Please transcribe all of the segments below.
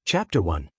Chapter 1.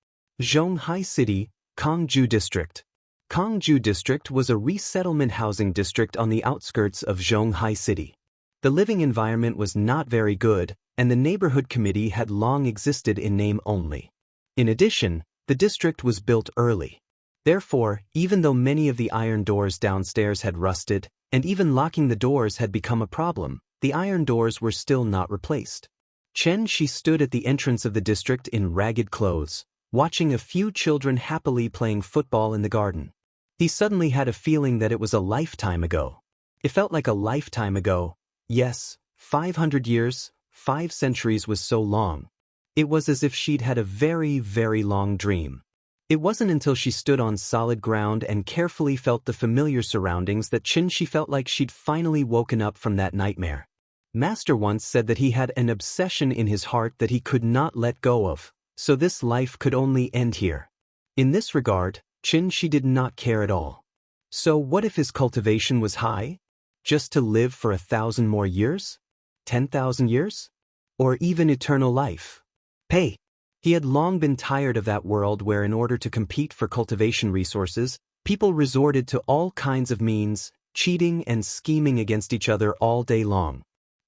Zhonghai City, Kongju District. Kongju District was a resettlement housing district on the outskirts of Zhonghai City. The living environment was not very good, and the neighborhood committee had long existed in name only. In addition, the district was built early. Therefore, even though many of the iron doors downstairs had rusted, and even locking the doors had become a problem, the iron doors were still not replaced. Xianxia stood at the entrance of the district in ragged clothes, watching a few children happily playing football in the garden. He suddenly had a feeling that it was a lifetime ago. It felt like a lifetime ago. Yes, 500 years, 5 centuries was so long. It was as if she'd had a very, very long dream. It wasn't until she stood on solid ground and carefully felt the familiar surroundings that Xianxia felt like she'd finally woken up from that nightmare. Master once said that he had an obsession in his heart that he could not let go of, so this life could only end here. In this regard, Xianxia did not care at all. So what if his cultivation was high? Just to live for 1,000 more years? 10,000 years? Or even eternal life? He had long been tired of that world where in order to compete for cultivation resources, people resorted to all kinds of means, cheating and scheming against each other all day long.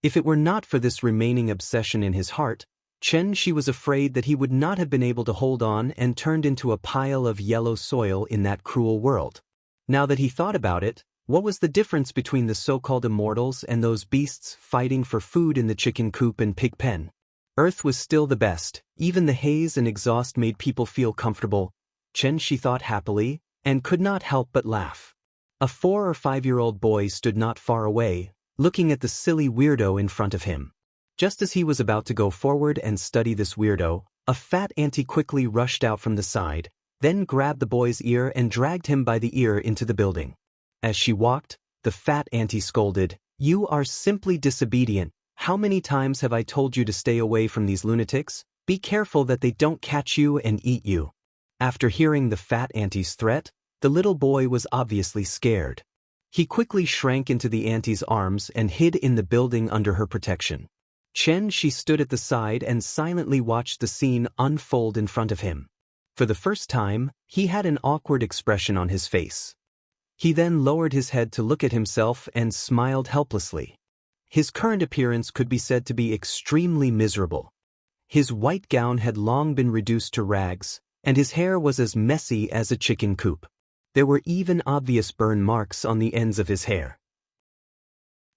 If it were not for this remaining obsession in his heart, Xianxia was afraid that he would not have been able to hold on and turned into a pile of yellow soil in that cruel world. Now that he thought about it, what was the difference between the so-called immortals and those beasts fighting for food in the chicken coop and pig pen? Earth was still the best, even the haze and exhaust made people feel comfortable, Xianxia thought happily, and could not help but laugh. A 4 or 5-year-old boy stood not far away, looking at the silly weirdo in front of him. Just as he was about to go forward and study this weirdo, a fat auntie quickly rushed out from the side, then grabbed the boy's ear and dragged him by the ear into the building. As she walked, the fat auntie scolded, "You are simply disobedient. How many times have I told you to stay away from these lunatics? Be careful that they don't catch you and eat you." After hearing the fat auntie's threat, the little boy was obviously scared. He quickly shrank into the auntie's arms and hid in the building under her protection. Xianxia stood at the side and silently watched the scene unfold in front of him. For the first time, he had an awkward expression on his face. He then lowered his head to look at himself and smiled helplessly. His current appearance could be said to be extremely miserable. His white gown had long been reduced to rags, and his hair was as messy as a chicken coop. There were even obvious burn marks on the ends of his hair.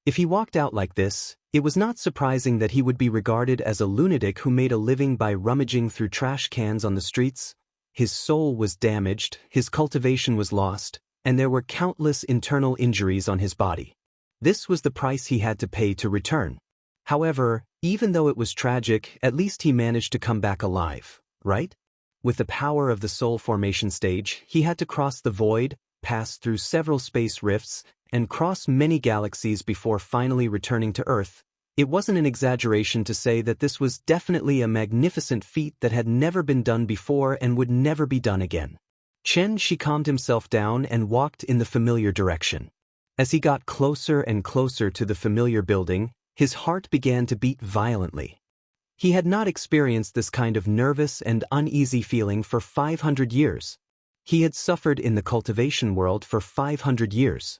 If he walked out like this, it was not surprising that he would be regarded as a lunatic who made a living by rummaging through trash cans on the streets. His soul was damaged, his cultivation was lost, and there were countless internal injuries on his body. This was the price he had to pay to return. However, even though it was tragic, at least he managed to come back alive, right? With the power of the soul formation stage, he had to cross the void, pass through several space rifts, and cross many galaxies before finally returning to Earth. It wasn't an exaggeration to say that this was definitely a magnificent feat that had never been done before and would never be done again. Xianxia calmed himself down and walked in the familiar direction. As he got closer and closer to the familiar building, his heart began to beat violently. He had not experienced this kind of nervous and uneasy feeling for 500 years. He had suffered in the cultivation world for 500 years.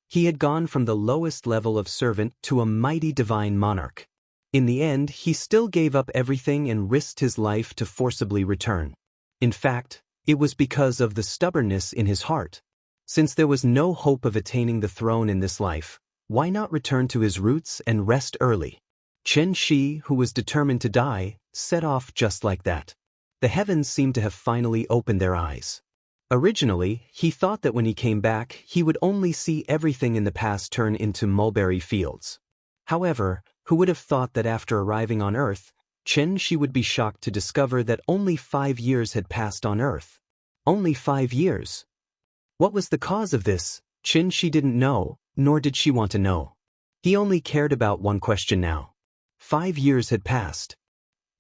He had gone from the lowest level of servant to a mighty divine monarch. In the end, he still gave up everything and risked his life to forcibly return. In fact, it was because of the stubbornness in his heart. Since there was no hope of attaining the throne in this life, why not return to his roots and rest early? Xianxia, who was determined to die, set off just like that. The heavens seemed to have finally opened their eyes. Originally, he thought that when he came back, he would only see everything in the past turn into mulberry fields. However, who would have thought that after arriving on Earth, Xianxia would be shocked to discover that only 5 years had passed on Earth. Only 5 years. What was the cause of this? Xianxia didn't know, nor did she want to know. He only cared about one question now. 5 years had passed.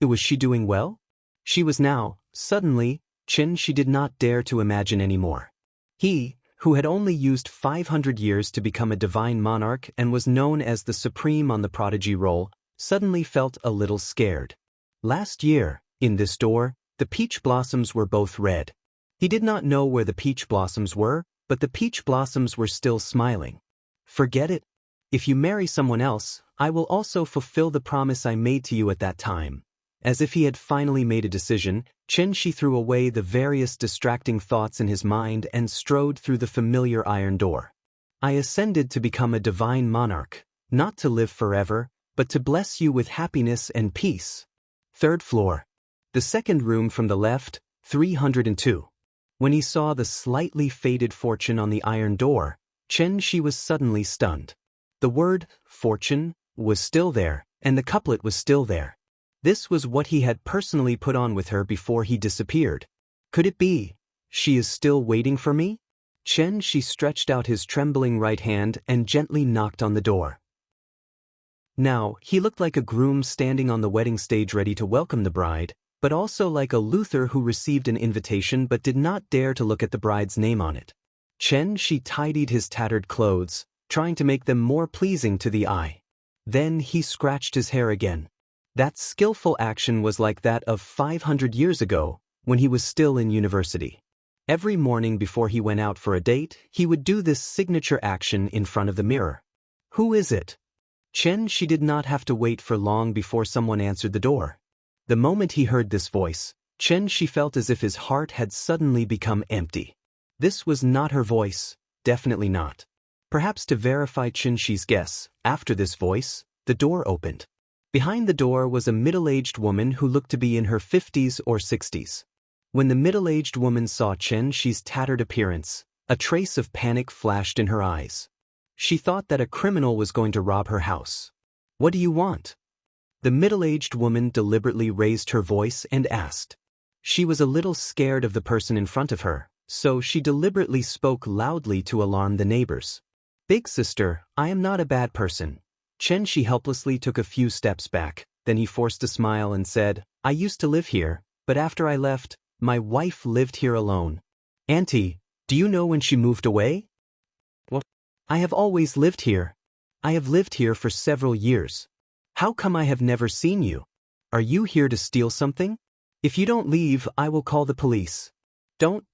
Was she doing well? She was now, suddenly, Xianxia did not dare to imagine anymore. He, who had only used 500 years to become a divine monarch and was known as the supreme on the prodigy roll, suddenly felt a little scared. Last year, in this door, The peach blossoms were both red. He did not know where the peach blossoms were, but the peach blossoms were still smiling. Forget it. If you marry someone else, I will also fulfill the promise I made to you at that time. As if he had finally made a decision, Xianxia threw away the various distracting thoughts in his mind and strode through the familiar iron door. I ascended to become a divine monarch, not to live forever, but to bless you with happiness and peace. Third floor. The second room from the left, 302. When he saw the slightly faded fortune on the iron door, Xianxia was suddenly stunned. The word, fortune, was still there, and the couplet was still there. This was what he had personally put on with her before he disappeared. Could it be? She is still waiting for me? Xianxia stretched out his trembling right hand and gently knocked on the door. Now, he looked like a groom standing on the wedding stage ready to welcome the bride, but also like a luthier who received an invitation but did not dare to look at the bride's name on it. Xianxia tidied his tattered clothes, trying to make them more pleasing to the eye. Then he scratched his hair again. That skillful action was like that of 500 years ago, when he was still in university. Every morning before he went out for a date, he would do this signature action in front of the mirror. Who is it? Xianxia did not have to wait for long before someone answered the door. The moment he heard this voice, Xianxia felt as if his heart had suddenly become empty. This was not her voice, definitely not. Perhaps to verify Xianxia's guess, after this voice, the door opened. Behind the door was a middle-aged woman who looked to be in her 50s or 60s. When the middle-aged woman saw Xianxia's tattered appearance, a trace of panic flashed in her eyes. She thought that a criminal was going to rob her house. What do you want? The middle-aged woman deliberately raised her voice and asked. She was a little scared of the person in front of her, so she deliberately spoke loudly to alarm the neighbors. Big sister, I am not a bad person. Xianxia helplessly took a few steps back, then he forced a smile and said, I used to live here, but after I left, my wife lived here alone. Auntie, do you know when she moved away? What? I have always lived here. I have lived here for several years. How come I have never seen you? Are you here to steal something? If you don't leave, I will call the police. Don't,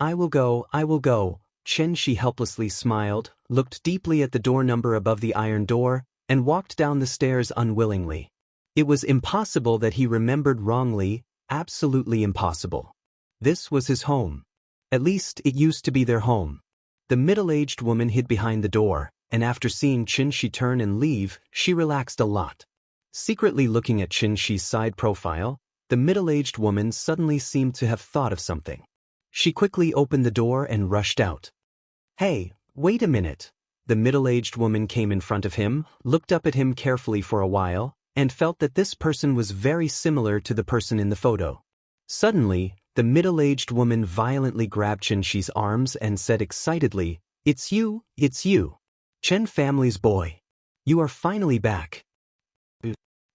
I will go. Xianxia helplessly smiled, looked deeply at the door number above the iron door, and walked down the stairs unwillingly. It was impossible that he remembered wrongly, absolutely impossible. This was his home. At least, it used to be their home. The middle-aged woman hid behind the door, and after seeing Xianxia turn and leave, she relaxed a lot. Secretly looking at Xianxia's side profile, the middle-aged woman suddenly seemed to have thought of something. She quickly opened the door and rushed out. Hey, wait a minute. The middle-aged woman came in front of him, looked up at him carefully for a while, and felt that this person was very similar to the person in the photo. Suddenly, the middle-aged woman violently grabbed Xianxia's arms and said excitedly, It's you. Chen family's boy. You are finally back.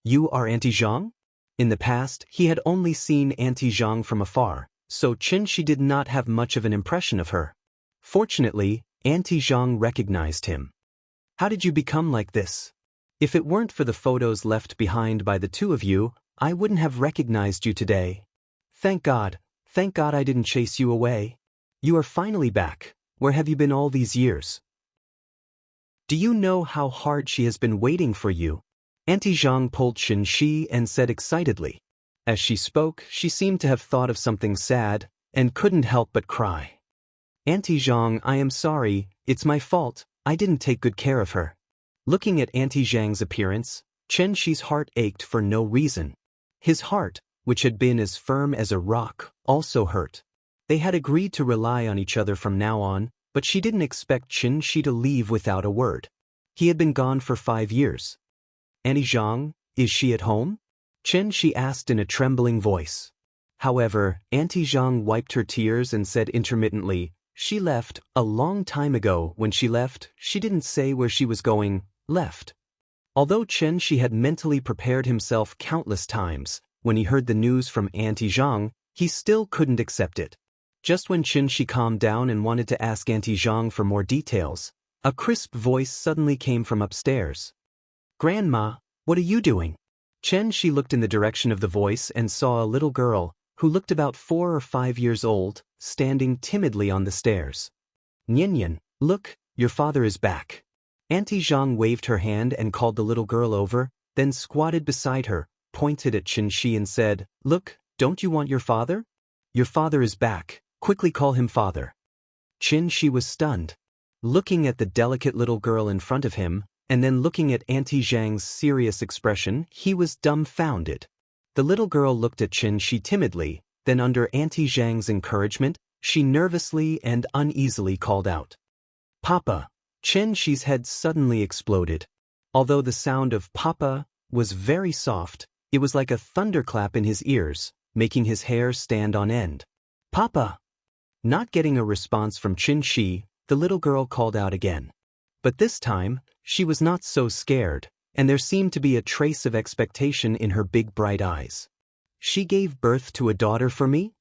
You are Auntie Zhang? In the past, he had only seen Auntie Zhang from afar, so Xianxia did not have much of an impression of her. Fortunately, Auntie Zhang recognized him. How did you become like this? If it weren't for the photos left behind by the two of you, I wouldn't have recognized you today. Thank God I didn't chase you away. You are finally back. Where have you been all these years? Do you know how hard she has been waiting for you? Auntie Zhang pulled Xianxia and said excitedly. As she spoke, she seemed to have thought of something sad, and couldn't help but cry. Auntie Zhang, I am sorry, it's my fault, I didn't take good care of her. Looking at Auntie Zhang's appearance, Xianxia's heart ached for no reason. His heart, which had been as firm as a rock, also hurt. They had agreed to rely on each other from now on, but she didn't expect Xianxia to leave without a word. He had been gone for 5 years. Auntie Zhang, is she at home? Xianxia asked in a trembling voice. However, Auntie Zhang wiped her tears and said intermittently, She left, a long time ago. When she left, she didn't say where she was going, left. Although Xianxia had mentally prepared himself countless times, when he heard the news from Auntie Zhang, he still couldn't accept it. Just when Xianxia calmed down and wanted to ask Auntie Zhang for more details, a crisp voice suddenly came from upstairs. Grandma, what are you doing? Xianxia looked in the direction of the voice and saw a little girl, who looked about 4 or 5 years old, standing timidly on the stairs. Nian, look, your father is back. Auntie Zhang waved her hand and called the little girl over, then squatted beside her, pointed at Xianxia and said, Look, don't you want your father? Your father is back, quickly call him father. Xianxia was stunned. Looking at the delicate little girl in front of him, and then looking at Auntie Zhang's serious expression, he was dumbfounded. The little girl looked at Xianxia timidly, then under Auntie Zhang's encouragement, she nervously and uneasily called out, Papa. Xianxia's head suddenly exploded. Although the sound of Papa was very soft, it was like a thunderclap in his ears, making his hair stand on end. Papa! Not getting a response from Xianxia, the little girl called out again. But this time, she was not so scared, and there seemed to be a trace of expectation in her big bright eyes. She gave birth to a daughter for me?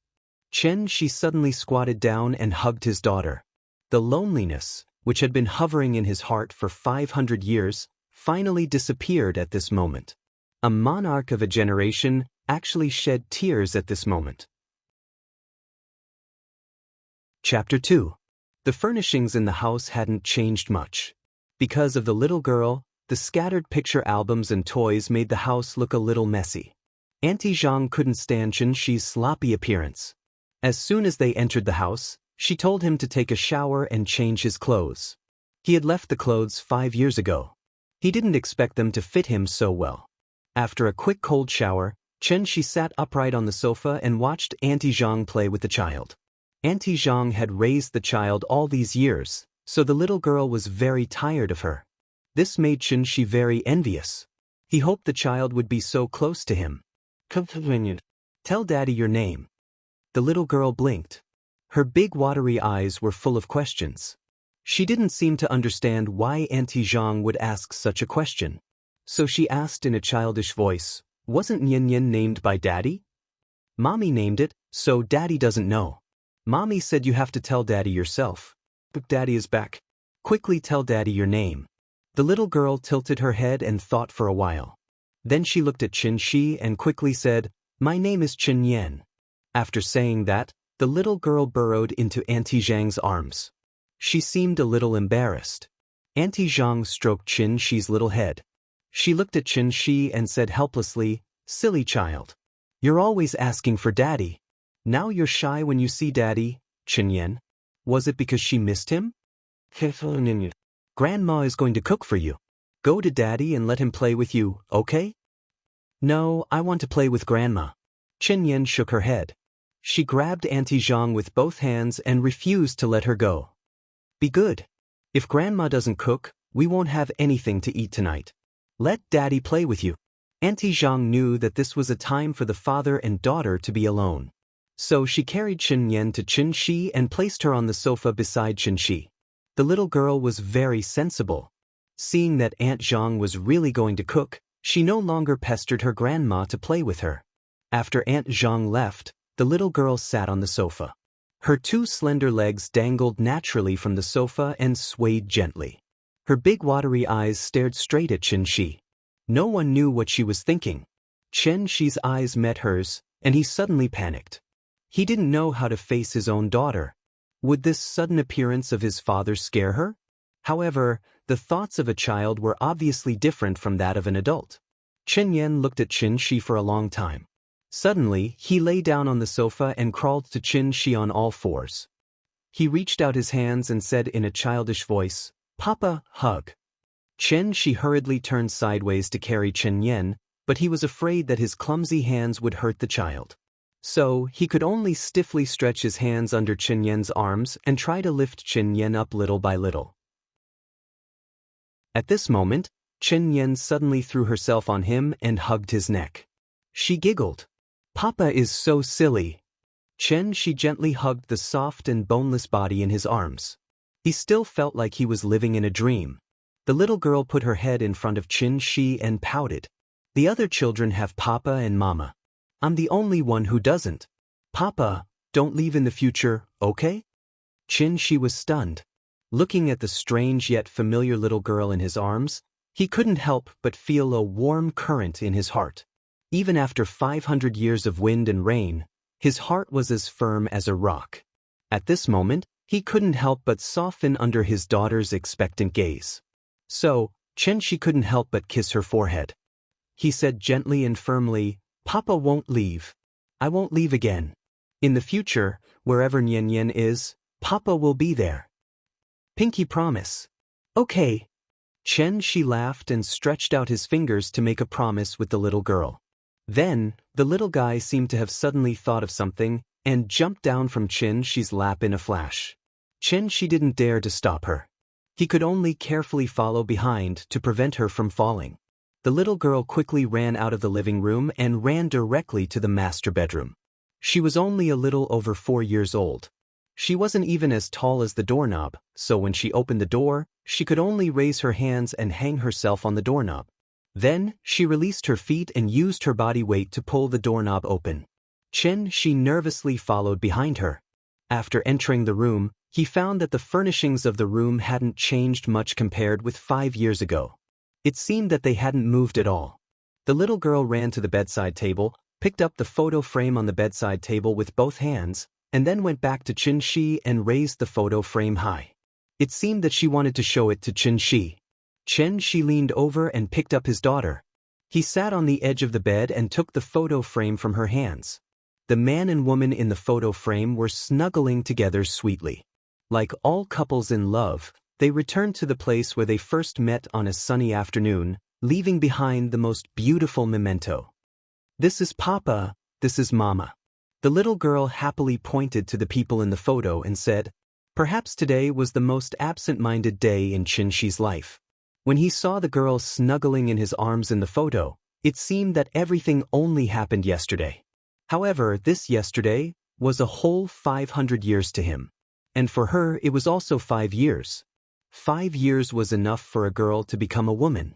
Xianxia suddenly squatted down and hugged his daughter. The loneliness, which had been hovering in his heart for 500 years, finally disappeared at this moment. A monarch of a generation actually shed tears at this moment. Chapter 2. The furnishings in the house hadn't changed much. Because of the little girl, the scattered picture albums and toys made the house look a little messy. Auntie Zhang couldn't stand Xianxia's sloppy appearance. As soon as they entered the house, she told him to take a shower and change his clothes. He had left the clothes 5 years ago. He didn't expect them to fit him so well. After a quick cold shower, Xianxia sat upright on the sofa and watched Auntie Zhang play with the child. Auntie Zhang had raised the child all these years, so the little girl was very tired of her. This made Xianxia very envious. He hoped the child would be so close to him. Tell Daddy your name. The little girl blinked. Her big watery eyes were full of questions. She didn't seem to understand why Auntie Zhang would ask such a question. So she asked in a childish voice, Wasn't Nian named by Daddy? Mommy named it, so Daddy doesn't know. Mommy said you have to tell Daddy yourself. But Daddy is back. Quickly tell Daddy your name. The little girl tilted her head and thought for a while. Then she looked at Xianxia and quickly said, My name is Nian. After saying that, the little girl burrowed into Auntie Zhang's arms. She seemed a little embarrassed. Auntie Zhang stroked Xianxia's little head. She looked at Xianxia and said helplessly, Silly child. You're always asking for Daddy. Now you're shy when you see Daddy, Nian. Was it because she missed him? Grandma is going to cook for you. Go to Daddy and let him play with you, okay? No, I want to play with Grandma. Nian shook her head. She grabbed Auntie Zhang with both hands and refused to let her go. Be good. If Grandma doesn't cook, we won't have anything to eat tonight. Let Daddy play with you. Auntie Zhang knew that this was a time for the father and daughter to be alone. So she carried Nian to Xianxia and placed her on the sofa beside Xianxia. The little girl was very sensible. Seeing that Aunt Zhang was really going to cook, she no longer pestered her grandma to play with her. After Aunt Zhang left, the little girl sat on the sofa. Her 2 slender legs dangled naturally from the sofa and swayed gently. Her big watery eyes stared straight at Xianxia. No one knew what she was thinking. Xianxia's eyes met hers, and he suddenly panicked. He didn't know how to face his own daughter. Would this sudden appearance of his father scare her? However, the thoughts of a child were obviously different from that of an adult. Nian looked at Xianxia for a long time. Suddenly, he lay down on the sofa and crawled to Xianxia on all fours. He reached out his hands and said in a childish voice, Papa, hug. Xianxia hurriedly turned sideways to carry Nian, but he was afraid that his clumsy hands would hurt the child. So, he could only stiffly stretch his hands under Nian's arms and try to lift Nian up little by little. At this moment, Nian suddenly threw herself on him and hugged his neck. She giggled. Papa is so silly. She gently hugged the soft and boneless body in his arms. He still felt like he was living in a dream. The little girl put her head in front of Xianxia and pouted. The other children have Papa and Mama. I'm the only one who doesn't. Papa, don't leave in the future, okay? Xianxia was stunned. Looking at the strange yet familiar little girl in his arms, he couldn't help but feel a warm current in his heart. Even after 500 years of wind and rain, His heart was as firm as a rock. At this moment, he couldn't help but soften under his daughter's expectant gaze. So, Xianxia couldn't help but kiss her forehead. He said gently and firmly, "Papa won't leave. I won't leave again. In the future, wherever Nian is, Papa will be there. Pinky promise." "Okay." Xianxia laughed and stretched out his fingers to make a promise with the little girl. Then, the little guy seemed to have suddenly thought of something and jumped down from Xianxia's lap in a flash. Xianxia didn't dare to stop her. He could only carefully follow behind to prevent her from falling. The little girl quickly ran out of the living room and ran directly to the master bedroom. She was only a little over 4 years old. She wasn't even as tall as the doorknob, so when she opened the door, she could only raise her hands and hang herself on the doorknob. Then, she released her feet and used her body weight to pull the doorknob open. Xianxia nervously followed behind her. After entering the room, he found that the furnishings of the room hadn't changed much compared with 5 years ago. It seemed that they hadn't moved at all. The little girl ran to the bedside table, picked up the photo frame on the bedside table with both hands, and then went back to Xianxia and raised the photo frame high. It seemed that she wanted to show it to Xianxia. Xianxia leaned over and picked up his daughter. He sat on the edge of the bed and took the photo frame from her hands. The man and woman in the photo frame were snuggling together sweetly. Like all couples in love, they returned to the place where they first met on a sunny afternoon, leaving behind the most beautiful memento. "This is Papa, this is Mama." The little girl happily pointed to the people in the photo and said, "Perhaps today was the most absent-minded day in Xianxia's life." When he saw the girl snuggling in his arms in the photo, it seemed that everything only happened yesterday. However, this yesterday was a whole 500 years to him. And for her, it was also 5 years. 5 years was enough for a girl to become a woman.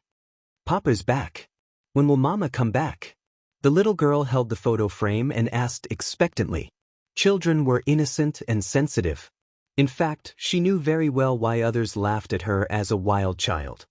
"Papa's back. When will Mama come back?" The little girl held the photo frame and asked expectantly. Children were innocent and sensitive. In fact, she knew very well why others laughed at her as a wild child.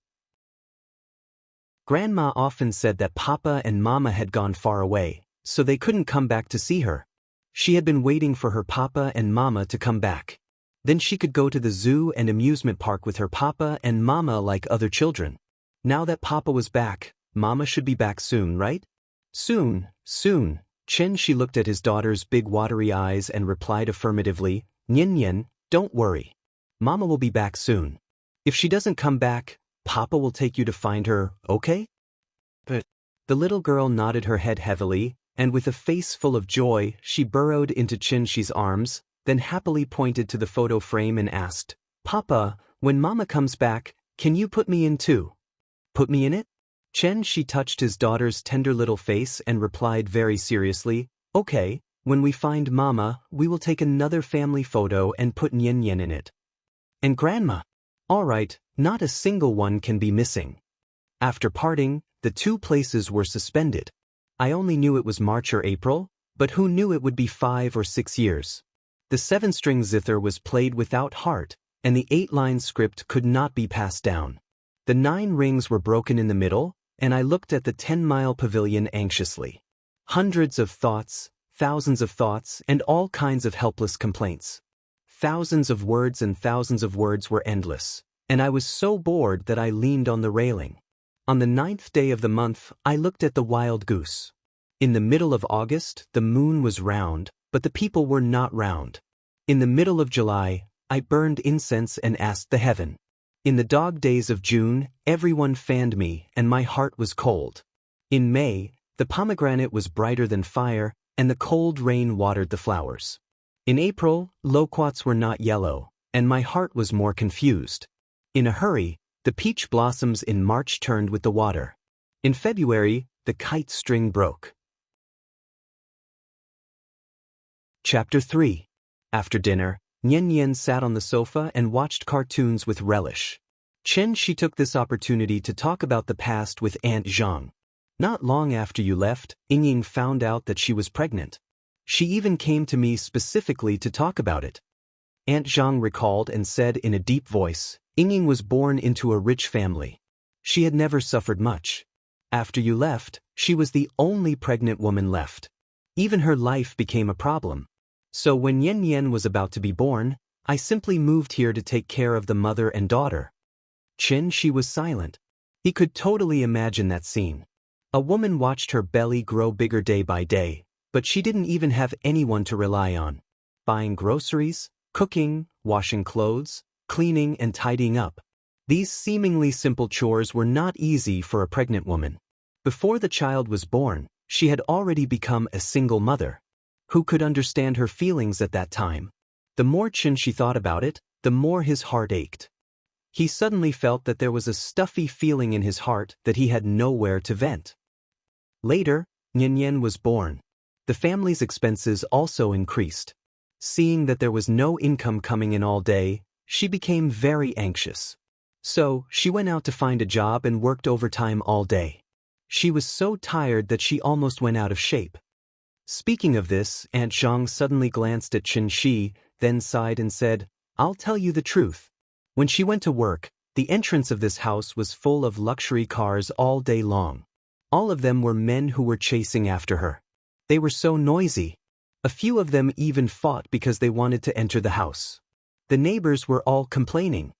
Grandma often said that Papa and Mama had gone far away, so they couldn't come back to see her. She had been waiting for her Papa and Mama to come back. Then she could go to the zoo and amusement park with her Papa and Mama like other children. Now that Papa was back, Mama should be back soon, right? Soon, soon. Xianxia looked at his daughter's big watery eyes and replied affirmatively, "Nian, don't worry. Mama will be back soon. If she doesn't come back, Papa will take you to find her, okay?" But the little girl nodded her head heavily, and with a face full of joy, she burrowed into Xianxia's arms, then happily pointed to the photo frame and asked, "Papa, when Mama comes back, can you put me in too?" "Put me in it?" Xianxia touched his daughter's tender little face and replied very seriously, "Okay, when we find Mama, we will take another family photo and put Nian in it. And Grandma? All right, not a single one can be missing." After parting, the two places were suspended. I only knew it was March or April, but who knew it would be 5 or 6 years? The 7-string zither was played without heart, and the 8-line script could not be passed down. The 9 rings were broken in the middle, and I looked at the 10-mile pavilion anxiously. Hundreds of thoughts, thousands of thoughts, and all kinds of helpless complaints. Thousands of words and thousands of words were endless, and I was so bored that I leaned on the railing. On the 9th day of the month, I looked at the wild goose. In the middle of August, the moon was round, but the people were not round. In the middle of July, I burned incense and asked the heaven. In the dog days of June, everyone fanned me, and my heart was cold. In May, the pomegranate was brighter than fire, and the cold rain watered the flowers. In April, loquats were not yellow, and my heart was more confused. In a hurry, the peach blossoms in March turned with the water. In February, the kite string broke. Chapter 3. After dinner, Nian sat on the sofa and watched cartoons with relish. Xianxia took this opportunity to talk about the past with Aunt Zhang. "Not long after you left, Ying found out that she was pregnant. She even came to me specifically to talk about it." Aunt Zhang recalled and said in a deep voice, "Ying was born into a rich family. She had never suffered much. After you left, she was the only pregnant woman left. Even her life became a problem. So when Yen Yen was about to be born, I simply moved here to take care of the mother and daughter. Xianxia was silent. He could totally imagine that scene. A woman watched her belly grow bigger day by day, but she didn't even have anyone to rely on. Buying groceries, cooking, washing clothes, cleaning and tidying up. These seemingly simple chores were not easy for a pregnant woman. Before the child was born, she had already become a single mother. Who could understand her feelings at that time? The more Xianxia thought about it, the more his heart ached. He suddenly felt that there was a stuffy feeling in his heart that he had nowhere to vent. Later, Yen Yen was born. The family's expenses also increased. Seeing that there was no income coming in all day, she became very anxious. So, she went out to find a job and worked overtime all day. She was so tired that she almost went out of shape. Speaking of this, Aunt Zhang suddenly glanced at Xianxia, then sighed and said, "I'll tell you the truth." When she went to work, the entrance of this house was full of luxury cars all day long. All of them were men who were chasing after her. They were so noisy. A few of them even fought because they wanted to enter the house. The neighbors were all complaining.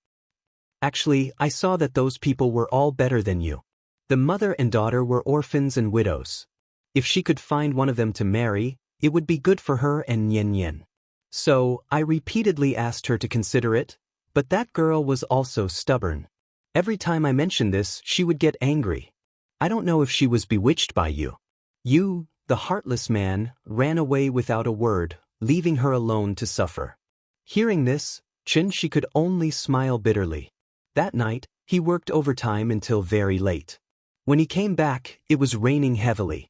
"Actually, I saw that those people were all better than you. The mother and daughter were orphans and widows. If she could find one of them to marry, it would be good for her and Yen Yen. So, I repeatedly asked her to consider it, but that girl was also stubborn. Every time I mentioned this, she would get angry. I don't know if she was bewitched by you. You, the heartless man, ran away without a word, leaving her alone to suffer." Hearing this, Xianxia could only smile bitterly. That night, he worked overtime until very late. When he came back, it was raining heavily.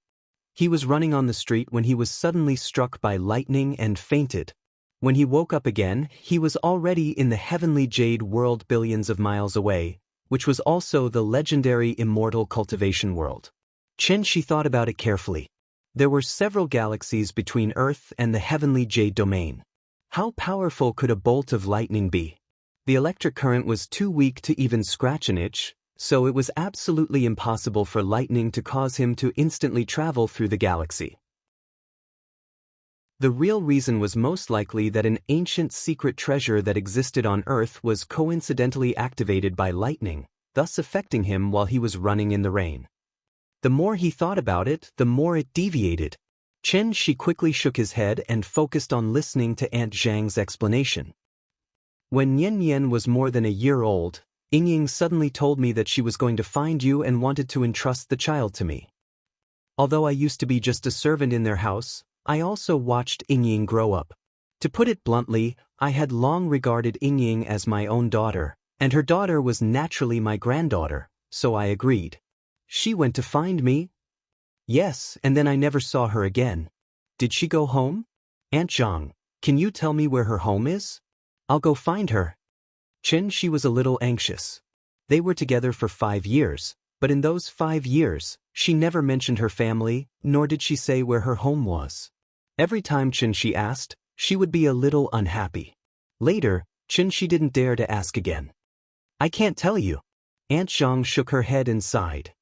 He was running on the street when he was suddenly struck by lightning and fainted. When he woke up again, he was already in the heavenly jade world billions of miles away, which was also the legendary Immortal Cultivation world. Xianxia thought about it carefully. There were several galaxies between Earth and the heavenly jade domain. How powerful could a bolt of lightning be? The electric current was too weak to even scratch an itch, so it was absolutely impossible for lightning to cause him to instantly travel through the galaxy. The real reason was most likely that an ancient secret treasure that existed on Earth was coincidentally activated by lightning, thus affecting him while he was running in the rain. The more he thought about it, the more it deviated. Xianxia quickly shook his head and focused on listening to Aunt Zhang's explanation. "When Yen Yen was more than a year old, Ying suddenly told me that she was going to find you and wanted to entrust the child to me. Although I used to be just a servant in their house, I also watched Ying grow up. To put it bluntly, I had long regarded Ying as my own daughter, and her daughter was naturally my granddaughter, so I agreed. She went to find me." "Yes, and then I never saw her again. Did she go home? Aunt Zhang, can you tell me where her home is? I'll go find her." Xianxia was a little anxious. They were together for 5 years, but in those 5 years, she never mentioned her family, nor did she say where her home was. Every time Xianxia asked, she would be a little unhappy. Later, Xianxia didn't dare to ask again. "I can't tell you." Aunt Zhang shook her head and sighed.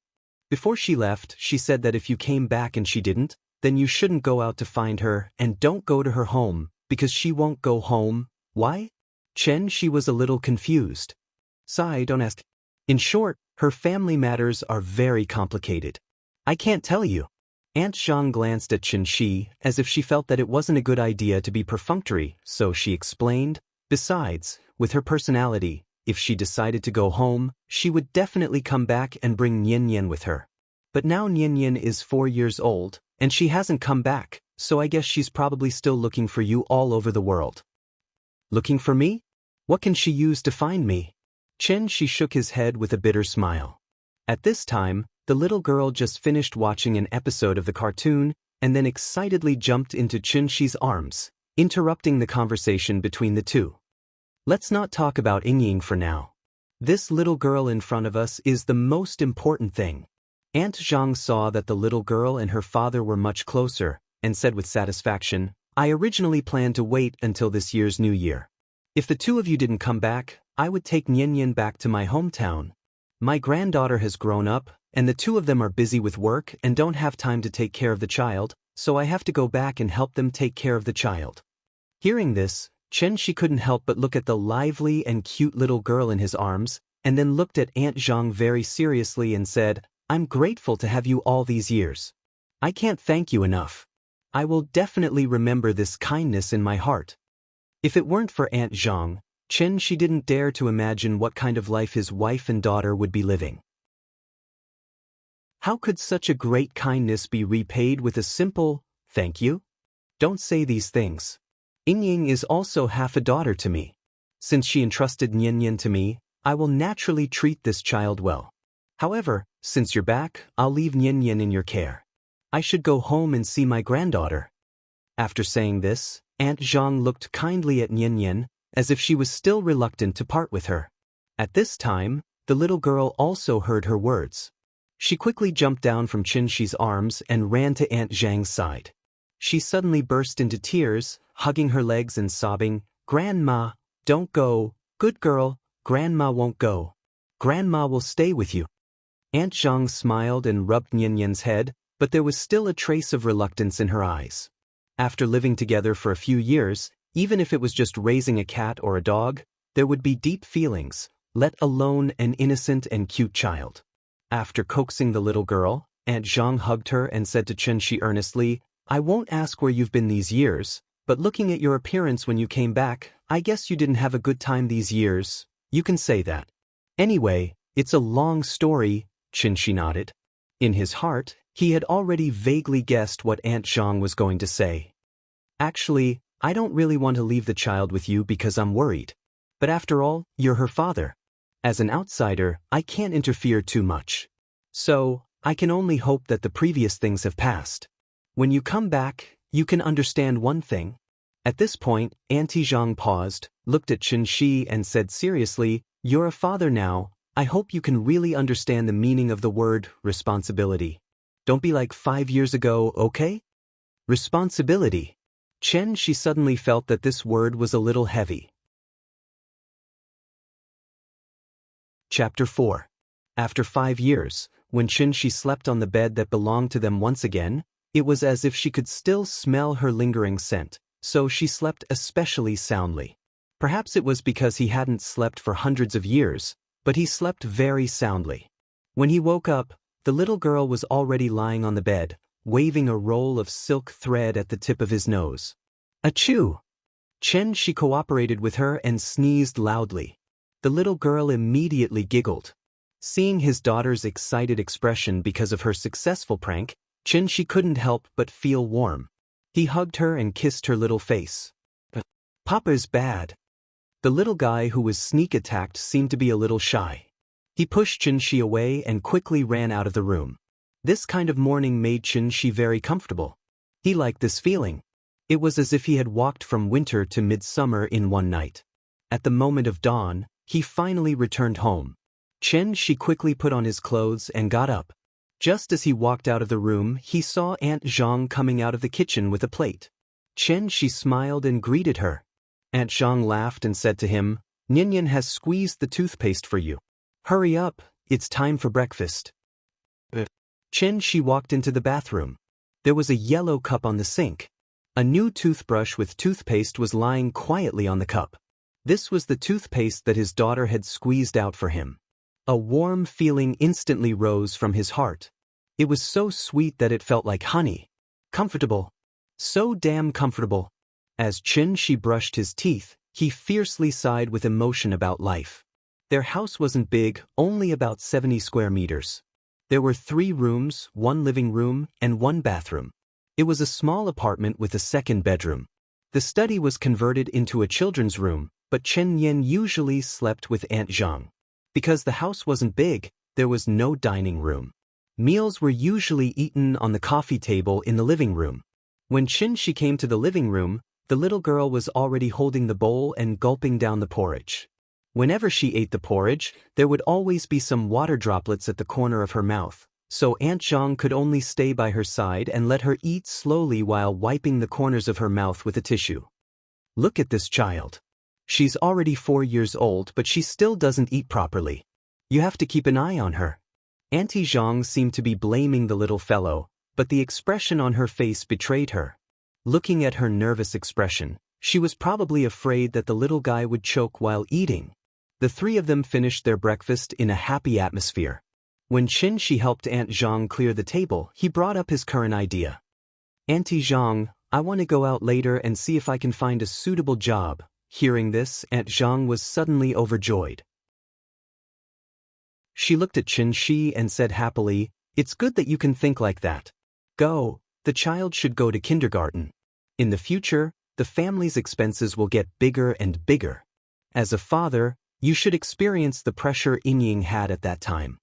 Before she left, she said that if you came back and she didn't, then you shouldn't go out to find her and don't go to her home, because she won't go home. Why? Xianxia was a little confused. "Sigh, don't ask." In short, her family matters are very complicated. "I can't tell you." Aunt Zhang glanced at Xianxia as if she felt that it wasn't a good idea to be perfunctory, so she explained, "Besides, with her personality, if she decided to go home, she would definitely come back and bring Yen Yen with her. But now Yen Yen is 4 years old, and she hasn't come back, so I guess she's probably still looking for you all over the world." "Looking for me? What can she use to find me?" Xianxia shook his head with a bitter smile. At this time, the little girl just finished watching an episode of the cartoon and then excitedly jumped into Xianxia's arms, interrupting the conversation between the two. "Let's not talk about Ying for now. This little girl in front of us is the most important thing." Aunt Zhang saw that the little girl and her father were much closer, and said with satisfaction, "I originally planned to wait until this year's New Year. If the two of you didn't come back, I would take Yen Yen back to my hometown. My granddaughter has grown up, and the two of them are busy with work and don't have time to take care of the child, so I have to go back and help them take care of the child. Hearing this, Xianxia couldn't help but look at the lively and cute little girl in his arms, and then looked at Aunt Zhang very seriously and said, I'm grateful to have you all these years. I can't thank you enough. I will definitely remember this kindness in my heart. If it weren't for Aunt Zhang, Xianxia didn't dare to imagine what kind of life his wife and daughter would be living. How could such a great kindness be repaid with a simple, thank you? Don't say these things. Yingying is also half a daughter to me. Since she entrusted Nianyan to me, I will naturally treat this child well. However, since you're back, I'll leave Nianyan in your care. I should go home and see my granddaughter. After saying this, Aunt Zhang looked kindly at Nianyan, as if she was still reluctant to part with her. At this time, the little girl also heard her words. She quickly jumped down from Xianxia's arms and ran to Aunt Zhang's side. She suddenly burst into tears, hugging her legs and sobbing, Grandma, don't go, good girl, Grandma won't go. Grandma will stay with you. Aunt Zhang smiled and rubbed Nianyan's head, but there was still a trace of reluctance in her eyes. After living together for a few years, even if it was just raising a cat or a dog, there would be deep feelings, let alone an innocent and cute child. After coaxing the little girl, Aunt Zhang hugged her and said to Xianxia earnestly, I won't ask where you've been these years, but looking at your appearance when you came back, I guess you didn't have a good time these years. You can say that. Anyway, it's a long story, Xianxia nodded. In his heart, he had already vaguely guessed what Aunt Zhang was going to say. Actually, I don't really want to leave the child with you because I'm worried. But after all, you're her father. As an outsider, I can't interfere too much. So, I can only hope that the previous things have passed. When you come back, you can understand one thing. At this point, Auntie Zhang paused, looked at Xianxia and said seriously, You're a father now, I hope you can really understand the meaning of the word responsibility. Don't be like 5 years ago, okay? Responsibility. Xianxia suddenly felt that this word was a little heavy. Chapter 4. After 5 years, when Xianxia slept on the bed that belonged to them once again, it was as if she could still smell her lingering scent, so she slept especially soundly. Perhaps it was because he hadn't slept for hundreds of years, but he slept very soundly. When he woke up, the little girl was already lying on the bed, waving a roll of silk thread at the tip of his nose. Achoo! Xianxia cooperated with her and sneezed loudly. The little girl immediately giggled. Seeing his daughter's excited expression because of her successful prank, Xianxia couldn't help but feel warm. He hugged her and kissed her little face. Papa's bad. The little guy who was sneak attacked seemed to be a little shy. He pushed Xianxia away and quickly ran out of the room. This kind of morning made Xianxia very comfortable. He liked this feeling. It was as if he had walked from winter to midsummer in one night. At the moment of dawn, he finally returned home. Xianxia quickly put on his clothes and got up. Just as he walked out of the room, he saw Aunt Zhang coming out of the kitchen with a plate. Xianxia smiled and greeted her. Aunt Zhang laughed and said to him, Nianyan has squeezed the toothpaste for you. Hurry up, it's time for breakfast. Xianxia walked into the bathroom. There was a yellow cup on the sink. A new toothbrush with toothpaste was lying quietly on the cup. This was the toothpaste that his daughter had squeezed out for him. A warm feeling instantly rose from his heart. It was so sweet that it felt like honey. Comfortable. So damn comfortable. As Xianxia brushed his teeth, he fiercely sighed with emotion about life. Their house wasn't big, only about 70 square meters. There were 3 rooms, 1 living room, and 1 bathroom. It was a small apartment with a 2nd bedroom. The study was converted into a children's room, but Chen Yan usually slept with Aunt Zhang. Because the house wasn't big, there was no dining room. Meals were usually eaten on the coffee table in the living room. When Xianxia came to the living room, the little girl was already holding the bowl and gulping down the porridge. Whenever she ate the porridge, there would always be some water droplets at the corner of her mouth, so Aunt Zhang could only stay by her side and let her eat slowly while wiping the corners of her mouth with a tissue. Look at this child. She's already 4 years old, but she still doesn't eat properly. You have to keep an eye on her. Auntie Zhang seemed to be blaming the little fellow, but the expression on her face betrayed her. Looking at her nervous expression, she was probably afraid that the little guy would choke while eating. The three of them finished their breakfast in a happy atmosphere. When Xianxia helped Aunt Zhang clear the table, he brought up his current idea. "Auntie Zhang, I want to go out later and see if I can find a suitable job." Hearing this, Aunt Zhang was suddenly overjoyed. She looked at Xianxia and said happily, "It's good that you can think like that. Go, the child should go to kindergarten. In the future, the family's expenses will get bigger and bigger. As a father, you should experience the pressure Ying had at that time."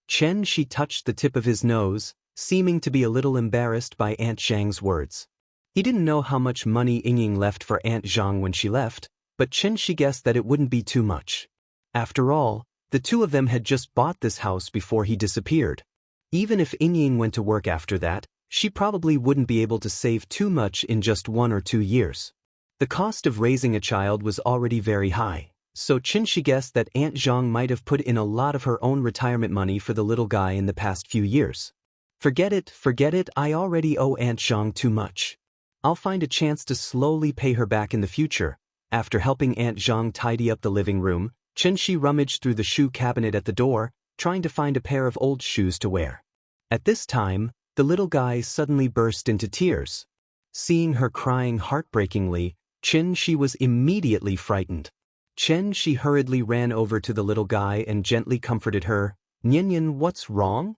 Xianxia touched the tip of his nose, seeming to be a little embarrassed by Aunt Zhang's words. He didn't know how much money Ying left for Aunt Zhang when she left, but Xianxia guessed that it wouldn't be too much. After all, the two of them had just bought this house before he disappeared. Even if Ying went to work after that, she probably wouldn't be able to save too much in just 1 or 2 years. The cost of raising a child was already very high, so Xianxia guessed that Aunt Zhang might have put in a lot of her own retirement money for the little guy in the past few years. Forget it, I already owe Aunt Zhang too much. I'll find a chance to slowly pay her back in the future." After helping Aunt Zhang tidy up the living room, Xianxia rummaged through the shoe cabinet at the door, trying to find a pair of old shoes to wear. At this time, the little guy suddenly burst into tears. Seeing her crying heartbreakingly, Xianxia was immediately frightened. Xianxia hurriedly ran over to the little guy and gently comforted her. "Nian, what's wrong?"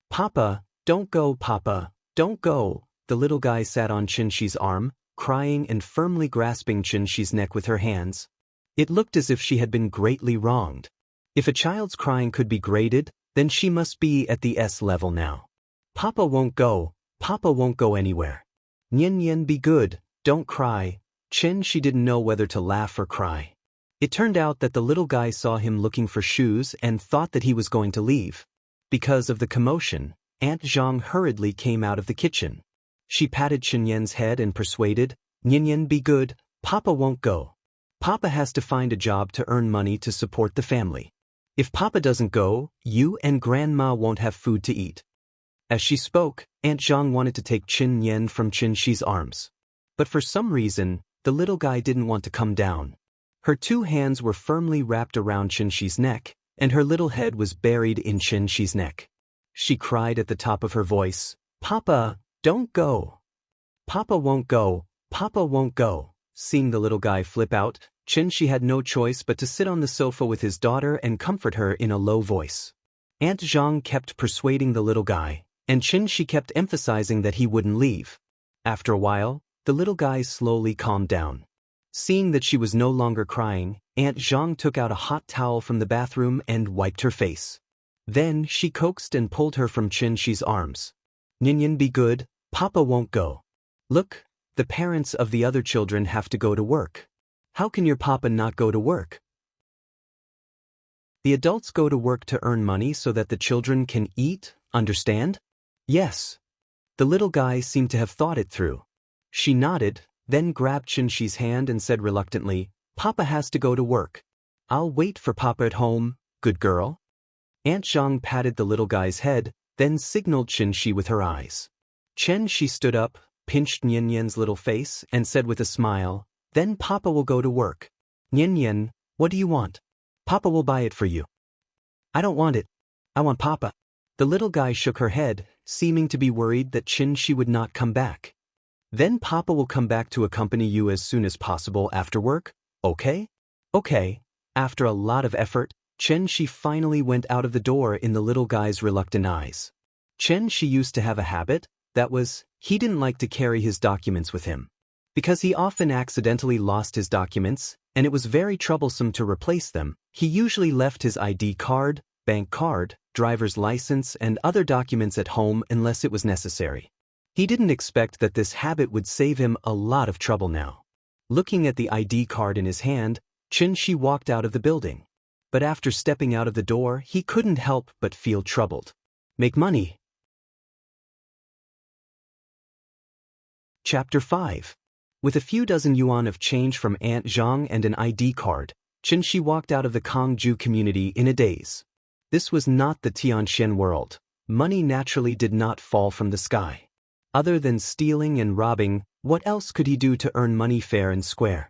"Papa, don't go, Papa, don't go." The little guy sat on Xianxia's arm, crying and firmly grasping Xianxia's neck with her hands. It looked as if she had been greatly wronged. If a child's crying could be graded, then she must be at the S level now. Papa won't go anywhere. Nian, be good, don't cry." Xianxia didn't know whether to laugh or cry. It turned out that the little guy saw him looking for shoes and thought that he was going to leave. Because of the commotion, Aunt Zhang hurriedly came out of the kitchen. She patted Xianyan's head and persuaded, "Nian, be good, Papa won't go. Papa has to find a job to earn money to support the family. If Papa doesn't go, you and Grandma won't have food to eat." As she spoke, Aunt Zhang wanted to take Xianyan from Xianxia's arms. But for some reason, the little guy didn't want to come down. Her 2 hands were firmly wrapped around Xianxia's neck, and her little head was buried in Xianxia's neck. She cried at the top of her voice, "Papa, don't go. Papa won't go, Papa won't go." Seeing the little guy flip out, Xianxia had no choice but to sit on the sofa with his daughter and comfort her in a low voice. Aunt Zhang kept persuading the little guy, and Xianxia kept emphasizing that he wouldn't leave. After a while, the little guy slowly calmed down. Seeing that she was no longer crying, Aunt Zhang took out a hot towel from the bathroom and wiped her face. Then she coaxed and pulled her from Xianxia's arms. "Nian, be good, Papa won't go. Look, the parents of the other children have to go to work. How can your Papa not go to work? The adults go to work to earn money so that the children can eat, understand?" "Yes." The little guy seemed to have thought it through. She nodded, then grabbed Xianxia's hand and said reluctantly, "Papa has to go to work. I'll wait for Papa at home, good girl." Aunt Zhang patted the little guy's head, then signaled Xianxia with her eyes. Xianxia stood up, pinched Nian's little face, and said with a smile, "Then Papa will go to work." "Nian, what do you want? Papa will buy it for you." "I don't want it. I want Papa." The little guy shook her head, seeming to be worried that Xianxia would not come back. "Then Papa will come back to accompany you as soon as possible after work, okay?" "Okay." After a lot of effort, Xianxia finally went out of the door in the little guy's reluctant eyes. Xianxia used to have a habit, that was, he didn't like to carry his documents with him. Because he often accidentally lost his documents, and it was very troublesome to replace them, he usually left his ID card, bank card, driver's license, and other documents at home unless it was necessary. He didn't expect that this habit would save him a lot of trouble now. Looking at the ID card in his hand, Xianxia walked out of the building. But after stepping out of the door, he couldn't help but feel troubled. Make money. Chapter 5. With a few dozen yuan of change from Aunt Zhang and an ID card, Xianxia walked out of the Kongju community in a daze. This was not the Tianxian world. Money naturally did not fall from the sky. Other than stealing and robbing, what else could he do to earn money fair and square?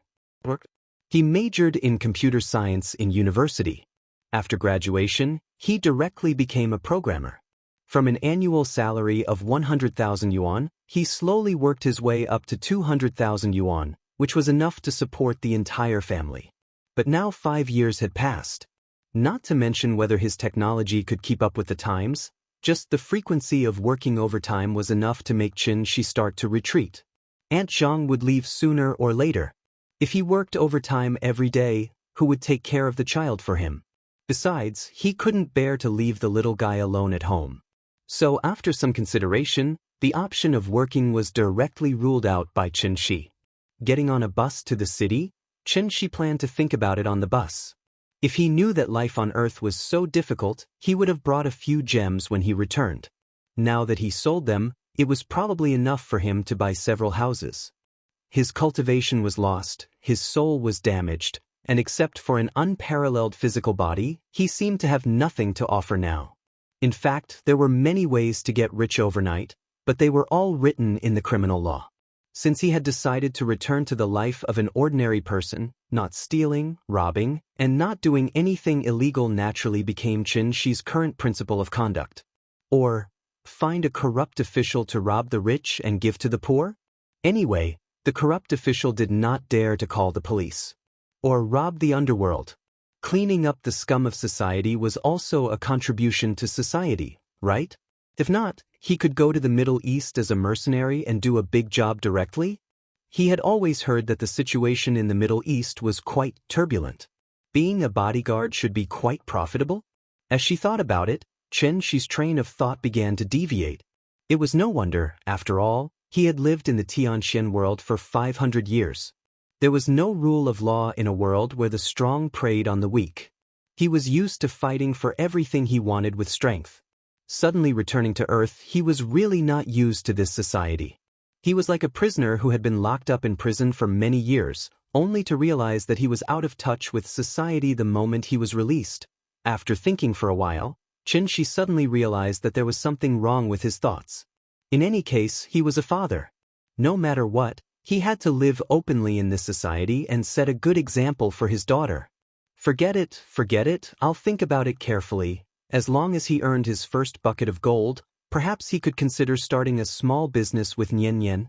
He majored in computer science in university. After graduation, he directly became a programmer. From an annual salary of 100,000 yuan, he slowly worked his way up to 200,000 yuan, which was enough to support the entire family. But now 5 years had passed. Not to mention whether his technology could keep up with the times, just the frequency of working overtime was enough to make Xianxia start to retreat. Aunt Zhang would leave sooner or later. If he worked overtime every day, who would take care of the child for him? Besides, he couldn't bear to leave the little guy alone at home. So after some consideration, the option of working was directly ruled out by Xianxia. Getting on a bus to the city, Xianxia planned to think about it on the bus. If he knew that life on Earth was so difficult, he would have brought a few gems when he returned. Now that he sold them, it was probably enough for him to buy several houses. His cultivation was lost, his soul was damaged, and except for an unparalleled physical body, he seemed to have nothing to offer now. In fact, there were many ways to get rich overnight, but they were all written in the criminal law. Since he had decided to return to the life of an ordinary person, not stealing, robbing, and not doing anything illegal naturally became Xianxia's current principle of conduct. Or, find a corrupt official to rob the rich and give to the poor? Anyway, the corrupt official did not dare to call the police. Or rob the underworld. Cleaning up the scum of society was also a contribution to society, right? If not, he could go to the Middle East as a mercenary and do a big job directly? He had always heard that the situation in the Middle East was quite turbulent. Being a bodyguard should be quite profitable? As she thought about it, Xianxia's train of thought began to deviate. It was no wonder, after all, he had lived in the Tianxian world for 500 years. There was no rule of law in a world where the strong preyed on the weak. He was used to fighting for everything he wanted with strength. Suddenly returning to Earth, he was really not used to this society. He was like a prisoner who had been locked up in prison for many years, only to realize that he was out of touch with society the moment he was released. After thinking for a while, Xianxia suddenly realized that there was something wrong with his thoughts. In any case, he was a father. No matter what, he had to live openly in this society and set a good example for his daughter. Forget it, I'll think about it carefully. As long as he earned his first bucket of gold, perhaps he could consider starting a small business with Nian.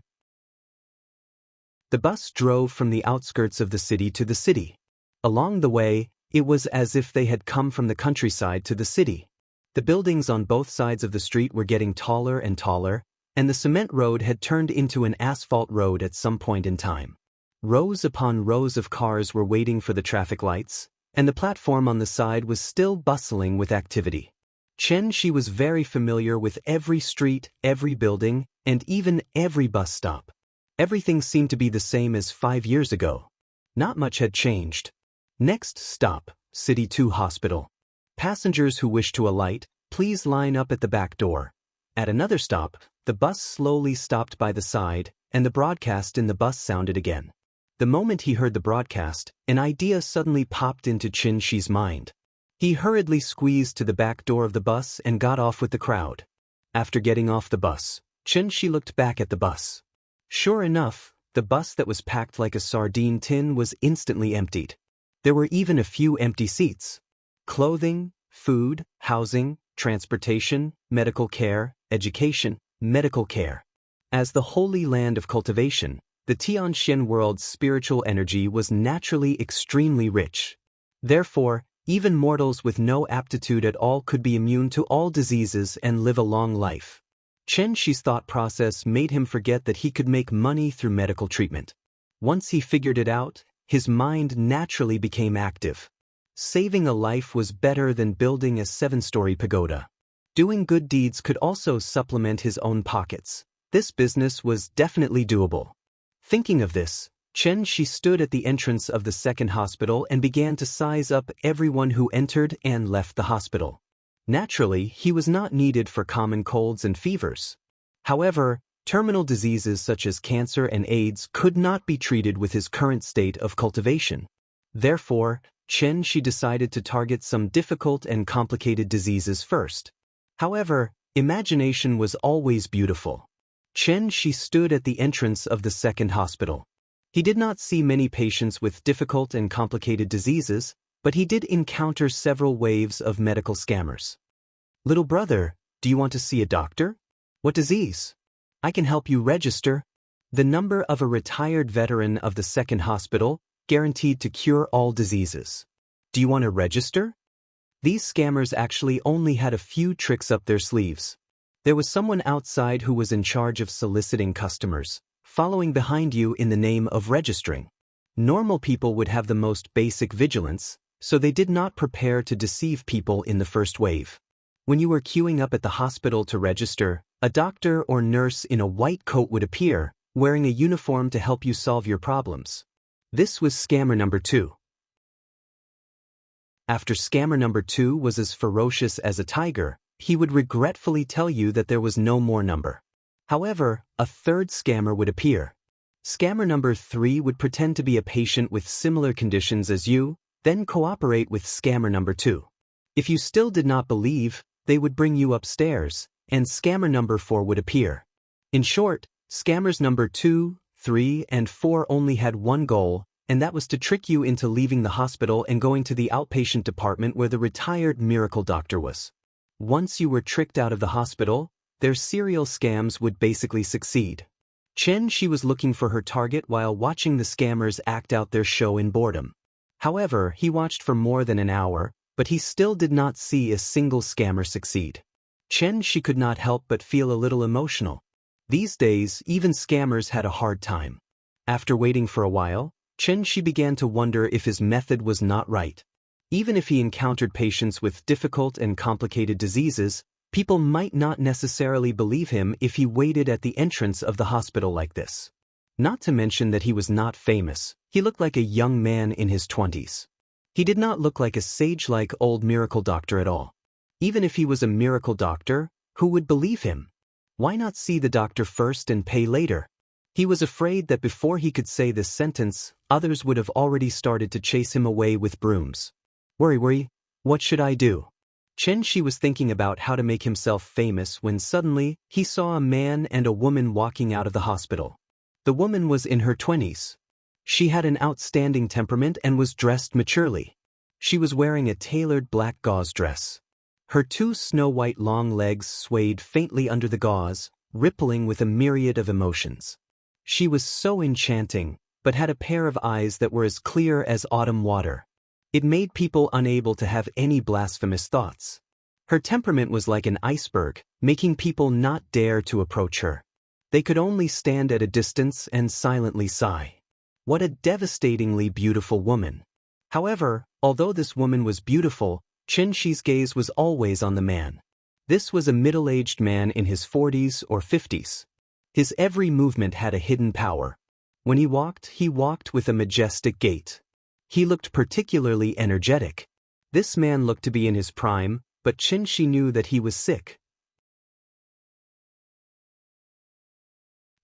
The bus drove from the outskirts of the city to the city. Along the way, it was as if they had come from the countryside to the city. The buildings on both sides of the street were getting taller and taller, and the cement road had turned into an asphalt road at some point in time. Rows upon rows of cars were waiting for the traffic lights, and the platform on the side was still bustling with activity. Xianxia was very familiar with every street, every building, and even every bus stop. Everything seemed to be the same as 5 years ago. Not much had changed. Next stop, City 2 Hospital. Passengers who wish to alight, please line up at the back door. At another stop, the bus slowly stopped by the side, and the broadcast in the bus sounded again. The moment he heard the broadcast, an idea suddenly popped into Xianxia's mind. He hurriedly squeezed to the back door of the bus and got off with the crowd. After getting off the bus, Xianxia looked back at the bus. Sure enough, the bus that was packed like a sardine tin was instantly emptied. There were even a few empty seats. Clothing, food, housing, transportation, medical care, education, medical care. As the holy land of cultivation, the Tianxian world's spiritual energy was naturally extremely rich. Therefore, even mortals with no aptitude at all could be immune to all diseases and live a long life. Xianxia's thought process made him forget that he could make money through medical treatment. Once he figured it out, his mind naturally became active. Saving a life was better than building a 7-story pagoda. Doing good deeds could also supplement his own pockets. This business was definitely doable. Thinking of this, Xianxia stood at the entrance of the second hospital and began to size up everyone who entered and left the hospital. Naturally, he was not needed for common colds and fevers. However, terminal diseases such as cancer and AIDS could not be treated with his current state of cultivation. Therefore, Xianxia decided to target some difficult and complicated diseases first. However, Imagination was always beautiful. Xianxia stood at the entrance of the second hospital. He did not see many patients with difficult and complicated diseases, but he did encounter several waves of medical scammers. "Little brother, do you want to see a doctor? What disease? I can help you register." The number of a retired veteran of the second hospital, guaranteed to cure all diseases. "Do you want to register?" These scammers actually only had a few tricks up their sleeves. There was someone outside who was in charge of soliciting customers, following behind you in the name of registering. Normal people would have the most basic vigilance, so they did not prepare to deceive people in the first wave. When you were queuing up at the hospital to register, a doctor or nurse in a white coat would appear, wearing a uniform to help you solve your problems. This was scammer number 2. After scammer number 2 was as ferocious as a tiger, he would regretfully tell you that there was no more number. However, a third scammer would appear. Scammer number 3 would pretend to be a patient with similar conditions as you, then cooperate with scammer number 2. If you still did not believe, they would bring you upstairs, and scammer number 4 would appear. In short, scammers number 2, 3, and 4 only had one goal, and that was to trick you into leaving the hospital and going to the outpatient department where the retired miracle doctor was. Once you were tricked out of the hospital, their serial scams would basically succeed. Xianxia was looking for her target while watching the scammers act out their show in boredom. However, he watched for more than an hour, but he still did not see a single scammer succeed. Xianxia could not help but feel a little emotional. These days, even scammers had a hard time. After waiting for a while, Xianxia began to wonder if his method was not right. Even if he encountered patients with difficult and complicated diseases, people might not necessarily believe him if he waited at the entrance of the hospital like this. Not to mention that he was not famous, he looked like a young man in his 20s. He did not look like a sage-like old miracle doctor at all. Even if he was a miracle doctor, who would believe him? Why not see the doctor first and pay later? He was afraid that before he could say this sentence, others would have already started to chase him away with brooms. Worry, what should I do? Xianxia was thinking about how to make himself famous when suddenly, he saw a man and a woman walking out of the hospital. The woman was in her 20s. She had an outstanding temperament and was dressed maturely. She was wearing a tailored black gauze dress. Her 2 snow-white long legs swayed faintly under the gauze, rippling with a myriad of emotions. She was so enchanting, but had a pair of eyes that were as clear as autumn water. It made people unable to have any blasphemous thoughts. Her temperament was like an iceberg, making people not dare to approach her. They could only stand at a distance and silently sigh. What a devastatingly beautiful woman. However, although this woman was beautiful, Xianxia's gaze was always on the man. This was a middle-aged man in his 40s or 50s. His every movement had a hidden power. When he walked with a majestic gait. He looked particularly energetic. This man looked to be in his prime, but Xianxia knew that he was sick.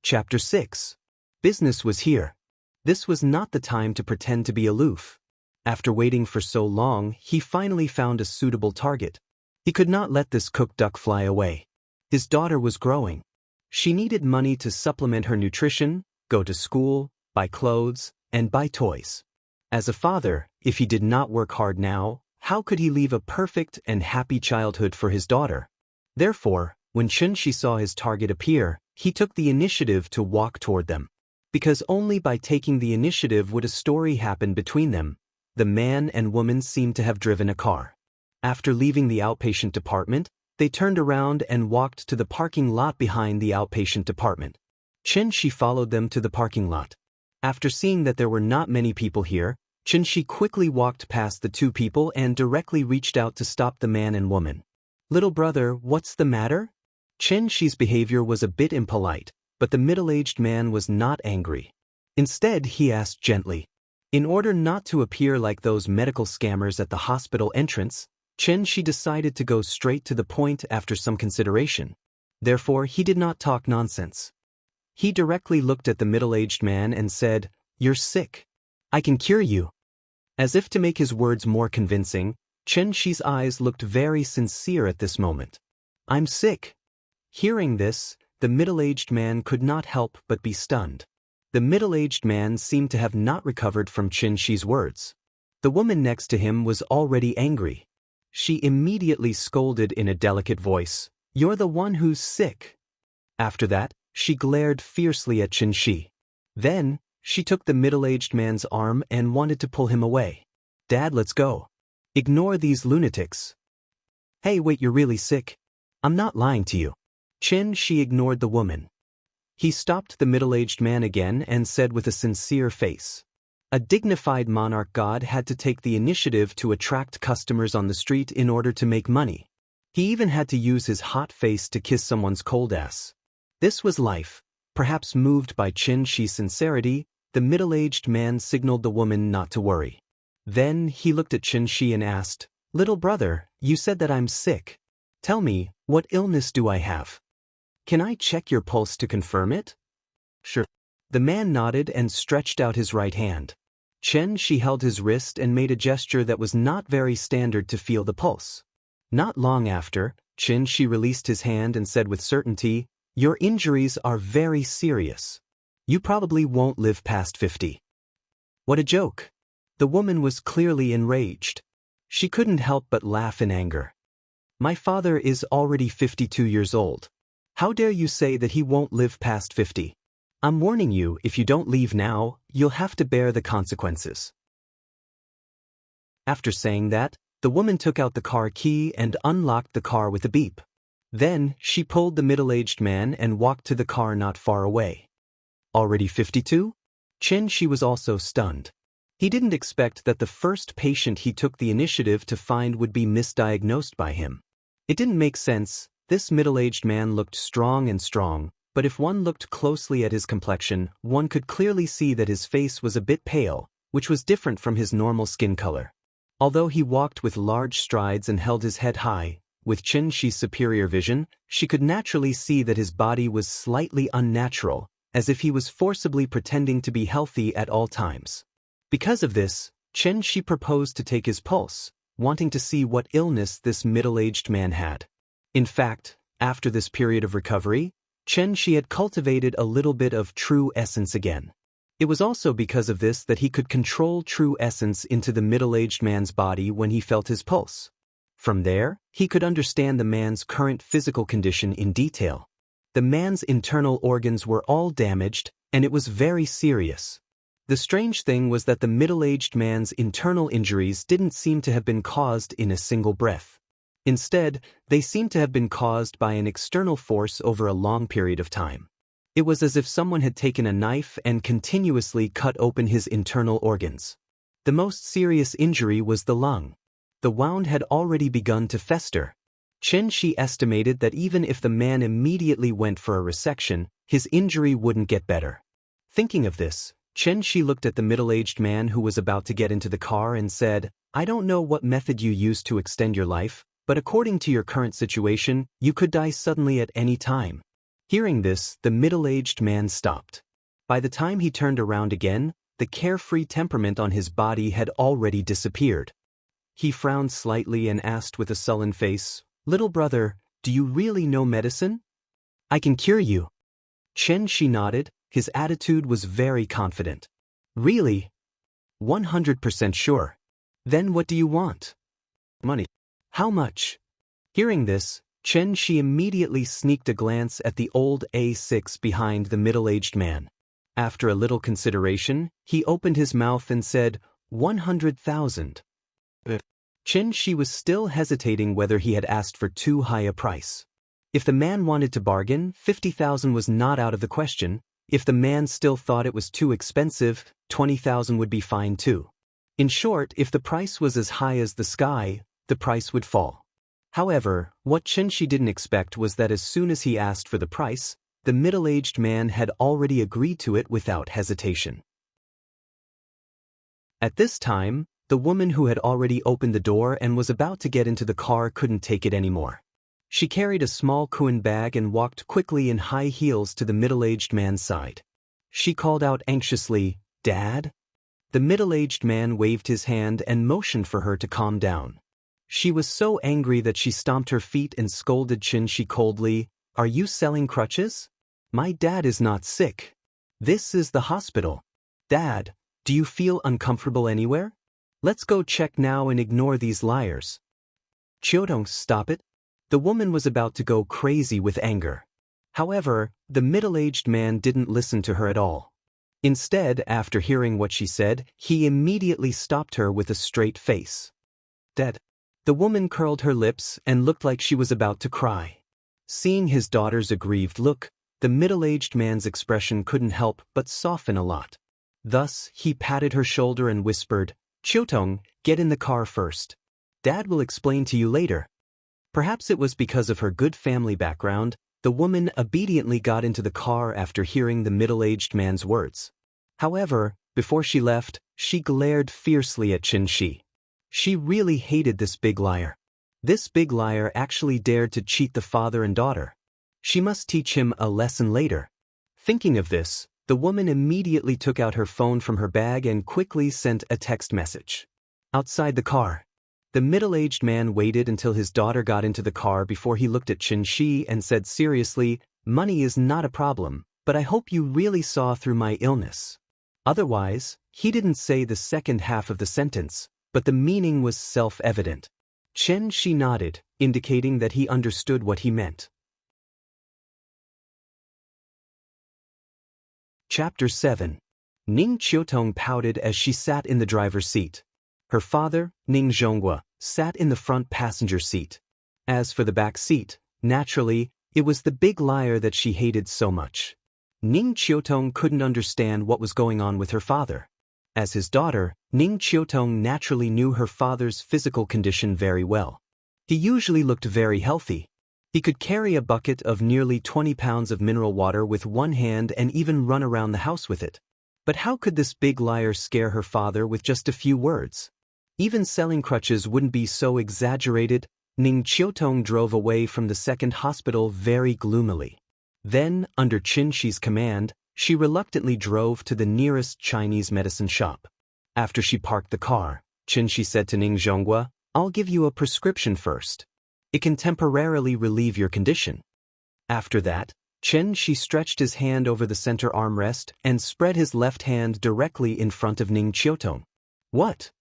Chapter 6. Business was here. This was not the time to pretend to be aloof. After waiting for so long, he finally found a suitable target. He could not let this cooked duck fly away. His daughter was growing. She needed money to supplement her nutrition, go to school, buy clothes, and buy toys. As a father, if he did not work hard now, how could he leave a perfect and happy childhood for his daughter? Therefore, when Xianxia saw his target appear, he took the initiative to walk toward them. Because only by taking the initiative would a story happen between them. The man and woman seemed to have driven a car. After leaving the outpatient department, they turned around and walked to the parking lot behind the outpatient department. Xianxia followed them to the parking lot. After seeing that there were not many people here, Xianxia quickly walked past the 2 people and directly reached out to stop the man and woman. "Little brother, what's the matter?" Xianxia's behavior was a bit impolite, but the middle-aged man was not angry. Instead, he asked gently. In order not to appear like those medical scammers at the hospital entrance, Xianxia decided to go straight to the point after some consideration. Therefore, he did not talk nonsense. He directly looked at the middle-aged man and said, "You're sick. I can cure you." As if to make his words more convincing, Xianxia's eyes looked very sincere at this moment. I'm sick. Hearing this, the middle-aged man could not help but be stunned. The middle-aged man seemed to have not recovered from Xianxia's words. The woman next to him was already angry. She immediately scolded in a delicate voice, "You're the one who's sick." After that, she glared fiercely at Xianxia. Then, she took the middle-aged man's arm and wanted to pull him away. "Dad, let's go. Ignore these lunatics." "Hey, wait, you're really sick? I'm not lying to you." Xianxia ignored the woman. He stopped the middle-aged man again and said with a sincere face, "A dignified monarch god had to take the initiative to attract customers on the street in order to make money. He even had to use his hot face to kiss someone's cold ass. This was life." Perhaps moved by Xianxia's sincerity, the middle-aged man signaled the woman not to worry. Then he looked at Xianxia and asked, "Little brother, you said that I'm sick. Tell me, what illness do I have? Can I check your pulse to confirm it?" "Sure." The man nodded and stretched out his right hand. Xianxia held his wrist and made a gesture that was not very standard to feel the pulse. Not long after, Xianxia released his hand and said with certainty, "Your injuries are very serious. You probably won't live past 50. What a joke. The woman was clearly enraged. She couldn't help but laugh in anger. "My father is already 52 years old. How dare you say that he won't live past 50? I'm warning you, if you don't leave now, you'll have to bear the consequences." After saying that, the woman took out the car key and unlocked the car with a beep. Then, she pulled the middle-aged man and walked to the car not far away. Already 52? Xianxia was also stunned. He didn't expect that the first patient he took the initiative to find would be misdiagnosed by him. It didn't make sense. This middle-aged man looked strong, but if one looked closely at his complexion, one could clearly see that his face was a bit pale, which was different from his normal skin color. Although he walked with large strides and held his head high, with Xianxia's superior vision, she could naturally see that his body was slightly unnatural, as if he was forcibly pretending to be healthy at all times. Because of this, Xianxia proposed to take his pulse, wanting to see what illness this middle-aged man had. In fact, after this period of recovery, Xianxia had cultivated a little bit of true essence again. It was also because of this that he could control true essence into the middle-aged man's body when he felt his pulse. From there, he could understand the man's current physical condition in detail. The man's internal organs were all damaged, and it was very serious. The strange thing was that the middle-aged man's internal injuries didn't seem to have been caused in a single breath. Instead, they seemed to have been caused by an external force over a long period of time. It was as if someone had taken a knife and continuously cut open his internal organs. The most serious injury was the lung. The wound had already begun to fester. Xianxia estimated that even if the man immediately went for a resection, his injury wouldn't get better. Thinking of this, Xianxia looked at the middle-aged man who was about to get into the car and said, "I don't know what method you used to extend your life, but according to your current situation, you could die suddenly at any time." Hearing this, the middle-aged man stopped. By the time he turned around again, the carefree temperament on his body had already disappeared. He frowned slightly and asked with a sullen face, "Little brother, do you really know medicine? I can cure you." Xianxia nodded. His attitude was very confident. "Really? 100% sure. Then what do you want?" "Money." "How much?" Hearing this, Xianxia immediately sneaked a glance at the old A6 behind the middle-aged man. After a little consideration, he opened his mouth and said, 100,000. Xianxia was still hesitating whether he had asked for too high a price. If the man wanted to bargain, 50,000 was not out of the question. If the man still thought it was too expensive, 20,000 would be fine too. In short, if the price was as high as the sky, the price would fall. However, what Xianxia didn't expect was that as soon as he asked for the price, the middle-aged man had already agreed to it without hesitation. At this time, the woman who had already opened the door and was about to get into the car couldn't take it anymore. She carried a small Kuan bag and walked quickly in high heels to the middle-aged man's side. She called out anxiously, "Dad?" The middle-aged man waved his hand and motioned for her to calm down. She was so angry that she stomped her feet and scolded Xianxia coldly. "Are you selling crutches? My dad is not sick. This is the hospital. Dad, do you feel uncomfortable anywhere? Let's go check now and ignore these liars." "Chiotong, stop it." The woman was about to go crazy with anger. However, the middle-aged man didn't listen to her at all. Instead, after hearing what she said, he immediately stopped her with a straight face. "Dad." The woman curled her lips and looked like she was about to cry. Seeing his daughter's aggrieved look, the middle-aged man's expression couldn't help but soften a lot. Thus, he patted her shoulder and whispered, "Chiotong, get in the car first. Dad will explain to you later." Perhaps it was because of her good family background, the woman obediently got into the car after hearing the middle-aged man's words. However, before she left, she glared fiercely at Xianxia. She really hated this big liar. This big liar actually dared to cheat the father and daughter. She must teach him a lesson later. Thinking of this, the woman immediately took out her phone from her bag and quickly sent a text message. Outside the car, the middle-aged man waited until his daughter got into the car before he looked at Xianxia and said seriously, "Money is not a problem, but I hope you really saw through my illness." Otherwise, he didn't say the second half of the sentence, but the meaning was self-evident. Xianxia nodded, indicating that he understood what he meant. Chapter 7. Ning Chiotong pouted as she sat in the driver's seat. Her father, Ning Zhonghua, sat in the front passenger seat. As for the back seat, naturally, it was the big liar that she hated so much. Ning Chiotong couldn't understand what was going on with her father. As his daughter, Ning Chiotong naturally knew her father's physical condition very well. He usually looked very healthy. He could carry a bucket of nearly 20 pounds of mineral water with one hand and even run around the house with it. But how could this big liar scare her father with just a few words? Even selling crutches wouldn't be so exaggerated. Ning Chiotong drove away from the second hospital very gloomily. Then, under Xianxia's command, she reluctantly drove to the nearest Chinese medicine shop. After she parked the car, Xianxia said to Ning Zhonghua, "I'll give you a prescription first. It can temporarily relieve your condition." After that, Xianxia stretched his hand over the center armrest and spread his left hand directly in front of Ning Chiotong. "What?"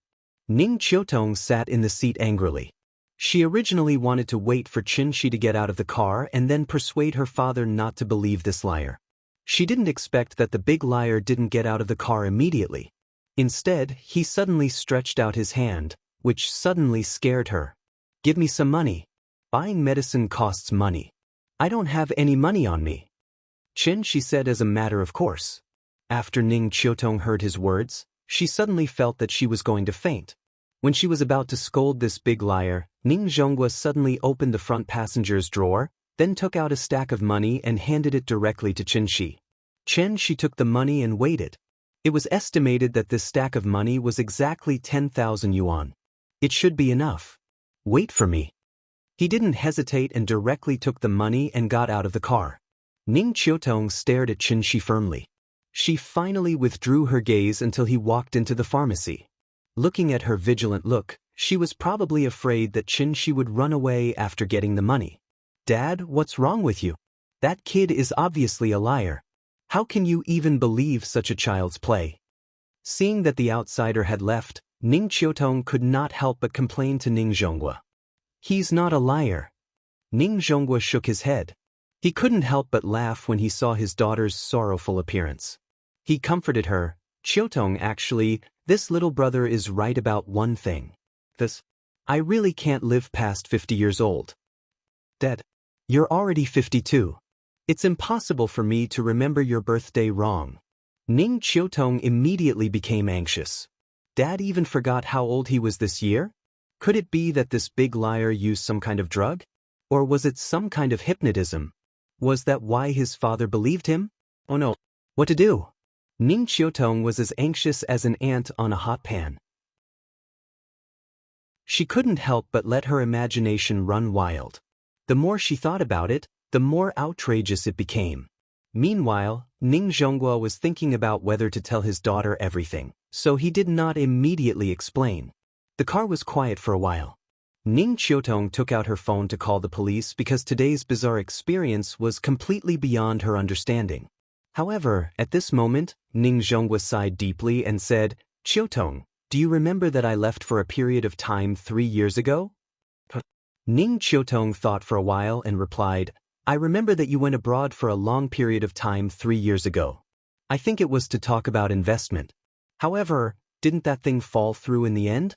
Ning Chiotong sat in the seat angrily. She originally wanted to wait for Xianxia to get out of the car and then persuade her father not to believe this liar. She didn't expect that the big liar didn't get out of the car immediately. Instead, he suddenly stretched out his hand, which suddenly scared her. "Give me some money. Buying medicine costs money. I don't have any money on me," Xianxia said as a matter of course. After Ning Chiotong heard his words, she suddenly felt that she was going to faint. When she was about to scold this big liar, Ning Zhonghua suddenly opened the front passenger's drawer, then took out a stack of money and handed it directly to Xianxia. Xianxia took the money and waited. It was estimated that this stack of money was exactly 10,000 yuan. "It should be enough. Wait for me." He didn't hesitate and directly took the money and got out of the car. Ning Chiotong stared at Xianxia firmly. She finally withdrew her gaze until he walked into the pharmacy. Looking at her vigilant look, she was probably afraid that Xianxia would run away after getting the money. "Dad, what's wrong with you? That kid is obviously a liar. How can you even believe such a child's play?" Seeing that the outsider had left, Ning Chiotong could not help but complain to Ning Zhonghua. "He's not a liar." Ning Zhonghua shook his head. He couldn't help but laugh when he saw his daughter's sorrowful appearance. He comforted her. "Chiotong, actually, this little brother is right about one thing. I really can't live past 50 years old." "Dad, you're already 52. It's impossible for me to remember your birthday wrong." Ning Chiotong immediately became anxious. Dad even forgot how old he was this year? Could it be that this big liar used some kind of drug? Or was it some kind of hypnotism? Was that why his father believed him? Oh no, what to do? Ning Chiotong was as anxious as an ant on a hot pan. She couldn't help but let her imagination run wild. The more she thought about it, the more outrageous it became. Meanwhile, Ning Zhonghua was thinking about whether to tell his daughter everything, so he did not immediately explain. The car was quiet for a while. Ning Qiutong took out her phone to call the police because today's bizarre experience was completely beyond her understanding. However, at this moment, Ning Zhonghua sighed deeply and said, "Qiutong, do you remember that I left for a period of time 3 years ago?" Ning Qiutong thought for a while and replied, "I remember that you went abroad for a long period of time 3 years ago. I think it was to talk about investment. However, didn't that thing fall through in the end?"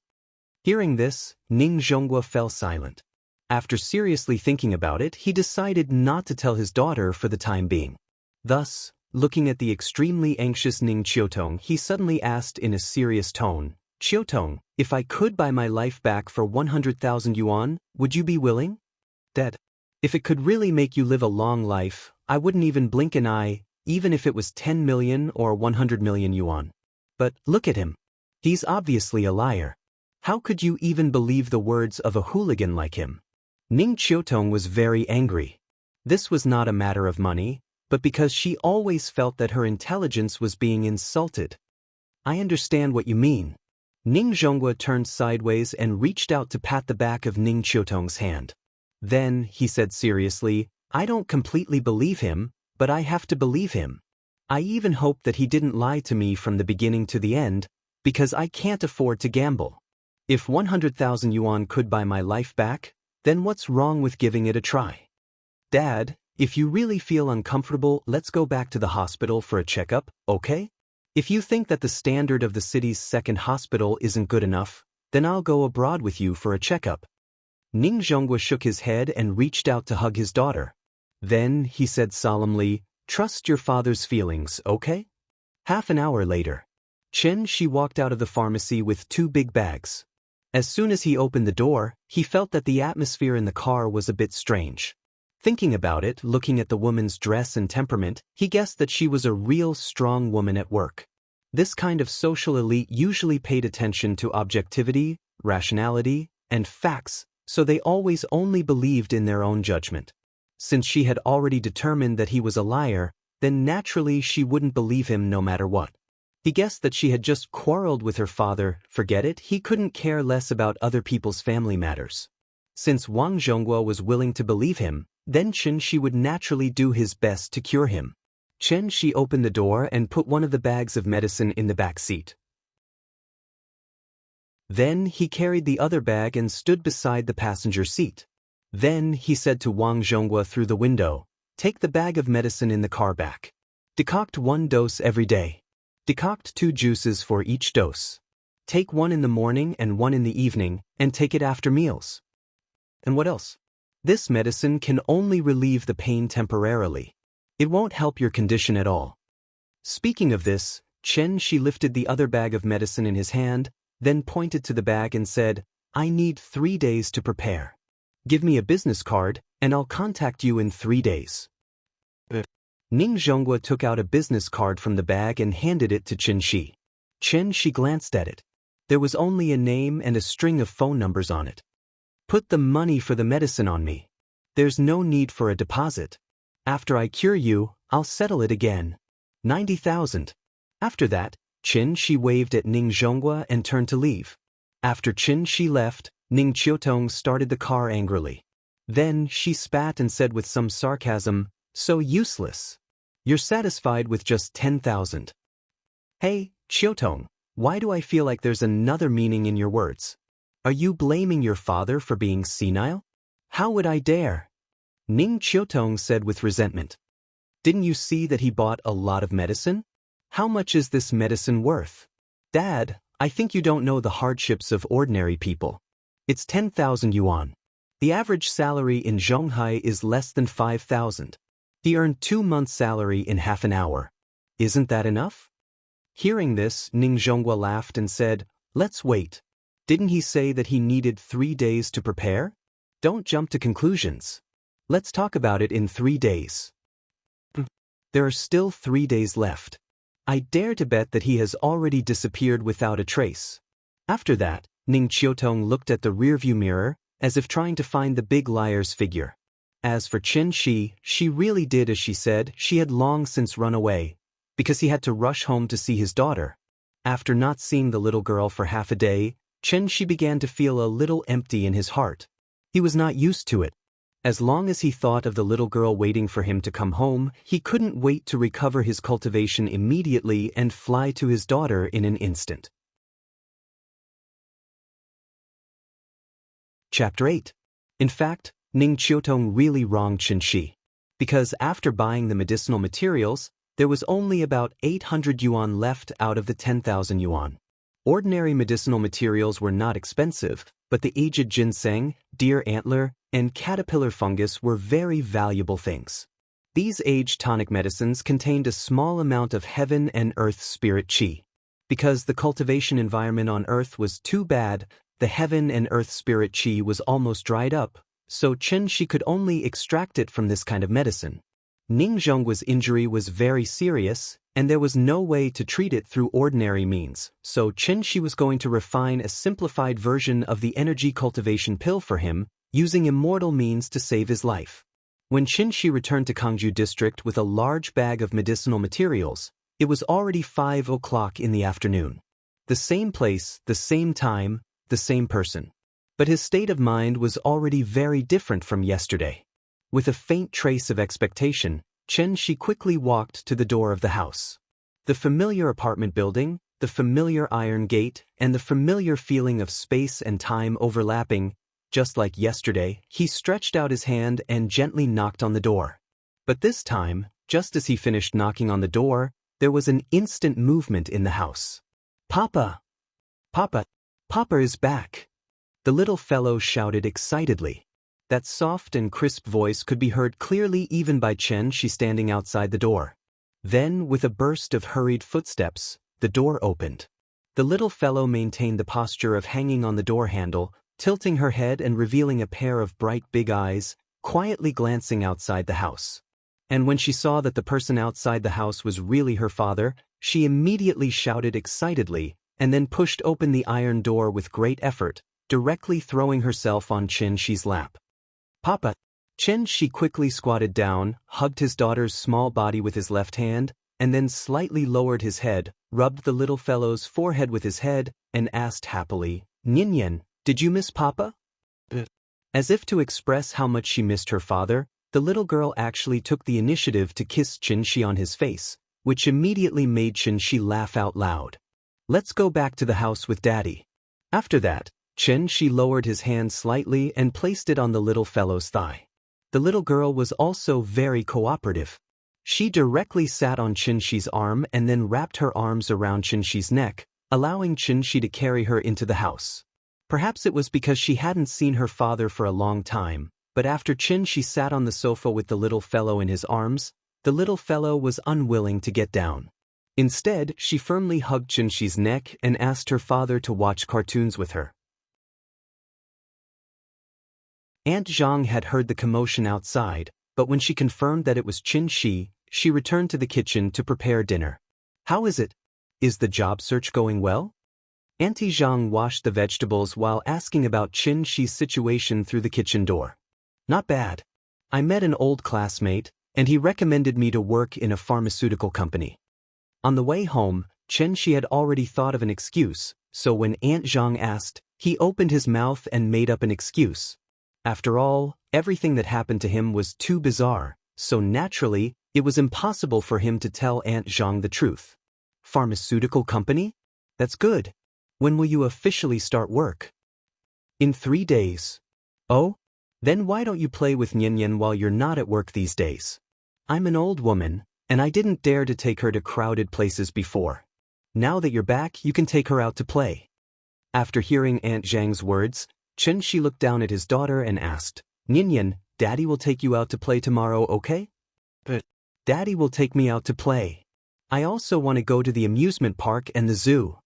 Hearing this, Ning Zhonghua fell silent. After seriously thinking about it, he decided not to tell his daughter for the time being. Thus, looking at the extremely anxious Ning Qiutong, he suddenly asked in a serious tone, "Qiutong, if I could buy my life back for 100,000 yuan, would you be willing?" "Dad, if it could really make you live a long life, I wouldn't even blink an eye, even if it was 10 million or 100 million yuan. But look at him. He's obviously a liar. How could you even believe the words of a hooligan like him?" Ning Qiutong was very angry. This was not a matter of money, but because she always felt that her intelligence was being insulted. "I understand what you mean." Ning Zhonghua turned sideways and reached out to pat the back of Ning Qiutong's hand. Then, he said seriously, "I don't completely believe him, but I have to believe him. I even hope that he didn't lie to me from the beginning to the end, because I can't afford to gamble. If 100,000 yuan could buy my life back, then what's wrong with giving it a try? Dad, if you really feel uncomfortable, let's go back to the hospital for a checkup, okay? If you think that the standard of the city's second hospital isn't good enough, then I'll go abroad with you for a checkup." Ning Zhonghua shook his head and reached out to hug his daughter. Then, he said solemnly, "Trust your father's feelings, okay?" Half an hour later, Xianxia walked out of the pharmacy with 2 big bags. As soon as he opened the door, he felt that the atmosphere in the car was a bit strange. Thinking about it, looking at the woman's dress and temperament, he guessed that she was a real strong woman at work. This kind of social elite usually paid attention to objectivity, rationality, and facts, so they always only believed in their own judgment. Since she had already determined that he was a liar, then naturally she wouldn't believe him no matter what. He guessed that she had just quarreled with her father. Forget it, he couldn't care less about other people's family matters. Since Wang Zhonghua was willing to believe him, then Xianxia would naturally do his best to cure him. Xianxia opened the door and put one of the bags of medicine in the back seat. Then he carried the other bag and stood beside the passenger seat. Then he said to Wang Zhonghua through the window, "Take the bag of medicine in the car back. Decoct 1 dose every day. Decoct 2 juices for each dose. Take 1 in the morning and 1 in the evening, and take it after meals." "And what else?" "This medicine can only relieve the pain temporarily. It won't help your condition at all." Speaking of this, Xianxia lifted the other bag of medicine in his hand, then pointed to the bag and said, "I need 3 days to prepare. Give me a business card, and I'll contact you in 3 days. Ning Zhonghua took out a business card from the bag and handed it to Xianxia. Xianxia glanced at it. There was only a name and a string of phone numbers on it. "Put the money for the medicine on me. There's no need for a deposit. After I cure you, I'll settle it again. 90,000. After that, Xianxia waved at Ning Zhonghua and turned to leave. After Xianxia left, Ning Qiutong started the car angrily. Then she spat and said with some sarcasm, "So useless. You're satisfied with just 10,000. Hey, Qiutong, why do I feel like there's another meaning in your words? Are you blaming your father for being senile? How would I dare?" Ning Qiutong said with resentment. "Didn't you see that he bought a lot of medicine? How much is this medicine worth? Dad, I think you don't know the hardships of ordinary people. It's 10,000 yuan. The average salary in Zhonghai is less than 5,000. He earned 2 months' salary in half an hour. Isn't that enough?" Hearing this, Ning Zhonghua laughed and said, "Let's wait. Didn't he say that he needed 3 days to prepare? Don't jump to conclusions. Let's talk about it in 3 days. There are still 3 days left. I dare to bet that he has already disappeared without a trace." After that, Ning Qiutong looked at the rearview mirror, as if trying to find the big liar's figure. As for Xianxia, she really did as she said. She had long since run away, because he had to rush home to see his daughter. After not seeing the little girl for half a day, Xianxia began to feel a little empty in his heart. He was not used to it. As long as he thought of the little girl waiting for him to come home, he couldn't wait to recover his cultivation immediately and fly to his daughter in an instant. Chapter 8. In fact, Ning Qiutong really wronged Xianxia. Because after buying the medicinal materials, there was only about 800 yuan left out of the 10,000 yuan. Ordinary medicinal materials were not expensive, but the aged ginseng, deer antler, and caterpillar fungus were very valuable things. These age tonic medicines contained a small amount of heaven and earth spirit qi. Because the cultivation environment on earth was too bad, the heaven and earth spirit qi was almost dried up, so Xianxia could only extract it from this kind of medicine. Ning Zhongguo's injury was very serious, and there was no way to treat it through ordinary means, so Xianxia was going to refine a simplified version of the energy cultivation pill for him, using immortal means to save his life. When Xianxia returned to Kangju district with a large bag of medicinal materials, it was already 5 o'clock in the afternoon. The same place, the same time, the same person. But his state of mind was already very different from yesterday. With a faint trace of expectation, Xianxia quickly walked to the door of the house. The familiar apartment building, the familiar iron gate, and the familiar feeling of space and time overlapping, just like yesterday, he stretched out his hand and gently knocked on the door. But this time, just as he finished knocking on the door, there was an instant movement in the house. "Papa! Papa! Papa is back!" The little fellow shouted excitedly. That soft and crisp voice could be heard clearly even by Xianxia standing outside the door. Then, with a burst of hurried footsteps, the door opened. The little fellow maintained the posture of hanging on the door handle, tilting her head and revealing a pair of bright big eyes, quietly glancing outside the house. And when she saw that the person outside the house was really her father, she immediately shouted excitedly, and then pushed open the iron door with great effort, directly throwing herself on Xianxia's lap. "Papa!" Xianxia quickly squatted down, hugged his daughter's small body with his left hand, and then slightly lowered his head, rubbed the little fellow's forehead with his head, and asked happily, "Nian, did you miss Papa?" As if to express how much she missed her father, the little girl actually took the initiative to kiss Xianxia on his face, which immediately made Xianxia laugh out loud. "Let's go back to the house with Daddy." After that, Xianxia lowered his hand slightly and placed it on the little fellow's thigh. The little girl was also very cooperative. She directly sat on Xianxia's arm and then wrapped her arms around Xianxia's neck, allowing Xianxia to carry her into the house. Perhaps it was because she hadn't seen her father for a long time, but after Xianxia sat on the sofa with the little fellow in his arms, the little fellow was unwilling to get down. Instead, she firmly hugged Xianxia's neck and asked her father to watch cartoons with her. Aunt Zhang had heard the commotion outside, but when she confirmed that it was Xianxia, she returned to the kitchen to prepare dinner. "How is it? Is the job search going well?" Auntie Zhang washed the vegetables while asking about Xianxia's situation through the kitchen door. "Not bad. I met an old classmate, and he recommended me to work in a pharmaceutical company." On the way home, Xianxia had already thought of an excuse, so when Aunt Zhang asked, he opened his mouth and made up an excuse. After all, everything that happened to him was too bizarre, so naturally, it was impossible for him to tell Aunt Zhang the truth. "Pharmaceutical company? That's good. When will you officially start work?" "In 3 days." "Oh? Then why don't you play with Nian while you're not at work these days?" "I'm an old woman, and I didn't dare to take her to crowded places before. Now that you're back, you can take her out to play." After hearing Aunt Zhang's words, Xianxia looked down at his daughter and asked, "Nian, Daddy will take you out to play tomorrow, okay?" "But Daddy will take me out to play. I also want to go to the amusement park and the zoo."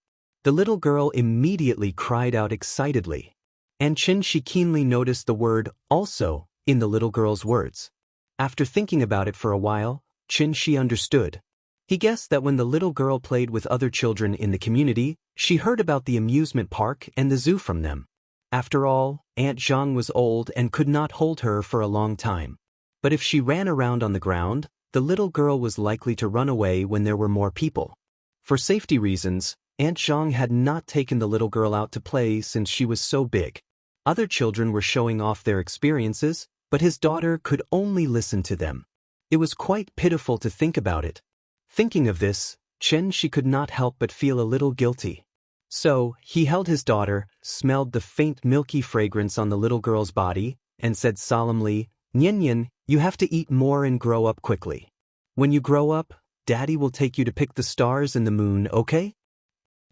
The little girl immediately cried out excitedly. And Xianxia keenly noticed the word "also" in the little girl's words. After thinking about it for a while, Xianxia understood. He guessed that when the little girl played with other children in the community, she heard about the amusement park and the zoo from them. After all, Aunt Zhang was old and could not hold her for a long time. But if she ran around on the ground, the little girl was likely to run away when there were more people. For safety reasons, Aunt Zhang had not taken the little girl out to play since she was so big. Other children were showing off their experiences, but his daughter could only listen to them. It was quite pitiful to think about it. Thinking of this, Xianxia could not help but feel a little guilty. So, he held his daughter, smelled the faint milky fragrance on the little girl's body, and said solemnly, "Nian, you have to eat more and grow up quickly. When you grow up, Daddy will take you to pick the stars and the moon, okay?"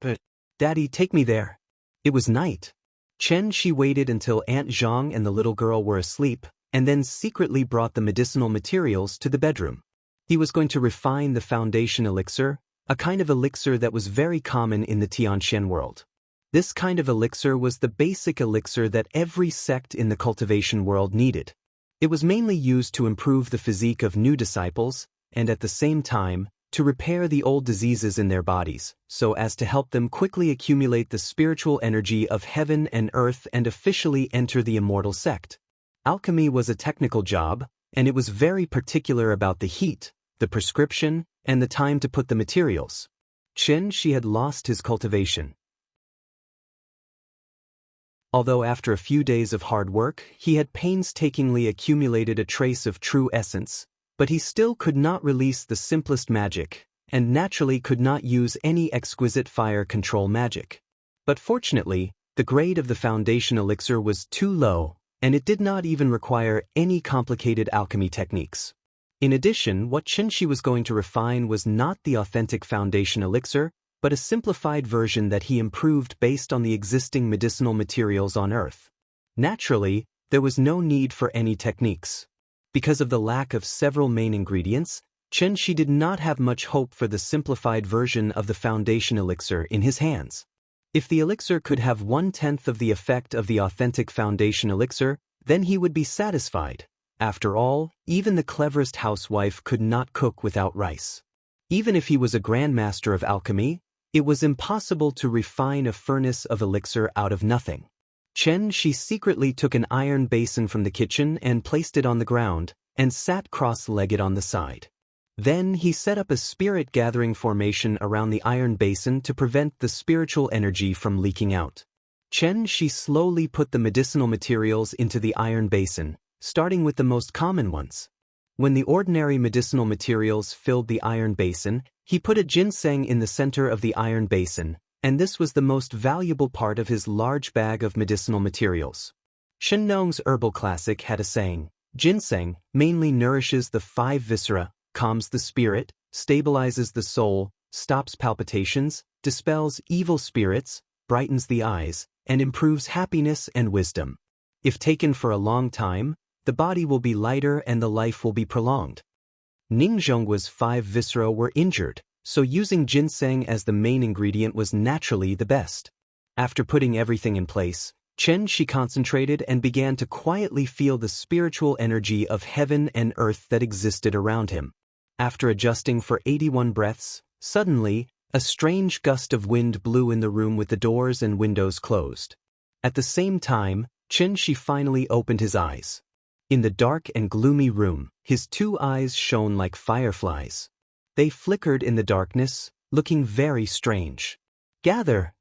"But, Daddy, take me there." It was night. Xianxia waited until Aunt Zhang and the little girl were asleep, and then secretly brought the medicinal materials to the bedroom. He was going to refine the foundation elixir, a kind of elixir that was very common in the Tianxian world. This kind of elixir was the basic elixir that every sect in the cultivation world needed. It was mainly used to improve the physique of new disciples, and at the same time, to repair the old diseases in their bodies, so as to help them quickly accumulate the spiritual energy of heaven and earth and officially enter the Immortal sect. Alchemy was a technical job, and it was very particular about the heat, the prescription, and the time to put the materials. Xianxia had lost his cultivation. Although after a few days of hard work, he had painstakingly accumulated a trace of true essence, but he still could not release the simplest magic, and naturally could not use any exquisite fire control magic. But fortunately, the grade of the foundation elixir was too low, and it did not even require any complicated alchemy techniques. In addition, what Xianxia was going to refine was not the authentic foundation elixir, but a simplified version that he improved based on the existing medicinal materials on Earth. Naturally, there was no need for any techniques. Because of the lack of several main ingredients, Xianxia did not have much hope for the simplified version of the foundation elixir in his hands. If the elixir could have 1/10 of the effect of the authentic foundation elixir, then he would be satisfied. After all, even the cleverest housewife could not cook without rice. Even if he was a grandmaster of alchemy, it was impossible to refine a furnace of elixir out of nothing. Xianxia secretly took an iron basin from the kitchen and placed it on the ground, and sat cross-legged on the side. Then he set up a spirit-gathering formation around the iron basin to prevent the spiritual energy from leaking out. Xianxia slowly put the medicinal materials into the iron basin, starting with the most common ones. When the ordinary medicinal materials filled the iron basin, he put a ginseng in the center of the iron basin, and this was the most valuable part of his large bag of medicinal materials. Shennong's herbal classic had a saying, "Ginseng mainly nourishes the 5 viscera, calms the spirit, stabilizes the soul, stops palpitations, dispels evil spirits, brightens the eyes, and improves happiness and wisdom. If taken for a long time, the body will be lighter and the life will be prolonged." Ningzhong's 5 viscera were injured, so using ginseng as the main ingredient was naturally the best. After putting everything in place, Xianxia concentrated and began to quietly feel the spiritual energy of heaven and earth that existed around him. After adjusting for 81 breaths, suddenly, a strange gust of wind blew in the room with the doors and windows closed. At the same time, Xianxia finally opened his eyes. In the dark and gloomy room, his 2 eyes shone like fireflies. They flickered in the darkness, looking very strange. "Gather!"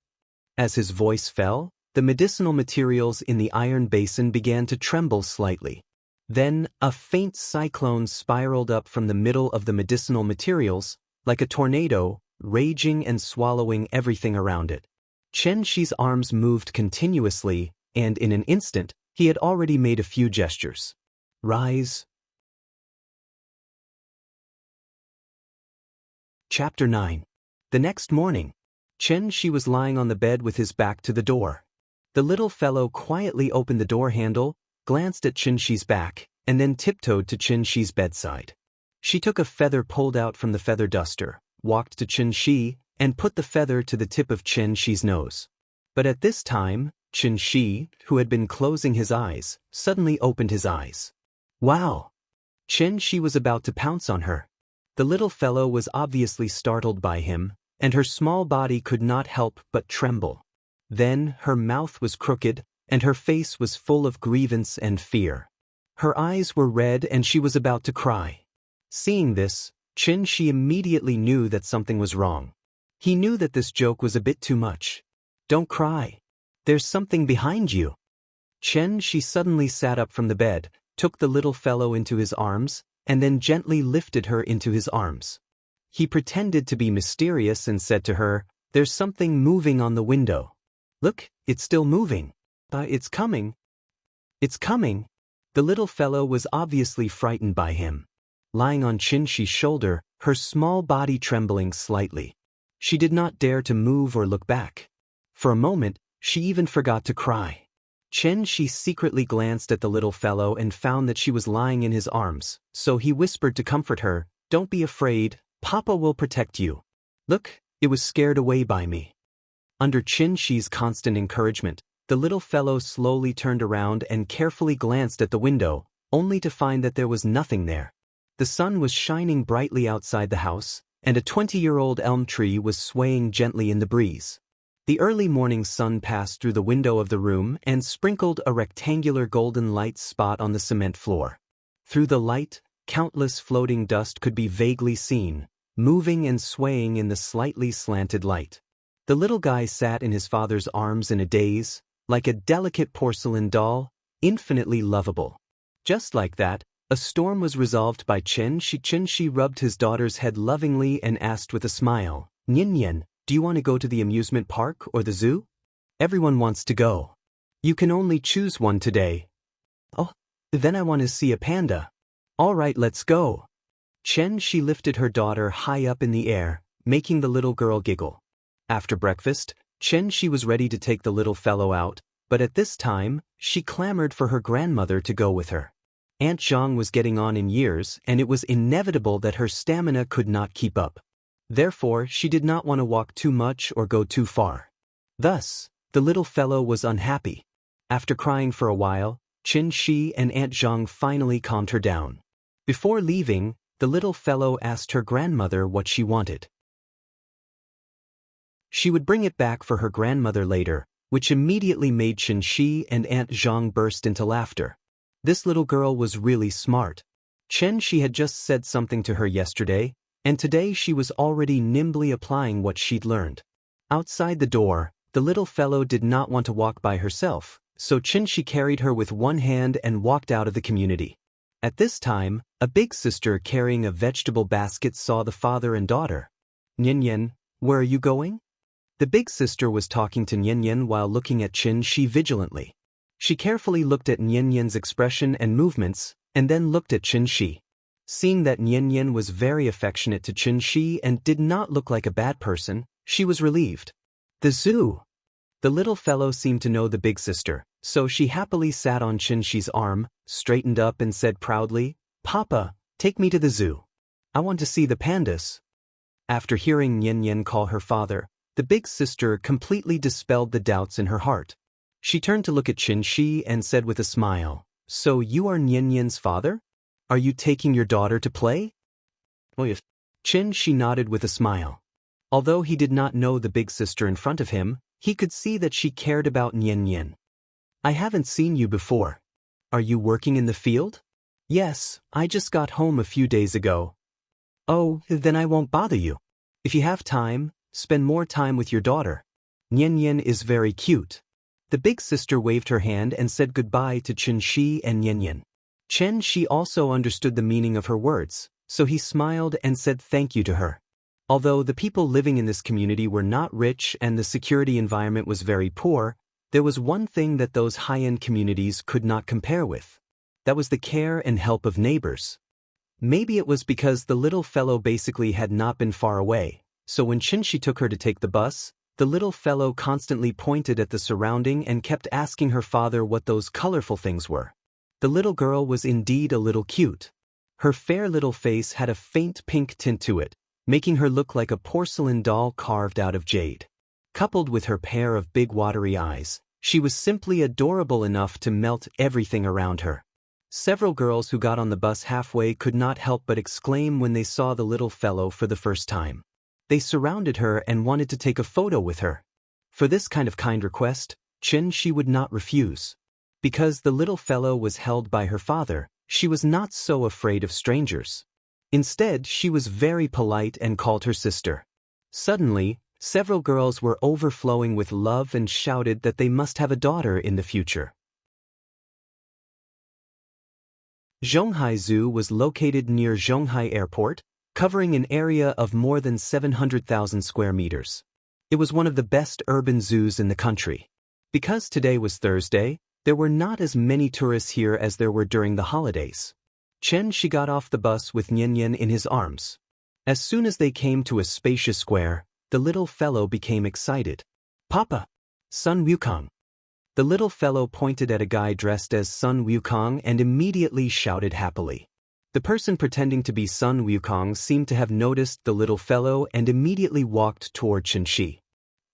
As his voice fell, the medicinal materials in the iron basin began to tremble slightly. Then, a faint cyclone spiraled up from the middle of the medicinal materials, like a tornado, raging and swallowing everything around it. Xianxia's arms moved continuously, and in an instant, he had already made a few gestures. "Rise." Chapter 9. The next morning, Xianxia was lying on the bed with his back to the door. The little fellow quietly opened the door handle, glanced at Xianxia's back, and then tiptoed to Xianxia's bedside. She took a feather pulled out from the feather duster, walked to Xianxia, and put the feather to the tip of Xianxia's nose. But at this time, Xianxia, who had been closing his eyes, suddenly opened his eyes. "Wow!" Xianxia was about to pounce on her. The little fellow was obviously startled by him, and her small body could not help but tremble. Then her mouth was crooked, and her face was full of grievance and fear. Her eyes were red and she was about to cry. Seeing this, Xianxia immediately knew that something was wrong. He knew that this joke was a bit too much. Don't cry. There's something behind you. Xianxia suddenly sat up from the bed, took the little fellow into his arms, and then gently lifted her into his arms. He pretended to be mysterious and said to her, "There's something moving on the window. Look, it's still moving. It's coming. It's coming." The little fellow was obviously frightened by him. Lying on Xianxia's shoulder, her small body trembling slightly. She did not dare to move or look back. For a moment, she even forgot to cry. Xianxia secretly glanced at the little fellow and found that she was lying in his arms, so he whispered to comfort her, "Don't be afraid, Papa will protect you. Look, it was scared away by me." Under Xianxia's constant encouragement, the little fellow slowly turned around and carefully glanced at the window, only to find that there was nothing there. The sun was shining brightly outside the house, and a 20-year-old elm tree was swaying gently in the breeze. The early morning sun passed through the window of the room and sprinkled a rectangular golden light spot on the cement floor. Through the light, countless floating dust could be vaguely seen, moving and swaying in the slightly slanted light. The little guy sat in his father's arms in a daze, like a delicate porcelain doll, infinitely lovable. Just like that, a storm was resolved by Xianxia. Xianxia rubbed his daughter's head lovingly and asked with a smile, "Nian, do you want to go to the amusement park or the zoo? Everyone wants to go. You can only choose one today." "Oh, then I want to see a panda." "All right, let's go." Xianxia lifted her daughter high up in the air, making the little girl giggle. After breakfast, Xianxia was ready to take the little fellow out, but at this time, she clamored for her grandmother to go with her. Aunt Zhang was getting on in years, and it was inevitable that her stamina could not keep up. Therefore, she did not want to walk too much or go too far. Thus, the little fellow was unhappy. After crying for a while, Xianxia and Aunt Zhang finally calmed her down. Before leaving, the little fellow asked her grandmother what she wanted. She would bring it back for her grandmother later, which immediately made Xianxia and Aunt Zhang burst into laughter. This little girl was really smart. Xianxia had just said something to her yesterday, and today she was already nimbly applying what she'd learned. Outside the door, the little fellow did not want to walk by herself, so Xianxia carried her with one hand and walked out of the community. At this time, a big sister carrying a vegetable basket saw the father and daughter. "Nian, where are you going?" The big sister was talking to Nian while looking at Xianxia vigilantly. She carefully looked at Nian's expression and movements, and then looked at Xianxia. Seeing that Nian was very affectionate to Xianxia and did not look like a bad person, she was relieved. "The zoo." The little fellow seemed to know the big sister, so she happily sat on Xianxia's arm, straightened up and said proudly, "Papa, take me to the zoo. I want to see the pandas." After hearing Nian call her father, the big sister completely dispelled the doubts in her heart. She turned to look at Xianxia and said with a smile, "So you are Nian's father? Are you taking your daughter to play?" "Oh yes." Xianxia nodded with a smile. Although he did not know the big sister in front of him, he could see that she cared about Nian. "I haven't seen you before. Are you working in the field?" "Yes, I just got home a few days ago." "Oh, then I won't bother you. If you have time, spend more time with your daughter. Nian is very cute." The big sister waved her hand and said goodbye to Xianxia and Nian. Xianxia also understood the meaning of her words, so he smiled and said thank you to her. Although the people living in this community were not rich and the security environment was very poor, there was one thing that those high-end communities could not compare with. That was the care and help of neighbors. Maybe it was because the little fellow basically had not been far away, so when Xianxia took her to take the bus, the little fellow constantly pointed at the surrounding and kept asking her father what those colorful things were. The little girl was indeed a little cute. Her fair little face had a faint pink tint to it, making her look like a porcelain doll carved out of jade. Coupled with her pair of big watery eyes, she was simply adorable enough to melt everything around her. Several girls who got on the bus halfway could not help but exclaim when they saw the little fellow for the first time. They surrounded her and wanted to take a photo with her. For this kind of kind request, Xianxia would not refuse. Because the little fellow was held by her father, she was not so afraid of strangers. Instead, she was very polite and called her sister. Suddenly, Several girls were overflowing with love and shouted that they must have a daughter in the future. Zhonghai Zoo was located near Zhonghai Airport, covering an area of more than 700,000 square meters. It was one of the best urban zoos in the country. Because today was Thursday, there were not as many tourists here as there were during the holidays. Xianxia got off the bus with Nian in his arms. As soon as they came to a spacious square, the little fellow became excited. "Papa! Sun Wukong!" The little fellow pointed at a guy dressed as Sun Wukong and immediately shouted happily. The person pretending to be Sun Wukong seemed to have noticed the little fellow and immediately walked toward Xianxia.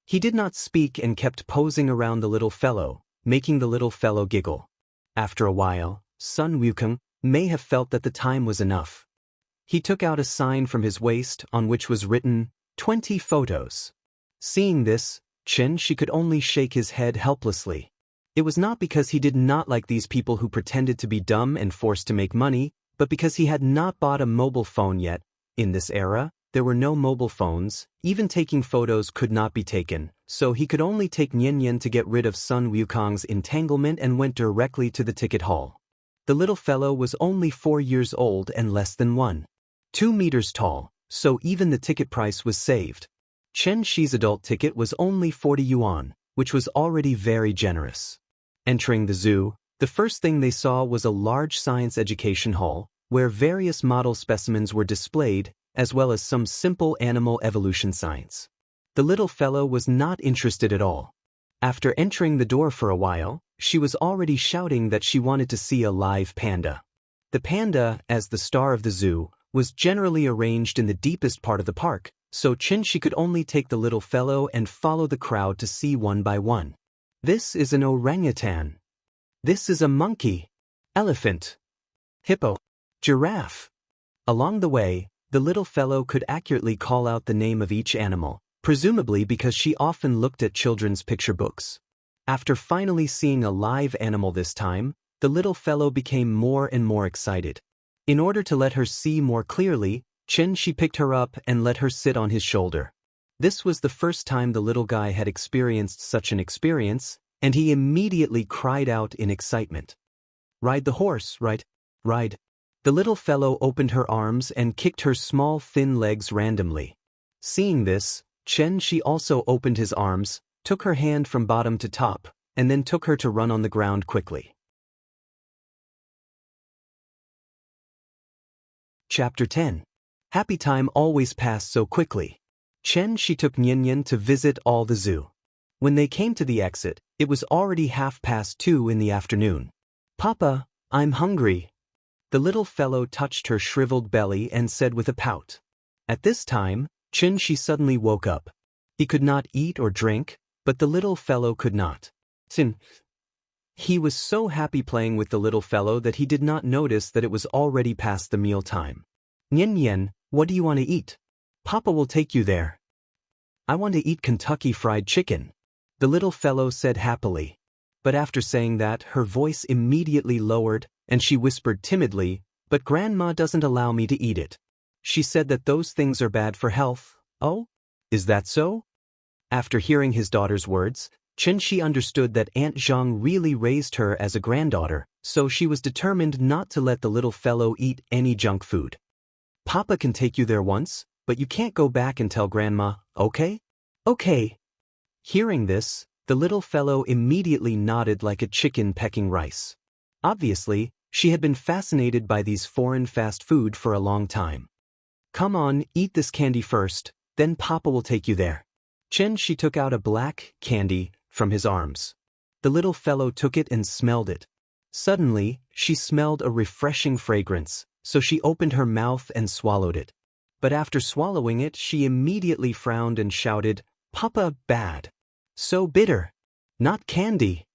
He did not speak and kept posing around the little fellow, making the little fellow giggle. After a while, Sun Wukong may have felt that the time was enough. He took out a sign from his waist on which was written, 20 photos. Seeing this, Xianxia could only shake his head helplessly. It was not because he did not like these people who pretended to be dumb and forced to make money, but because he had not bought a mobile phone yet. In this era, there were no mobile phones, even taking photos could not be taken, so he could only take Nian to get rid of Sun Wukong's entanglement and went directly to the ticket hall. The little fellow was only 4 years old and less than 1.2 meters tall, so even the ticket price was saved. Xianxia's adult ticket was only 40 yuan, which was already very generous. Entering the zoo, the first thing they saw was a large science education hall, where various model specimens were displayed, as well as some simple animal evolution science. The little fellow was not interested at all. After entering the door for a while, she was already shouting that she wanted to see a live panda. The panda, as the star of the zoo, was generally arranged in the deepest part of the park, so Xianxia could only take the little fellow and follow the crowd to see one by one. This is an orangutan. This is a monkey, elephant, hippo, giraffe. Along the way, the little fellow could accurately call out the name of each animal, presumably because she often looked at children's picture books. After finally seeing a live animal this time, the little fellow became more and more excited. In order to let her see more clearly, Xianxia picked her up and let her sit on his shoulder. This was the first time the little guy had experienced such an experience, and he immediately cried out in excitement. "Ride the horse, right? Ride." The little fellow opened her arms and kicked her small thin legs randomly. Seeing this, Xianxia also opened his arms, took her hand from bottom to top, and then took her to run on the ground quickly. Chapter 10. Happy time always passed so quickly. Xianxia took Nian to visit all the zoo. When they came to the exit, it was already 2:30 in the afternoon. "Papa, I'm hungry." The little fellow touched her shriveled belly and said with a pout. At this time, Xianxia suddenly woke up. He could not eat or drink, but the little fellow could not. He was so happy playing with the little fellow that he did not notice that it was already past the meal time. "Nian, what do you want to eat? Papa will take you there." "I want to eat Kentucky Fried Chicken," the little fellow said happily. But after saying that, her voice immediately lowered, and she whispered timidly, "But Grandma doesn't allow me to eat it. She said that those things are bad for health." "Oh? Is that so?" After hearing his daughter's words, Xianxia understood that Aunt Zhang really raised her as a granddaughter, so she was determined not to let the little fellow eat any junk food. "Papa can take you there once, but you can't go back and tell Grandma, okay?" "Okay." Hearing this, the little fellow immediately nodded like a chicken pecking rice. Obviously, she had been fascinated by these foreign fast food for a long time. "Come on, eat this candy first, then Papa will take you there." Xianxia took out a black candy from his arms. The little fellow took it and smelled it. Suddenly, she smelled a refreshing fragrance, so she opened her mouth and swallowed it. But after swallowing it, she immediately frowned and shouted, "Papa, bad. So bitter. Not candy."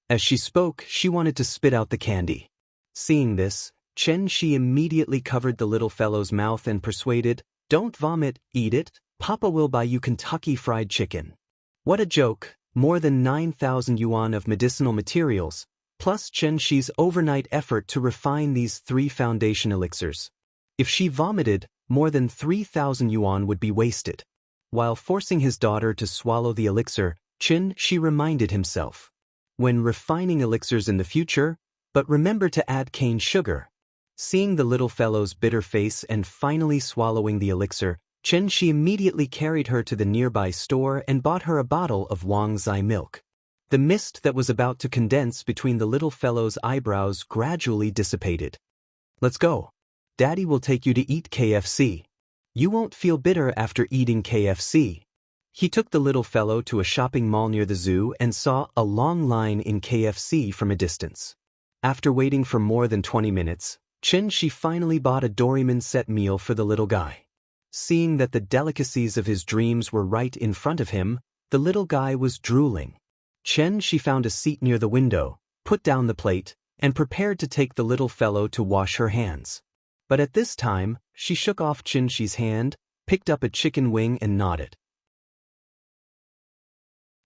As she spoke, she wanted to spit out the candy. Seeing this, Xianxia immediately covered the little fellow's mouth and persuaded, "Don't vomit, eat it. Papa will buy you Kentucky Fried Chicken." What a joke! More than 9,000 yuan of medicinal materials, plus Xianxia's overnight effort to refine these 3 foundation elixirs. If she vomited, more than 3,000 yuan would be wasted. While forcing his daughter to swallow the elixir, Xianxia reminded himself. When refining elixirs in the future, but remember to add cane sugar. Seeing the little fellow's bitter face and finally swallowing the elixir, Xianxia immediately carried her to the nearby store and bought her a bottle of Wuxia milk. The mist that was about to condense between the little fellow's eyebrows gradually dissipated. Let's go. Daddy will take you to eat KFC. You won't feel bitter after eating KFC. He took the little fellow to a shopping mall near the zoo and saw a long line in KFC from a distance. After waiting for more than 20 minutes, Xianxia finally bought a Doraemon set meal for the little guy. Seeing that the delicacies of his dreams were right in front of him, the little guy was drooling. Xianxia found a seat near the window, put down the plate, and prepared to take the little fellow to wash her hands. But at this time, she shook off Xianxia's hand, picked up a chicken wing and nodded.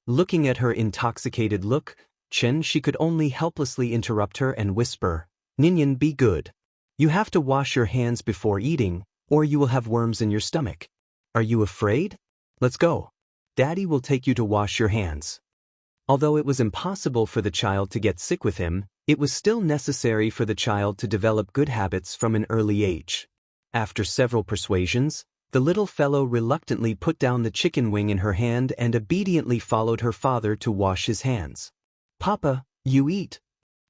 Looking at her intoxicated look, Xianxia could only helplessly interrupt her and whisper, "Ninian, be good. You have to wash your hands before eating, or you will have worms in your stomach. Are you afraid? Let's go. Daddy will take you to wash your hands." Although it was impossible for the child to get sick with him, it was still necessary for the child to develop good habits from an early age. After several persuasions, the little fellow reluctantly put down the chicken wing in her hand and obediently followed her father to wash his hands. "Papa, you eat."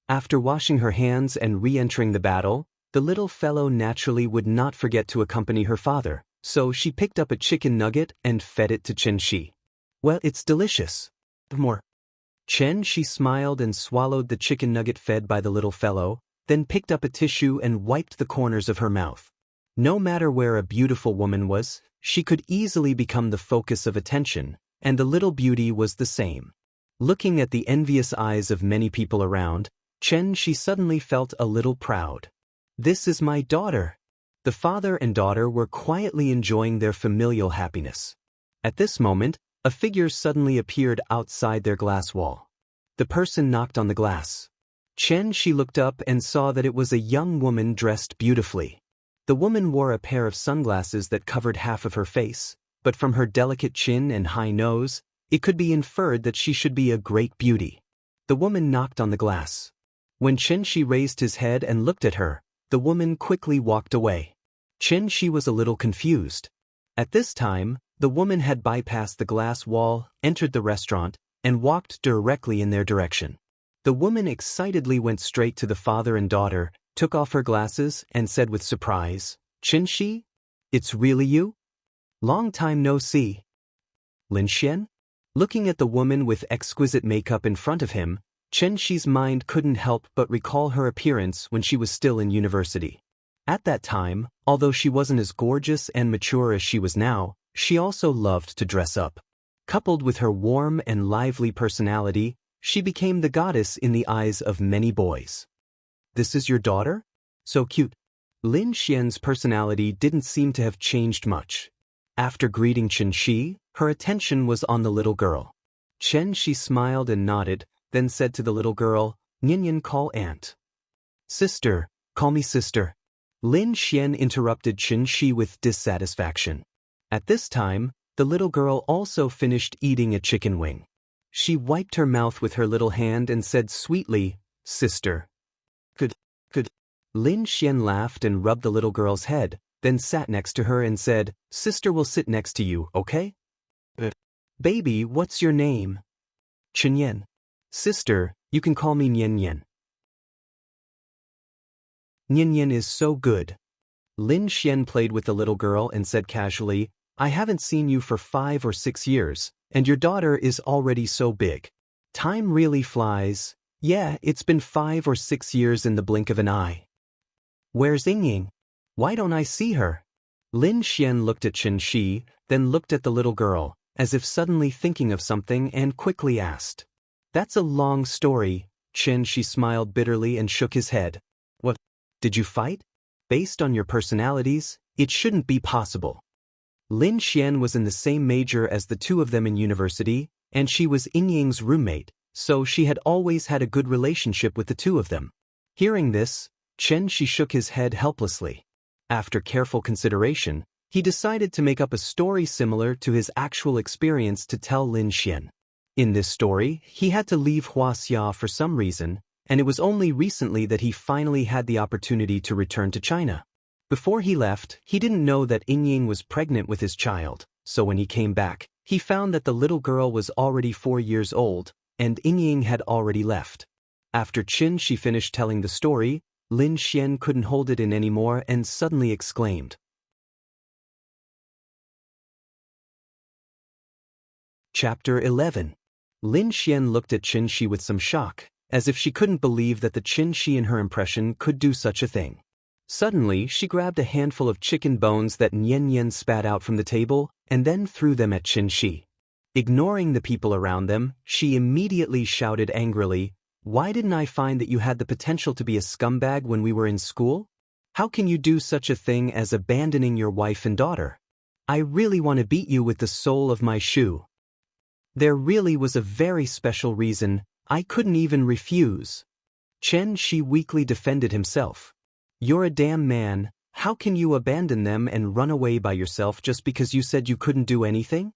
After washing her hands and re-entering the battle, the little fellow naturally would not forget to accompany her father, so she picked up a chicken nugget and fed it to Xianxia. "Well, it's delicious. More." Xianxia smiled and swallowed the chicken nugget fed by the little fellow, then picked up a tissue and wiped the corners of her mouth. No matter where a beautiful woman was, she could easily become the focus of attention, and the little beauty was the same. Looking at the envious eyes of many people around, Xianxia suddenly felt a little proud. "This is my daughter." The father and daughter were quietly enjoying their familial happiness. At this moment, a figure suddenly appeared outside their glass wall. The person knocked on the glass. Xianxia looked up and saw that it was a young woman dressed beautifully. The woman wore a pair of sunglasses that covered half of her face, but from her delicate chin and high nose, it could be inferred that she should be a great beauty. The woman knocked on the glass. When Xianxia raised his head and looked at her, the woman quickly walked away. Xianxia was a little confused. At this time, the woman had bypassed the glass wall, entered the restaurant, and walked directly in their direction. The woman excitedly went straight to the father and daughter, took off her glasses, and said with surprise, "Xianxia? It's really you? Long time no see." "Lin Xian?" Looking at the woman with exquisite makeup in front of him, Xianxia's mind couldn't help but recall her appearance when she was still in university. At that time, although she wasn't as gorgeous and mature as she was now, she also loved to dress up. Coupled with her warm and lively personality, she became the goddess in the eyes of many boys. "This is your daughter? So cute." Lin Xian's personality didn't seem to have changed much. After greeting Xianxia, her attention was on the little girl. Xianxia smiled and nodded, then said to the little girl, "Ninian, call aunt." "Sister, call me sister." Lin Xian interrupted Xianxia with dissatisfaction. At this time, the little girl also finished eating a chicken wing. She wiped her mouth with her little hand and said sweetly, "Sister." Good. Lin Xian laughed and rubbed the little girl's head, then sat next to her and said, "Sister will sit next to you, okay? Baby, what's your name?" "Chenyan." "Sister, you can call me Nian. Nian is so good." Lin Xian played with the little girl and said casually, "I haven't seen you for 5 or 6 years, and your daughter is already so big. Time really flies. Yeah, it's been 5 or 6 years in the blink of an eye." "Where's Yingying? Why don't I see her?" Lin Xian looked at Xianxia, then looked at the little girl, as if suddenly thinking of something, and quickly asked. "That's a long story." Xianxia smiled bitterly and shook his head. "What? Did you fight? Based on your personalities, it shouldn't be possible." Lin Xian was in the same major as the two of them in university, and she was Yingying's roommate, so she had always had a good relationship with the two of them. Hearing this, Xianxia shook his head helplessly. After careful consideration, He decided to make up a story similar to his actual experience to tell Lin Xian. In this story, he had to leave Wuxia for some reason, and it was only recently that he finally had the opportunity to return to China. Before he left, he didn't know that Yingying was pregnant with his child, so when he came back, he found that the little girl was already 4 years old, and Yingying had already left. After Xianxia finished telling the story, Lin Xian couldn't hold it in anymore and suddenly exclaimed. Chapter 11. Lin Xian looked at Xianxia with some shock, as if she couldn't believe that the Xianxia in her impression could do such a thing. Suddenly, she grabbed a handful of chicken bones that Nian spat out from the table and then threw them at Xianxia. Ignoring the people around them, she immediately shouted angrily, "Why didn't I find that you had the potential to be a scumbag when we were in school? How can you do such a thing as abandoning your wife and daughter? I really want to beat you with the sole of my shoe." There really was a very special reason. I couldn't even refuse. Xianxia weakly defended himself. "You're a damn man, how can you abandon them and run away by yourself just because you said you couldn't do anything?"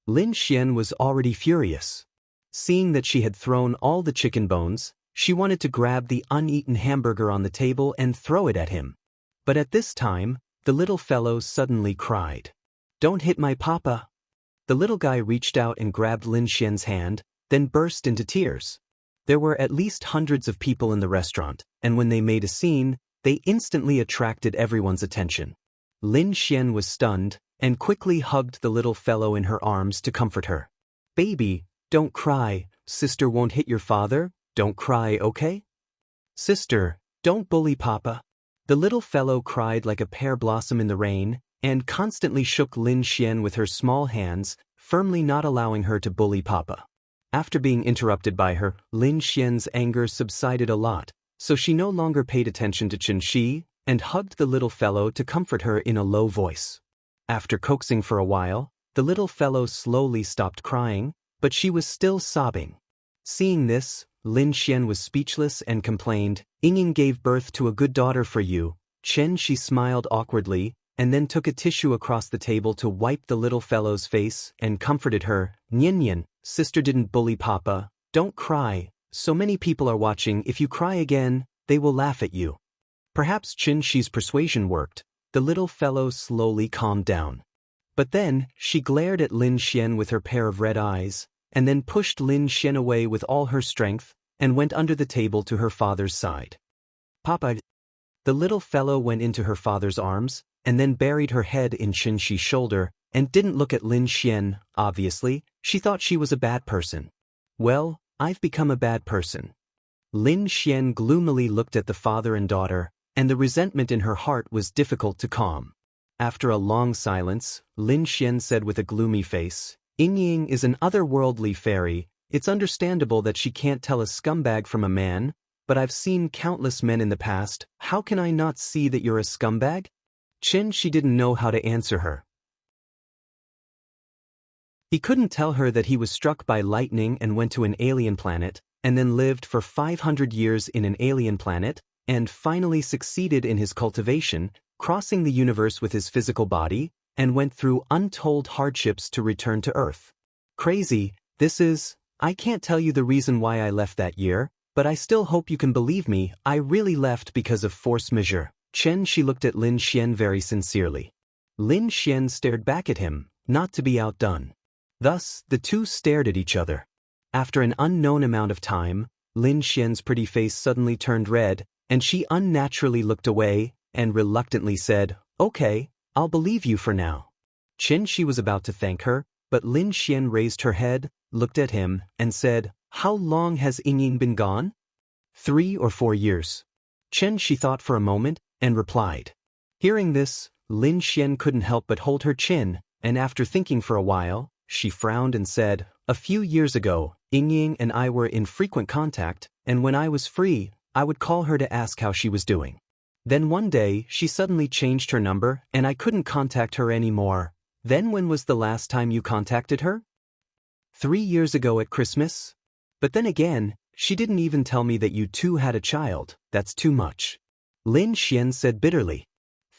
Lin Xian was already furious. Seeing that she had thrown all the chicken bones, she wanted to grab the uneaten hamburger on the table and throw it at him. But at this time, the little fellow suddenly cried, "Don't hit my papa." The little guy reached out and grabbed Lin Xian's hand, then burst into tears. There were at least hundreds of people in the restaurant, and when they made a scene, they instantly attracted everyone's attention. Lin Xian was stunned, and quickly hugged the little fellow in her arms to comfort her. "Baby, don't cry, sister won't hit your father, don't cry, okay? Sister, don't bully papa." The little fellow cried like a pear blossom in the rain, and constantly shook Lin Xian with her small hands, firmly not allowing her to bully papa. After being interrupted by her, Lin Xian's anger subsided a lot, so she no longer paid attention to Xianxia, and hugged the little fellow to comfort her in a low voice. After coaxing for a while, the little fellow slowly stopped crying, but she was still sobbing. Seeing this, Lin Xian was speechless and complained, "Yingying gave birth to a good daughter for you." Xianxia smiled awkwardly, and then took a tissue across the table to wipe the little fellow's face and comforted her. "Nian, sister didn't bully papa, don't cry. So many people are watching, if you cry again, they will laugh at you." Perhaps Xianxia's persuasion worked. The little fellow slowly calmed down. But then, she glared at Lin Xian with her pair of red eyes, and then pushed Lin Xian away with all her strength, and went under the table to her father's side. "Papa." The little fellow went into her father's arms, and then buried her head in Xianxia's shoulder, and didn't look at Lin Xian. Obviously, she thought she was a bad person. "Well, I've become a bad person." Lin Xian gloomily looked at the father and daughter, and the resentment in her heart was difficult to calm. After a long silence, Lin Xian said with a gloomy face, "Yingying is an otherworldly fairy. It's understandable that she can't tell a scumbag from a man, but I've seen countless men in the past. How can I not see that you're a scumbag?" Xianxia didn't know how to answer her. He couldn't tell her that he was struck by lightning and went to an alien planet, and then lived for 500 years in an alien planet, and finally succeeded in his cultivation, crossing the universe with his physical body, and went through untold hardships to return to Earth. Crazy, this is. I can't tell you the reason why I left that year, but I still hope you can believe me. I really left because of force majeure. Xianxia looked at Lin Xian very sincerely. Lin Xian stared back at him, not to be outdone. Thus, the two stared at each other. After an unknown amount of time, Lin Xian's pretty face suddenly turned red, and she unnaturally looked away, and reluctantly said, "Okay, I'll believe you for now." Xianxia was about to thank her, but Lin Xian raised her head, looked at him, and said, "How long has Yingying been gone?" 3 or 4 years. Xianxia thought for a moment, and replied. Hearing this, Lin Xian couldn't help but hold her chin, and after thinking for a while, she frowned and said, "A few years ago, Yingying and I were in frequent contact, and when I was free, I would call her to ask how she was doing. Then one day, she suddenly changed her number, and I couldn't contact her anymore." "Then when was the last time you contacted her?" 3 years ago at Christmas. But then again, she didn't even tell me that you two had a child. That's too much." Lin Xian said bitterly.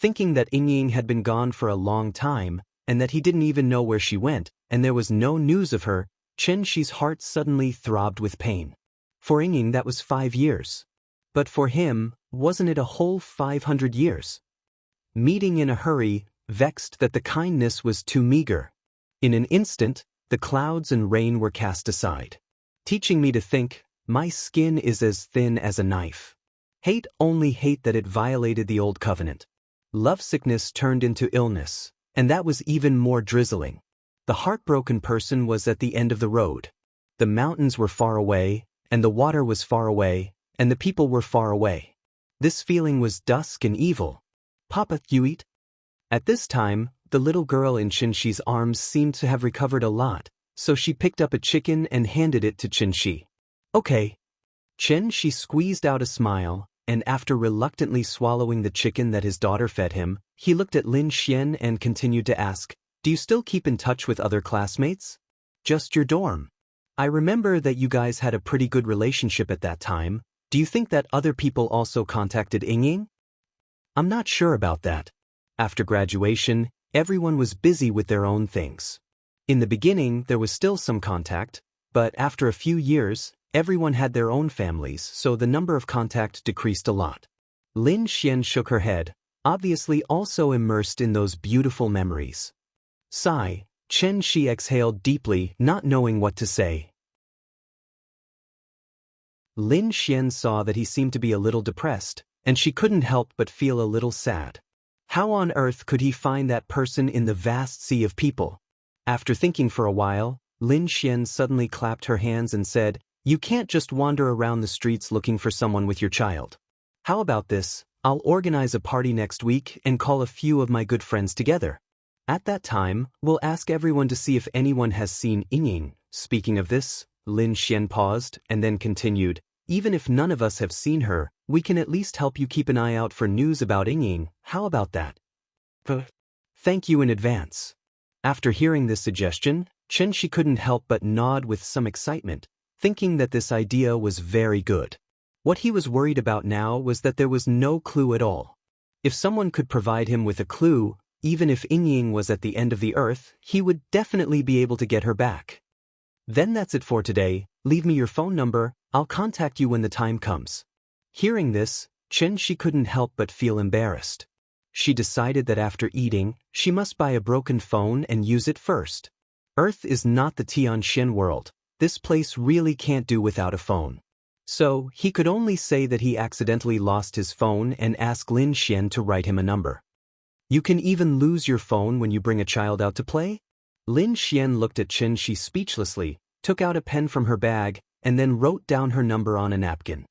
Thinking that Ying had been gone for a long time, and that he didn't even know where she went, and there was no news of her, Xianxi's heart suddenly throbbed with pain. For Ying that was 5 years. But for him, wasn't it a whole 500 years? Meeting in a hurry, vexed that the kindness was too meager. In an instant, the clouds and rain were cast aside. Teaching me to think, my skin is as thin as a knife. Hate only hate that it violated the old covenant. Lovesickness turned into illness, and that was even more drizzling. The heartbroken person was at the end of the road. The mountains were far away, and the water was far away, and the people were far away. This feeling was dusk and evil. Papa, you eat? At this time, the little girl in Xianxi's arms seemed to have recovered a lot, so she picked up a chicken and handed it to Xianxi. Okay. Xianxi squeezed out a smile, and after reluctantly swallowing the chicken that his daughter fed him, he looked at Lin Xian and continued to ask, "Do you still keep in touch with other classmates?" "Just your dorm. I remember that you guys had a pretty good relationship at that time. Do you think that other people also contacted Ying?" "I'm not sure about that. After graduation, everyone was busy with their own things. In the beginning, there was still some contact, but after a few years, everyone had their own families, so the number of contact decreased a lot." Lin Xian shook her head, obviously also immersed in those beautiful memories. Sigh, Xianxi exhaled deeply, not knowing what to say. Lin Xian saw that he seemed to be a little depressed, and she couldn't help but feel a little sad. How on earth could he find that person in the vast sea of people? After thinking for a while, Lin Xian suddenly clapped her hands and said, "You can't just wander around the streets looking for someone with your child. How about this? I'll organize a party next week and call a few of my good friends together. At that time, we'll ask everyone to see if anyone has seen Ying." Speaking of this, Lin Xian paused and then continued, "Even if none of us have seen her, we can at least help you keep an eye out for news about Ying. How about that?" Thank you in advance." After hearing this suggestion, Xianxi couldn't help but nod with some excitement, thinking that this idea was very good. What he was worried about now was that there was no clue at all. If someone could provide him with a clue, even if Ying was at the end of the earth, he would definitely be able to get her back. "Then that's it for today. Leave me your phone number. I'll contact you when the time comes." Hearing this, Xianxi couldn't help but feel embarrassed. She decided that after eating, she must buy a broken phone and use it first. Earth is not the Tianxian world. This place really can't do without a phone. So, he could only say that he accidentally lost his phone and ask Lin Xian to write him a number. "You can even lose your phone when you bring a child out to play?" Lin Xian looked at Xianxi speechlessly, took out a pen from her bag, and then wrote down her number on a napkin.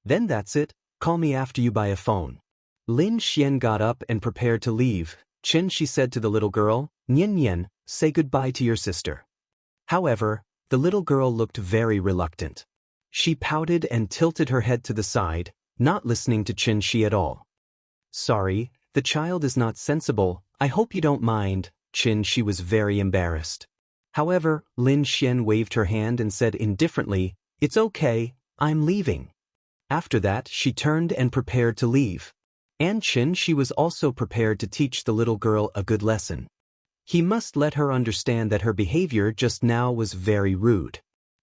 "Then that's it. Call me after you buy a phone." Lin Xian got up and prepared to leave. Xianxi said to the little girl, "Nian Nian, say goodbye to your sister." However, the little girl looked very reluctant. She pouted and tilted her head to the side, not listening to Xianxi at all. "Sorry, the child is not sensible. I hope you don't mind." Xianxi was very embarrassed. However, Lin Xian waved her hand and said indifferently, "It's okay, I'm leaving." After that, she turned and prepared to leave. And Xianxi was also prepared to teach the little girl a good lesson. He must let her understand that her behavior just now was very rude.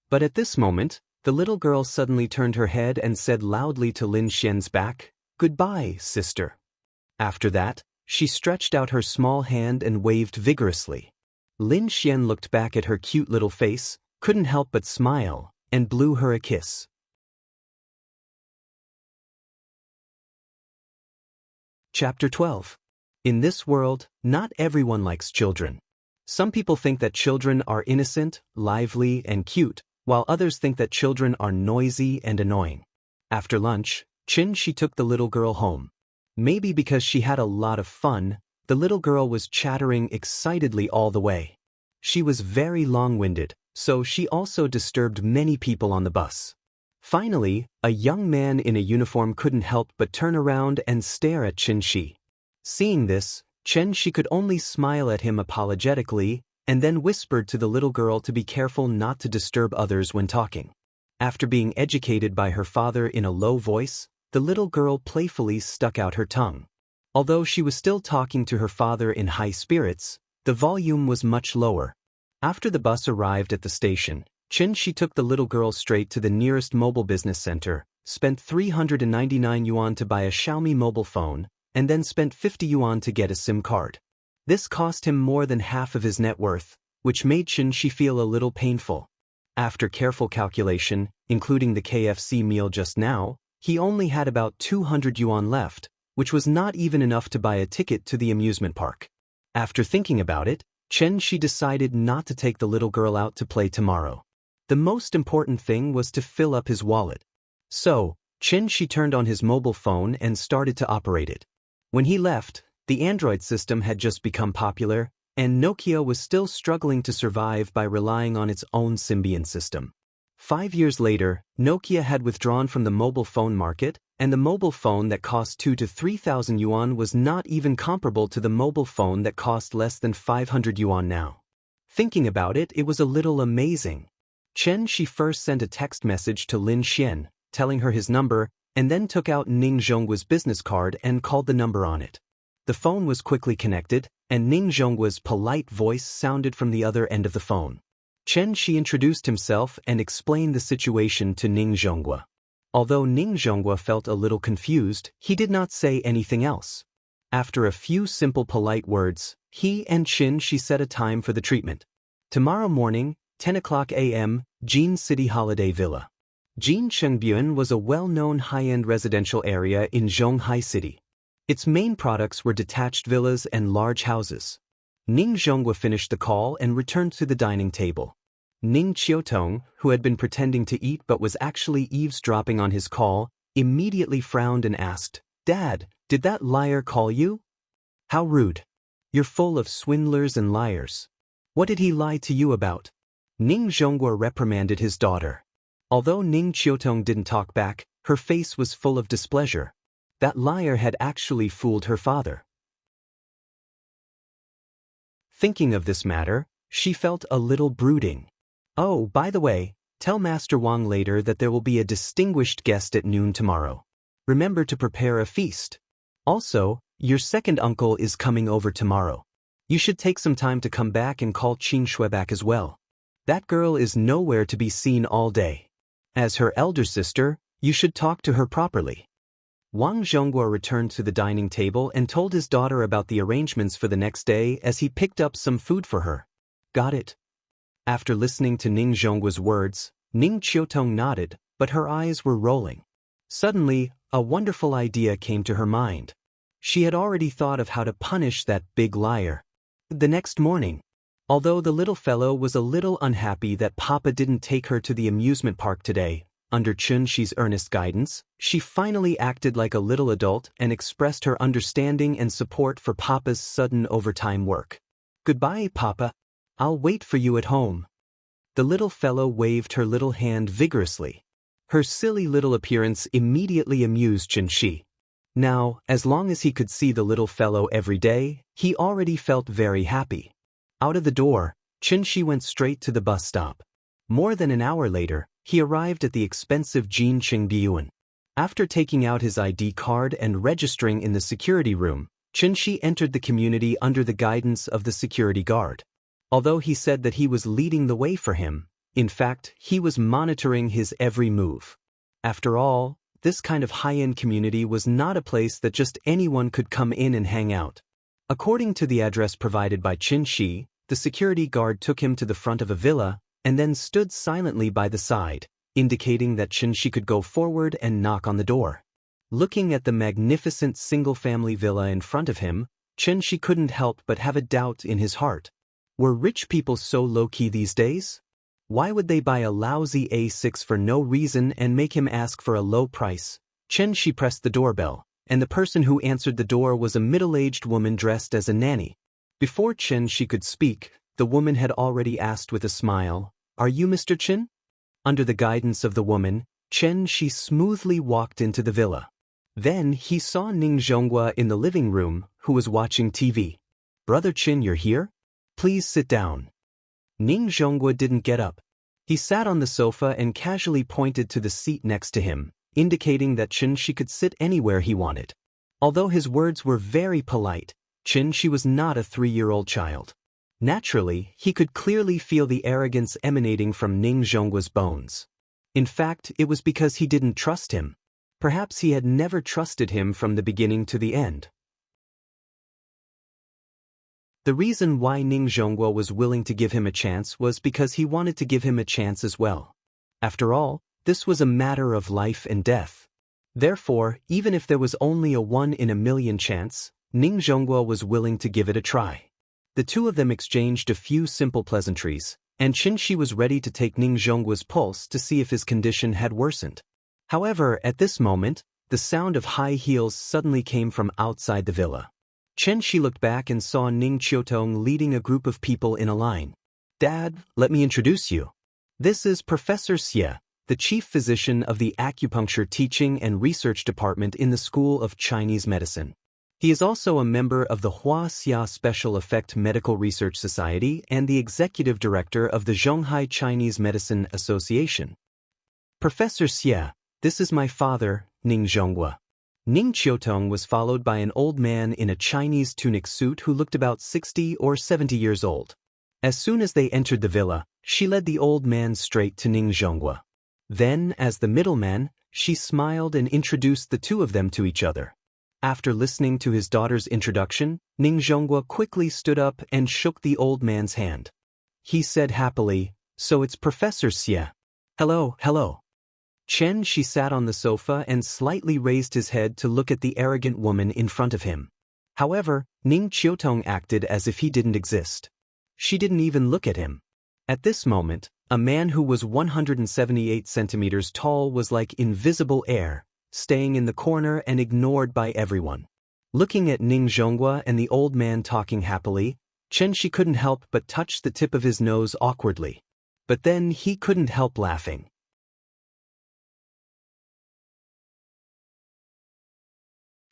But at this moment, the little girl suddenly turned her head and said loudly to Lin Xian's back, "Goodbye, sister." After that, she stretched out her small hand and waved vigorously. Lin Xian looked back at her cute little face, couldn't help but smile, and blew her a kiss. Chapter 12. In this world, not everyone likes children. Some people think that children are innocent, lively, and cute, while others think that children are noisy and annoying. After lunch, Xianxi took the little girl home. Maybe because she had a lot of fun, the little girl was chattering excitedly all the way. She was very long-winded, so she also disturbed many people on the bus. Finally, a young man in a uniform couldn't help but turn around and stare at Xianxi. Seeing this, Xianxi could only smile at him apologetically, and then whispered to the little girl to be careful not to disturb others when talking. After being educated by her father in a low voice, the little girl playfully stuck out her tongue. Although she was still talking to her father in high spirits, the volume was much lower. After the bus arrived at the station, Xianxia took the little girl straight to the nearest mobile business center, spent 399 yuan to buy a Xiaomi mobile phone, and then spent 50 yuan to get a SIM card. This cost him more than half of his net worth, which made Xianxia feel a little painful. After careful calculation, including the KFC meal just now, he only had about 200 yuan left, which was not even enough to buy a ticket to the amusement park. After thinking about it, Xianxia decided not to take the little girl out to play tomorrow. The most important thing was to fill up his wallet. So, Xianxia turned on his mobile phone and started to operate it. When he left, the Android system had just become popular, and Nokia was still struggling to survive by relying on its own Symbian system. 5 years later, Nokia had withdrawn from the mobile phone market, and the mobile phone that cost 2,000 to 3,000 yuan was not even comparable to the mobile phone that cost less than 500 yuan now. Thinking about it, it was a little amazing. Xianxia first sent a text message to Lin Xian, telling her his number, and then took out Ning Zhonggua's business card and called the number on it. The phone was quickly connected, and Ning Zhonggua's polite voice sounded from the other end of the phone. Xianxia introduced himself and explained the situation to Ning Zhonggua. Although Ning Zhonggua felt a little confused, he did not say anything else. After a few simple polite words, he and Xianxia set a time for the treatment. Tomorrow morning, 10 o'clock a.m., Jin City Holiday Villa. Jin Chengbuan was a well-known high-end residential area in Zhonghai City. Its main products were detached villas and large houses. Ning Zhonggua finished the call and returned to the dining table. Ning Qiutong, who had been pretending to eat but was actually eavesdropping on his call, immediately frowned and asked, "Dad, did that liar call you?" "How rude. You're full of swindlers and liars. What did he lie to you about?" Ning Zhonggua reprimanded his daughter. Although Ning Qiutong didn't talk back, her face was full of displeasure. That liar had actually fooled her father. Thinking of this matter, she felt a little brooding. "Oh, by the way, tell Master Wang later that there will be a distinguished guest at noon tomorrow. Remember to prepare a feast. Also, your second uncle is coming over tomorrow. You should take some time to come back and call Qing Shui back as well. That girl is nowhere to be seen all day. As her elder sister, you should talk to her properly." Wang Zhonggua returned to the dining table and told his daughter about the arrangements for the next day as he picked up some food for her. "Got it." After listening to Ning Zhonggua's words, Ning Qiutong nodded, but her eyes were rolling. Suddenly, a wonderful idea came to her mind. She had already thought of how to punish that big liar. The next morning, although the little fellow was a little unhappy that Papa didn't take her to the amusement park today, under Xianxia's earnest guidance, she finally acted like a little adult and expressed her understanding and support for Papa's sudden overtime work. "Goodbye, Papa. I'll wait for you at home." The little fellow waved her little hand vigorously. Her silly little appearance immediately amused Xianxia. Now, as long as he could see the little fellow every day, he already felt very happy. Out of the door, Xianxia went straight to the bus stop. More than an hour later, he arrived at the expensive Jin Chengbuan. After taking out his ID card and registering in the security room, Xianxia entered the community under the guidance of the security guard. Although he said that he was leading the way for him, in fact, he was monitoring his every move. After all, this kind of high-end community was not a place that just anyone could come in and hang out. According to the address provided by Xianxia, the security guard took him to the front of a villa and then stood silently by the side, indicating that Xianxia could go forward and knock on the door. Looking at the magnificent single-family villa in front of him, Xianxia couldn't help but have a doubt in his heart. Were rich people so low-key these days? Why would they buy a lousy A6 for no reason and make him ask for a low price? Xianxia pressed the doorbell, and the person who answered the door was a middle-aged woman dressed as a nanny. Before Xianxia could speak, the woman had already asked with a smile, "Are you Mr. Chen?" Under the guidance of the woman, Xianxia smoothly walked into the villa. Then he saw Ning Zhonggua in the living room, who was watching TV. "Brother Chen, you're here? Please sit down." Ning Zhonggua didn't get up. He sat on the sofa and casually pointed to the seat next to him, indicating that Xianxia could sit anywhere he wanted. Although his words were very polite, Xianxia was not a 3-year-old child. Naturally, he could clearly feel the arrogance emanating from Ning Zhongguo's bones. In fact, it was because he didn't trust him. Perhaps he had never trusted him from the beginning to the end. The reason why Ning Zhongguo was willing to give him a chance was because he wanted to give him a chance as well. After all, this was a matter of life and death. Therefore, even if there was only a 1 in a million chance, Ning Zhongguo was willing to give it a try. The two of them exchanged a few simple pleasantries, and Xianxia was ready to take Ning Zhongguo's pulse to see if his condition had worsened. However, at this moment, the sound of high heels suddenly came from outside the villa. Xianxia looked back and saw Ning Qiutong leading a group of people in a line. "Dad, let me introduce you. This is Professor Xie, the chief physician of the acupuncture teaching and research department in the School of Chinese Medicine. He is also a member of the Wuxia Special Effect Medical Research Society and the executive director of the Zhonghai Chinese Medicine Association. Professor Xie, this is my father, Ning Zhongguo." Ning Qiutong was followed by an old man in a Chinese tunic suit who looked about 60 or 70 years old. As soon as they entered the villa, she led the old man straight to Ning Zhongguo. Then, as the middleman, she smiled and introduced the two of them to each other. After listening to his daughter's introduction, Ning Zhongguo quickly stood up and shook the old man's hand. He said happily, "So it's Professor Xie. Hello, hello." She sat on the sofa and slightly raised his head to look at the arrogant woman in front of him. However, Ning Qiutong acted as if he didn't exist. She didn't even look at him. At this moment, a man who was 178 centimeters tall was like invisible air, staying in the corner and ignored by everyone. Looking at Ning Zhongguo and the old man talking happily, Xianxia couldn't help but touch the tip of his nose awkwardly. But then he couldn't help laughing.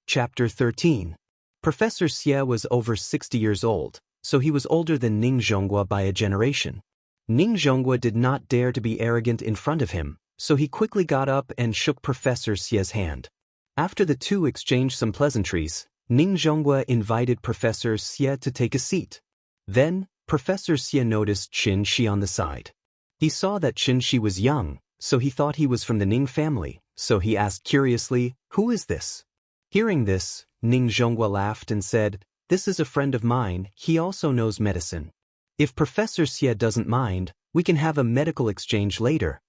Chapter 13. Professor Xie was over 60 years old, so he was older than Ning Zhongguo by a generation. Ning Zhongguo did not dare to be arrogant in front of him, so he quickly got up and shook Professor Xie's hand. After the two exchanged some pleasantries, Ning Zhongguo invited Professor Xie to take a seat. Then, Professor Xie noticed Xianxia on the side. He saw that Xianxia was young, so he thought he was from the Ning family, so he asked curiously, "Who is this?" Hearing this, Ning Zhongguo laughed and said, "This is a friend of mine, he also knows medicine. If Professor Xie doesn't mind, we can have a medical exchange later."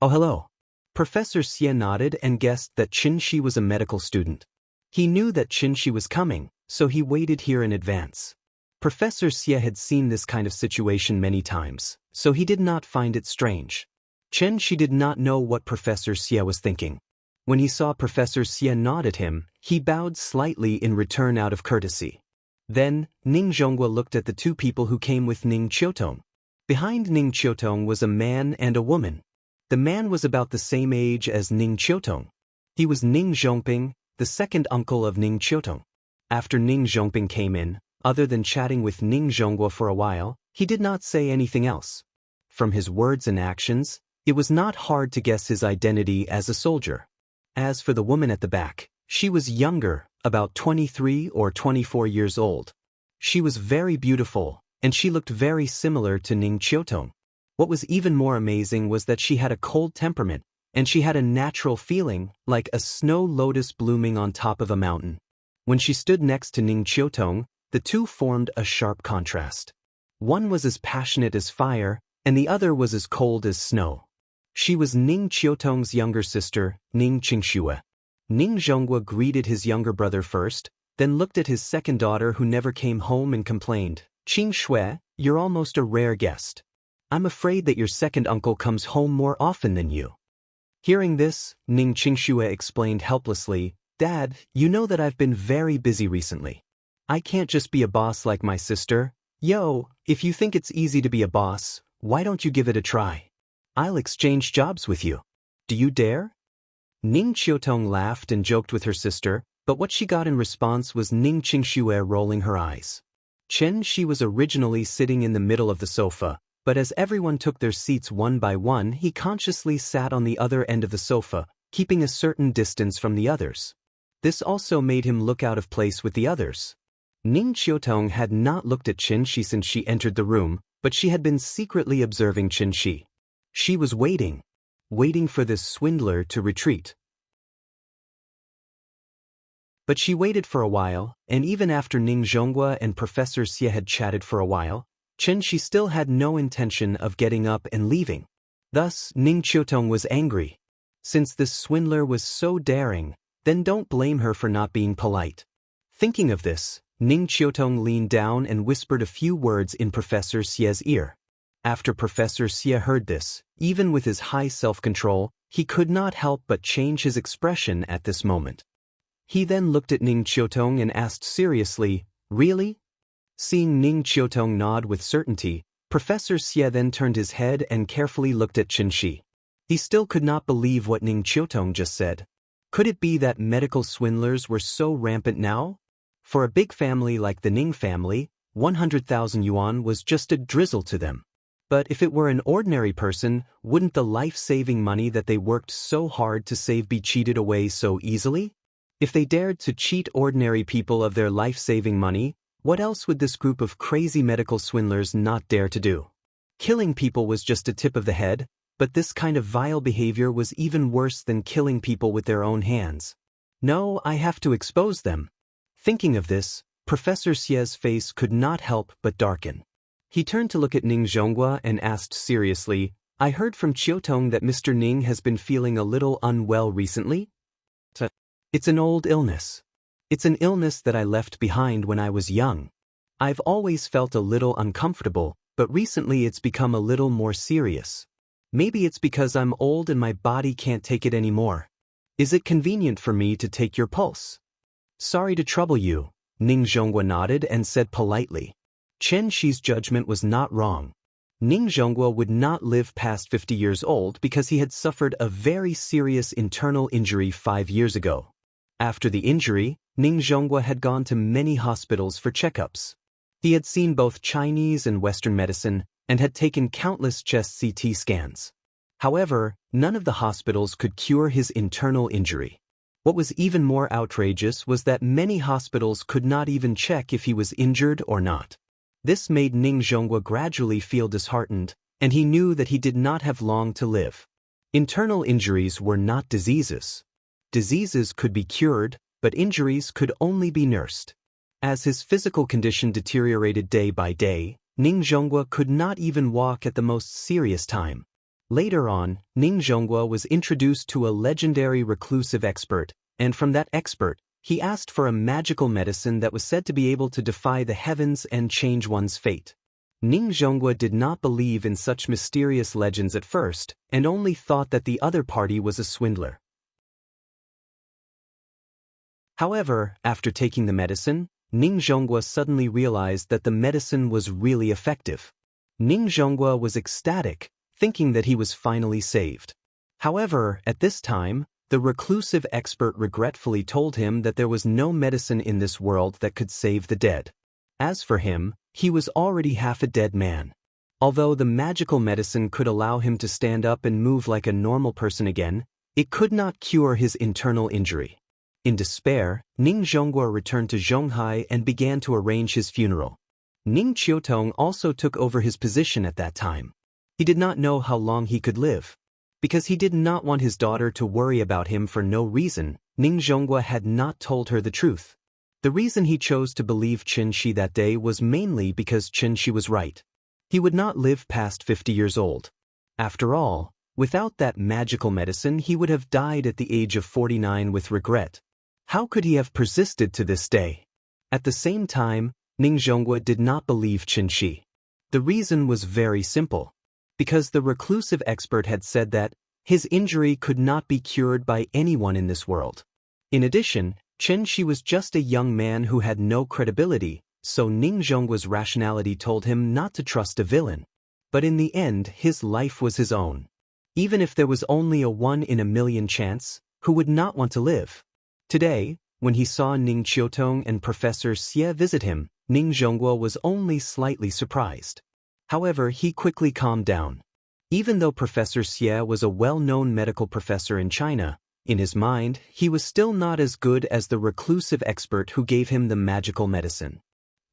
"Oh, hello." Professor Xie nodded and guessed that Xianxia was a medical student. He knew that Xianxia was coming, so he waited here in advance. Professor Xie had seen this kind of situation many times, so he did not find it strange. Xianxia did not know what Professor Xie was thinking. When he saw Professor Xie nod at him, he bowed slightly in return out of courtesy. Then, Ning Zhongguo looked at the two people who came with Ning Qiutong. Behind Ning Qiutong was a man and a woman. The man was about the same age as Ning Qiutong. He was Ning Zhongping, the second uncle of Ning Qiutong. After Ning Zhongping came in, other than chatting with Ning Zhongguo for a while, he did not say anything else. From his words and actions, it was not hard to guess his identity as a soldier. As for the woman at the back, she was younger, about 23 or 24 years old. She was very beautiful, and she looked very similar to Ning Qiutong. What was even more amazing was that she had a cold temperament, and she had a natural feeling, like a snow lotus blooming on top of a mountain. When she stood next to Ning Qiutong, the two formed a sharp contrast. One was as passionate as fire, and the other was as cold as snow. She was Ning Qiutong's younger sister, Ning Xianxia. Ning Zhongguo greeted his younger brother first, then looked at his second daughter who never came home and complained, "Xianxia, you're almost a rare guest. I'm afraid that your second uncle comes home more often than you." Hearing this, Ning Xianxia explained helplessly, "Dad, you know that I've been very busy recently. I can't just be a boss like my sister. Yo, if you think it's easy to be a boss, why don't you give it a try? I'll exchange jobs with you. Do you dare?" Ning Qiutong laughed and joked with her sister, but what she got in response was Ning Xianxia rolling her eyes. Xianxia was originally sitting in the middle of the sofa, but as everyone took their seats one by one, he consciously sat on the other end of the sofa, keeping a certain distance from the others. This also made him look out of place with the others. Ning Qiutong had not looked at Xianxia since she entered the room, but she had been secretly observing Xianxia. She was waiting for this swindler to retreat. But she waited for a while, and even after Ning Zhonghua and Professor Xie had chatted for a while, Xianxia still had no intention of getting up and leaving. Thus, Ning Qiutong was angry. Since this swindler was so daring, then don't blame her for not being polite. Thinking of this, Ning Qiutong leaned down and whispered a few words in Professor Xie's ear. After Professor Xie heard this, even with his high self-control, he could not help but change his expression at this moment. He then looked at Ning Qiutong and asked seriously, "Really?" Seeing Ning Qiutong nod with certainty, Professor Xie then turned his head and carefully looked at Xianxia. He still could not believe what Ning Qiutong just said. Could it be that medical swindlers were so rampant now? For a big family like the Ning family, 100,000 yuan was just a drizzle to them. But if it were an ordinary person, wouldn't the life-saving money that they worked so hard to save be cheated away so easily? If they dared to cheat ordinary people of their life-saving money, what else would this group of crazy medical swindlers not dare to do? Killing people was just a tip of the head, but this kind of vile behavior was even worse than killing people with their own hands. No, I have to expose them. Thinking of this, Professor Xie's face could not help but darken. He turned to look at Ning Zhonghua and asked seriously, "I heard from Qiutong that Mr. Ning has been feeling a little unwell recently?" "It's an old illness. It's an illness that I left behind when I was young. I've always felt a little uncomfortable, but recently it's become a little more serious. Maybe it's because I'm old and my body can't take it anymore. Is it convenient for me to take your pulse?" "Sorry to trouble you," Ning Zhonghua nodded and said politely. Xianxia's judgment was not wrong. Ning Zhonghua would not live past 50 years old because he had suffered a very serious internal injury 5 years ago. After the injury, Ning Zhonghua had gone to many hospitals for checkups. He had seen both Chinese and Western medicine and had taken countless chest CT scans. However, none of the hospitals could cure his internal injury. What was even more outrageous was that many hospitals could not even check if he was injured or not. This made Ning Zhonghua gradually feel disheartened, and he knew that he did not have long to live. Internal injuries were not diseases. Diseases could be cured, but injuries could only be nursed. As his physical condition deteriorated day by day, Ning Zhonghua could not even walk at the most serious time. Later on, Ning Zhonghua was introduced to a legendary reclusive expert, and from that expert, he asked for a magical medicine that was said to be able to defy the heavens and change one's fate. Ning Zhonghua did not believe in such mysterious legends at first, and only thought that the other party was a swindler. However, after taking the medicine, Ning Zhonghua suddenly realized that the medicine was really effective. Ning Zhonghua was ecstatic, thinking that he was finally saved. However, at this time, the reclusive expert regretfully told him that there was no medicine in this world that could save the dead. As for him, he was already half a dead man. Although the magical medicine could allow him to stand up and move like a normal person again, it could not cure his internal injury. In despair, Ning Zhonghua returned to Zhonghai and began to arrange his funeral. Ning Qiutong also took over his position at that time. He did not know how long he could live. Because he did not want his daughter to worry about him for no reason, Ning Zhonghua had not told her the truth. The reason he chose to believe Xianxia that day was mainly because Xianxia was right. He would not live past 50 years old. After all, without that magical medicine he would have died at the age of 49 with regret. How could he have persisted to this day? At the same time, Ning Zhonghua did not believe Xianxia. The reason was very simple. Because the reclusive expert had said that his injury could not be cured by anyone in this world. In addition, Xianxia was just a young man who had no credibility, so Ning Zhonghua's rationality told him not to trust a villain. But in the end, his life was his own. Even if there was only a 1 in a million chance, who would not want to live? Today, when he saw Ning Qiutong and Professor Xie visit him, Ning Zhonghua was only slightly surprised. However, he quickly calmed down. Even though Professor Xie was a well-known medical professor in China, In his mind, he was still not as good as the reclusive expert who gave him the magical medicine.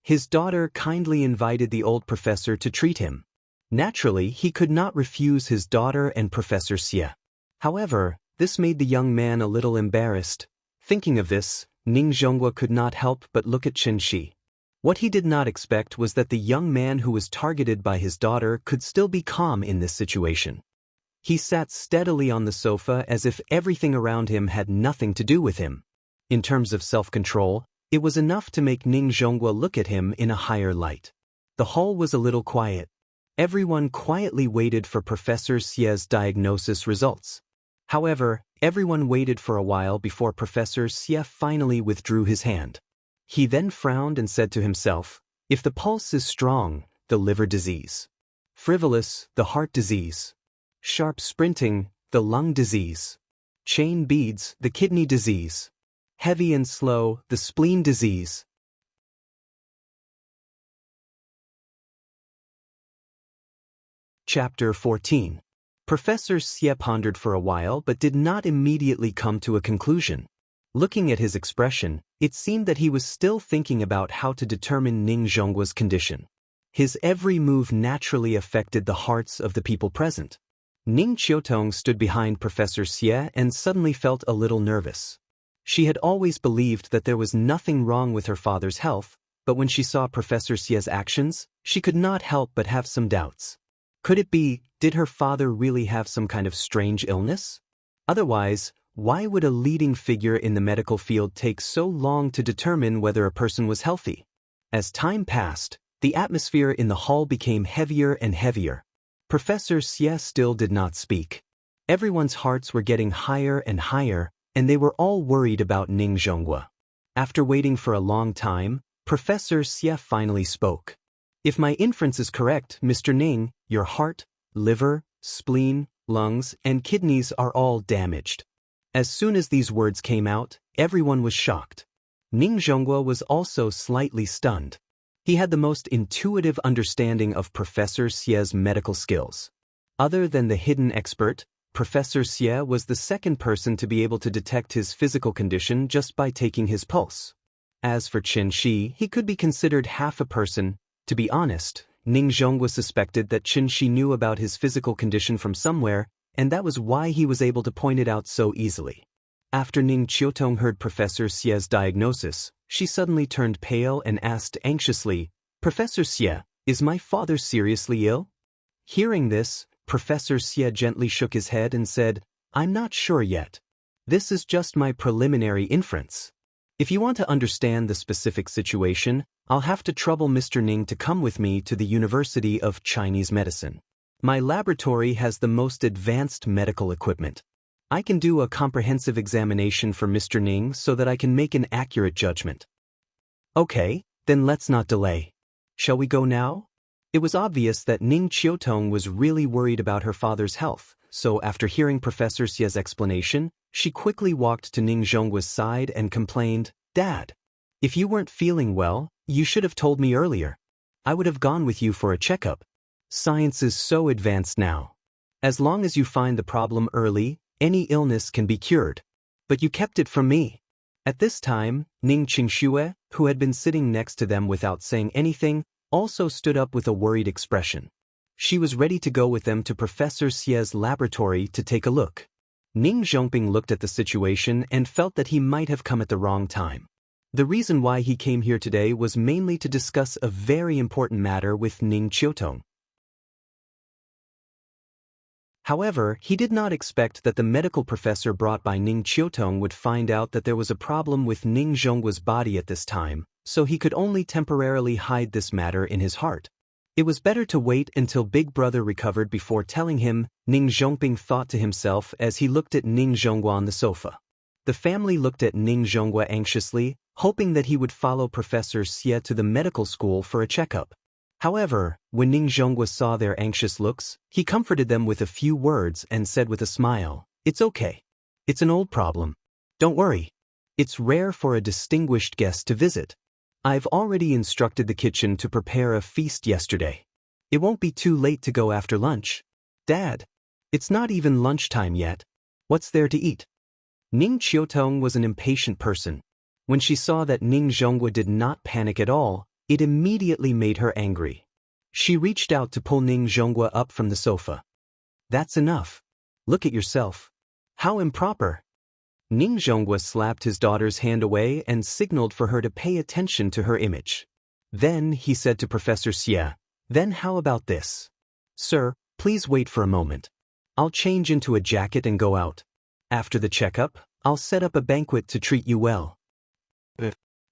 His daughter kindly invited the old professor to treat him. Naturally, he could not refuse his daughter and Professor Xie. However, this made the young man a little embarrassed. Thinking of this, Ning Zhonghua could not help but look at Xianxia. What he did not expect was that the young man who was targeted by his daughter could still be calm in this situation. He sat steadily on the sofa as if everything around him had nothing to do with him. In terms of self-control, it was enough to make Ning Zhonghua look at him in a higher light. The hall was a little quiet. Everyone quietly waited for Professor Xie's diagnosis results. However, everyone waited for a while before Professor Xie finally withdrew his hand. He then frowned and said to himself, "If the pulse is strong, the liver disease. Frivolous, the heart disease. Sharp sprinting, the lung disease. Chain beads, the kidney disease. Heavy and slow, the spleen disease." Chapter 14. Professor Xie pondered for a while but did not immediately come to a conclusion. Looking at his expression, it seemed that he was still thinking about how to determine Ning Zhonggua's condition. His every move naturally affected the hearts of the people present. Ning Qiutong stood behind Professor Xie and suddenly felt a little nervous. She had always believed that there was nothing wrong with her father's health, but when she saw Professor Xie's actions, she could not help but have some doubts. Could it be, did her father really have some kind of strange illness? Otherwise, why would a leading figure in the medical field take so long to determine whether a person was healthy? As time passed, the atmosphere in the hall became heavier and heavier. Professor Xie still did not speak. Everyone's hearts were getting higher and higher, and they were all worried about Ning Zhonghua. After waiting for a long time, Professor Xie finally spoke. "If my inference is correct, Mr. Ning, your heart, liver, spleen, lungs, and kidneys are all damaged." As soon as these words came out, everyone was shocked. Ning Zhonghua was also slightly stunned. He had the most intuitive understanding of Professor Xie's medical skills. Other than the hidden expert, Professor Xie was the second person to be able to detect his physical condition just by taking his pulse. As for Xianxia, he could be considered half a person. To be honest, Ning Zhonghua suspected that Xianxia knew about his physical condition from somewhere, and that was why he was able to point it out so easily. After Ning Qiutong heard Professor Xie's diagnosis, she suddenly turned pale and asked anxiously, "Professor Xie, is my father seriously ill?" Hearing this, Professor Xie gently shook his head and said, "I'm not sure yet. This is just my preliminary inference. If you want to understand the specific situation, I'll have to trouble Mr. Ning to come with me to the University of Chinese Medicine. My laboratory has the most advanced medical equipment. I can do a comprehensive examination for Mr. Ning so that I can make an accurate judgment." "Okay, then let's not delay. Shall we go now?" It was obvious that Ning Qiutong was really worried about her father's health, so after hearing Professor Xie's explanation, she quickly walked to Ning Zhonggua's side and complained, "Dad, if you weren't feeling well, you should have told me earlier. I would have gone with you for a checkup. Science is so advanced now. As long as you find the problem early, any illness can be cured. But you kept it from me." At this time, Ning Qingxue, who had been sitting next to them without saying anything, also stood up with a worried expression. She was ready to go with them to Professor Xie's laboratory to take a look. Ning Zhongping looked at the situation and felt that he might have come at the wrong time. The reason why he came here today was mainly to discuss a very important matter with Ning Qiutong. However, he did not expect that the medical professor brought by Ning Qiutong would find out that there was a problem with Ning Zhonggua's body at this time, so he could only temporarily hide this matter in his heart. It was better to wait until Big Brother recovered before telling him, Ning Zhongping thought to himself as he looked at Ning Zhonghua on the sofa. The family looked at Ning Zhonghua anxiously, hoping that he would follow Professor Xie to the medical school for a checkup. However, when Ning Zhonghua saw their anxious looks, he comforted them with a few words and said with a smile, "It's okay. It's an old problem. Don't worry. It's rare for a distinguished guest to visit. I've already instructed the kitchen to prepare a feast yesterday. It won't be too late to go after lunch. Dad, it's not even lunchtime yet. What's there to eat?" Ning Qiutong was an impatient person. When she saw that Ning Zhonghua did not panic at all, it immediately made her angry. She reached out to pull Ning Zhonghua up from the sofa. That's enough. Look at yourself. How improper. Ning Zhonghua slapped his daughter's hand away and signaled for her to pay attention to her image. Then he said to Professor Xie, "Then how about this? Sir, please wait for a moment. I'll change into a jacket and go out. After the checkup, I'll set up a banquet to treat you well."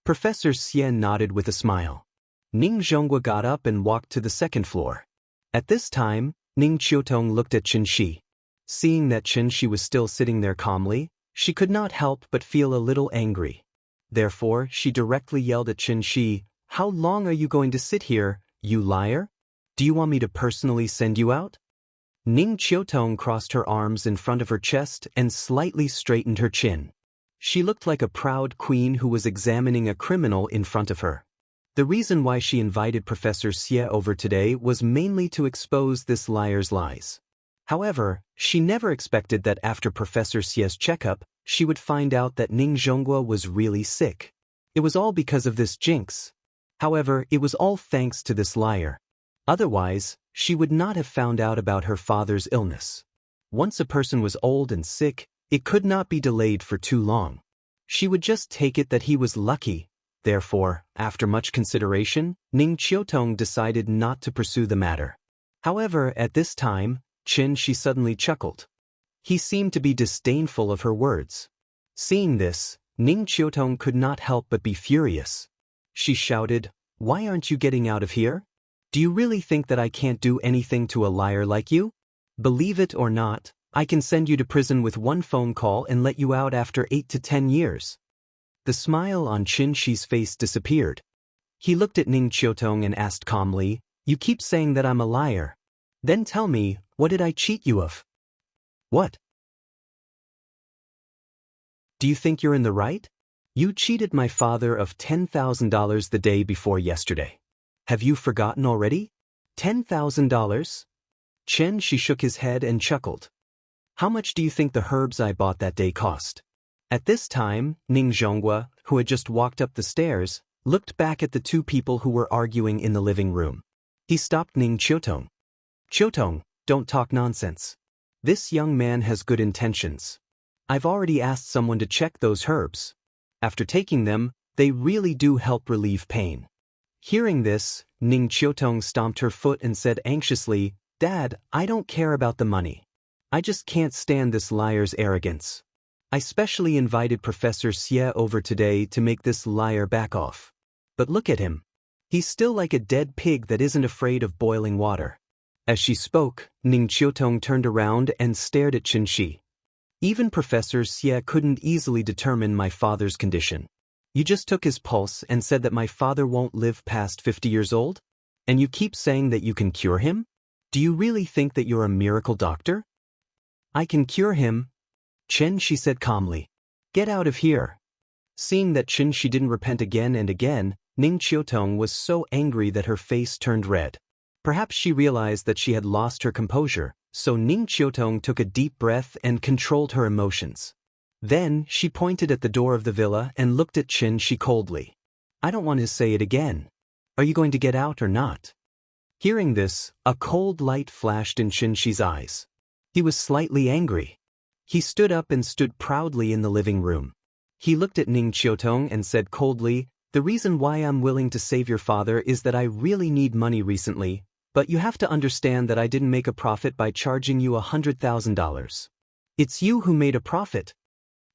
Professor Xie nodded with a smile. Ning Zhonghua got up and walked to the second floor. At this time, Ning Qiutong looked at Xianxia. Seeing that Xianxia was still sitting there calmly, she could not help but feel a little angry. Therefore, she directly yelled at Xianxia, "How long are you going to sit here, you liar? Do you want me to personally send you out?" Ning Qiutong crossed her arms in front of her chest and slightly straightened her chin. She looked like a proud queen who was examining a criminal in front of her. The reason why she invited Professor Xie over today was mainly to expose this liar's lies. However, she never expected that after Professor Xie's checkup, she would find out that Ning Zhonghua was really sick. It was all because of this jinx. However, it was all thanks to this liar. Otherwise, she would not have found out about her father's illness. Once a person was old and sick, it could not be delayed for too long. She would just take it that he was lucky. Therefore, after much consideration, Ning Qiutong decided not to pursue the matter. However, at this time, she suddenly chuckled. He seemed to be disdainful of her words. Seeing this, Ning Qiutong could not help but be furious. She shouted, "Why aren't you getting out of here? Do you really think that I can't do anything to a liar like you? Believe it or not, I can send you to prison with one phone call and let you out after 8 to 10 years. The smile on Xianxia's face disappeared. He looked at Ning Qiutong and asked calmly, "You keep saying that I'm a liar. Then tell me, what did I cheat you of?" "What? Do you think you're in the right? You cheated my father of $10,000 the day before yesterday. Have you forgotten already? $10,000? She shook his head and chuckled. How much do you think the herbs I bought that day cost? At this time, Ning Zhonghua, who had just walked up the stairs, looked back at the two people who were arguing in the living room. He stopped Ning Qiutong. "Qiutong, don't talk nonsense. This young man has good intentions. I've already asked someone to check those herbs. After taking them, they really do help relieve pain." Hearing this, Ning Qiutong stomped her foot and said anxiously, "Dad, I don't care about the money. I just can't stand this liar's arrogance. I specially invited Professor Xie over today to make this liar back off. But look at him. He's still like a dead pig that isn't afraid of boiling water." As she spoke, Ning Qiutong turned around and stared at Xianxia. "Even Professor Xie couldn't easily determine my father's condition. You just took his pulse and said that my father won't live past 50 years old? And you keep saying that you can cure him? Do you really think that you're a miracle doctor?" "I can cure him," she said calmly. "Get out of here." Seeing that she didn't repent again and again, Ning Qiutong was so angry that her face turned red. Perhaps she realized that she had lost her composure, so Ning Qiutong took a deep breath and controlled her emotions. Then, she pointed at the door of the villa and looked at Xianxia coldly. "I don't want to say it again. Are you going to get out or not?" Hearing this, a cold light flashed in Xianxia's eyes. He was slightly angry. He stood up and stood proudly in the living room. He looked at Ning Qiutong and said coldly, "The reason why I'm willing to save your father is that I really need money recently, but you have to understand that I didn't make a profit by charging you $100,000. It's you who made a profit.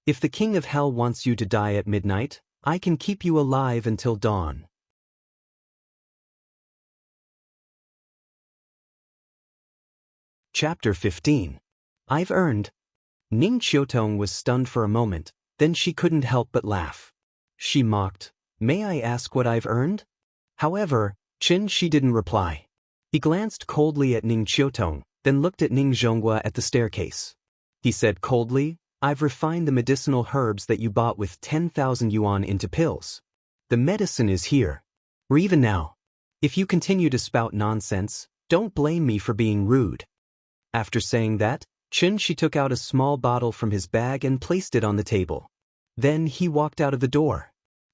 If the King of Hell wants you to die at midnight, I can keep you alive until dawn." Chapter 15. I've earned. Ning Qiutong was stunned for a moment, then she couldn't help but laugh. She mocked, "May I ask what I've earned?" However, Xianxia didn't reply. He glanced coldly at Ning Qiutong, then looked at Ning Zhonghua at the staircase. He said coldly, "I've refined the medicinal herbs that you bought with 10,000 yuan into pills. The medicine is here. Or even now. If you continue to spout nonsense, don't blame me for being rude." After saying that, Xianxia took out a small bottle from his bag and placed it on the table. Then he walked out of the door.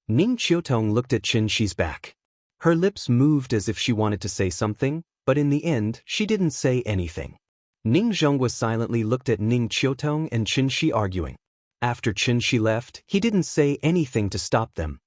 Ning Qiutong looked at Xianxia's back. Her lips moved as if she wanted to say something, but in the end, she didn't say anything. Ning Zhonghua silently looked at Ning Qiutong and Xianxia arguing. After Xianxia left, he didn't say anything to stop them.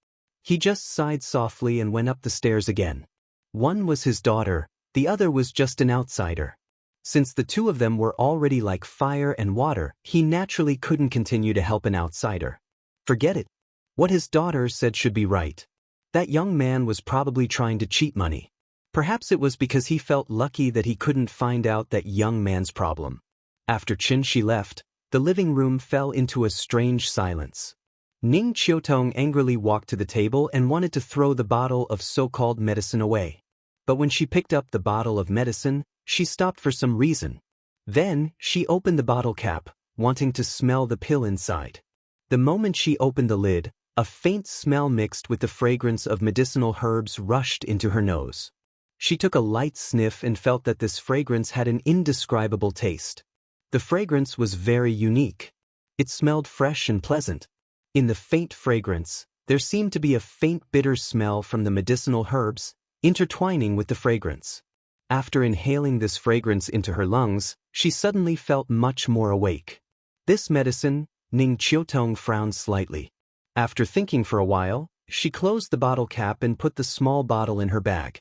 He just sighed softly and went up the stairs again. One was his daughter, the other was just an outsider. Since the two of them were already like fire and water, he naturally couldn't continue to help an outsider. Forget it. What his daughter said should be right. That young man was probably trying to cheat money. Perhaps it was because he felt lucky that he couldn't find out that young man's problem. After Xianxia left, the living room fell into a strange silence. Ning Qiutong angrily walked to the table and wanted to throw the bottle of so-called medicine away. But when she picked up the bottle of medicine, she stopped for some reason. Then, she opened the bottle cap, wanting to smell the pill inside. The moment she opened the lid, a faint smell mixed with the fragrance of medicinal herbs rushed into her nose. She took a light sniff and felt that this fragrance had an indescribable taste. The fragrance was very unique. It smelled fresh and pleasant. In the faint fragrance, there seemed to be a faint bitter smell from the medicinal herbs, intertwining with the fragrance. After inhaling this fragrance into her lungs, she suddenly felt much more awake. This medicine, Ning Qiutong frowned slightly. After thinking for a while, she closed the bottle cap and put the small bottle in her bag.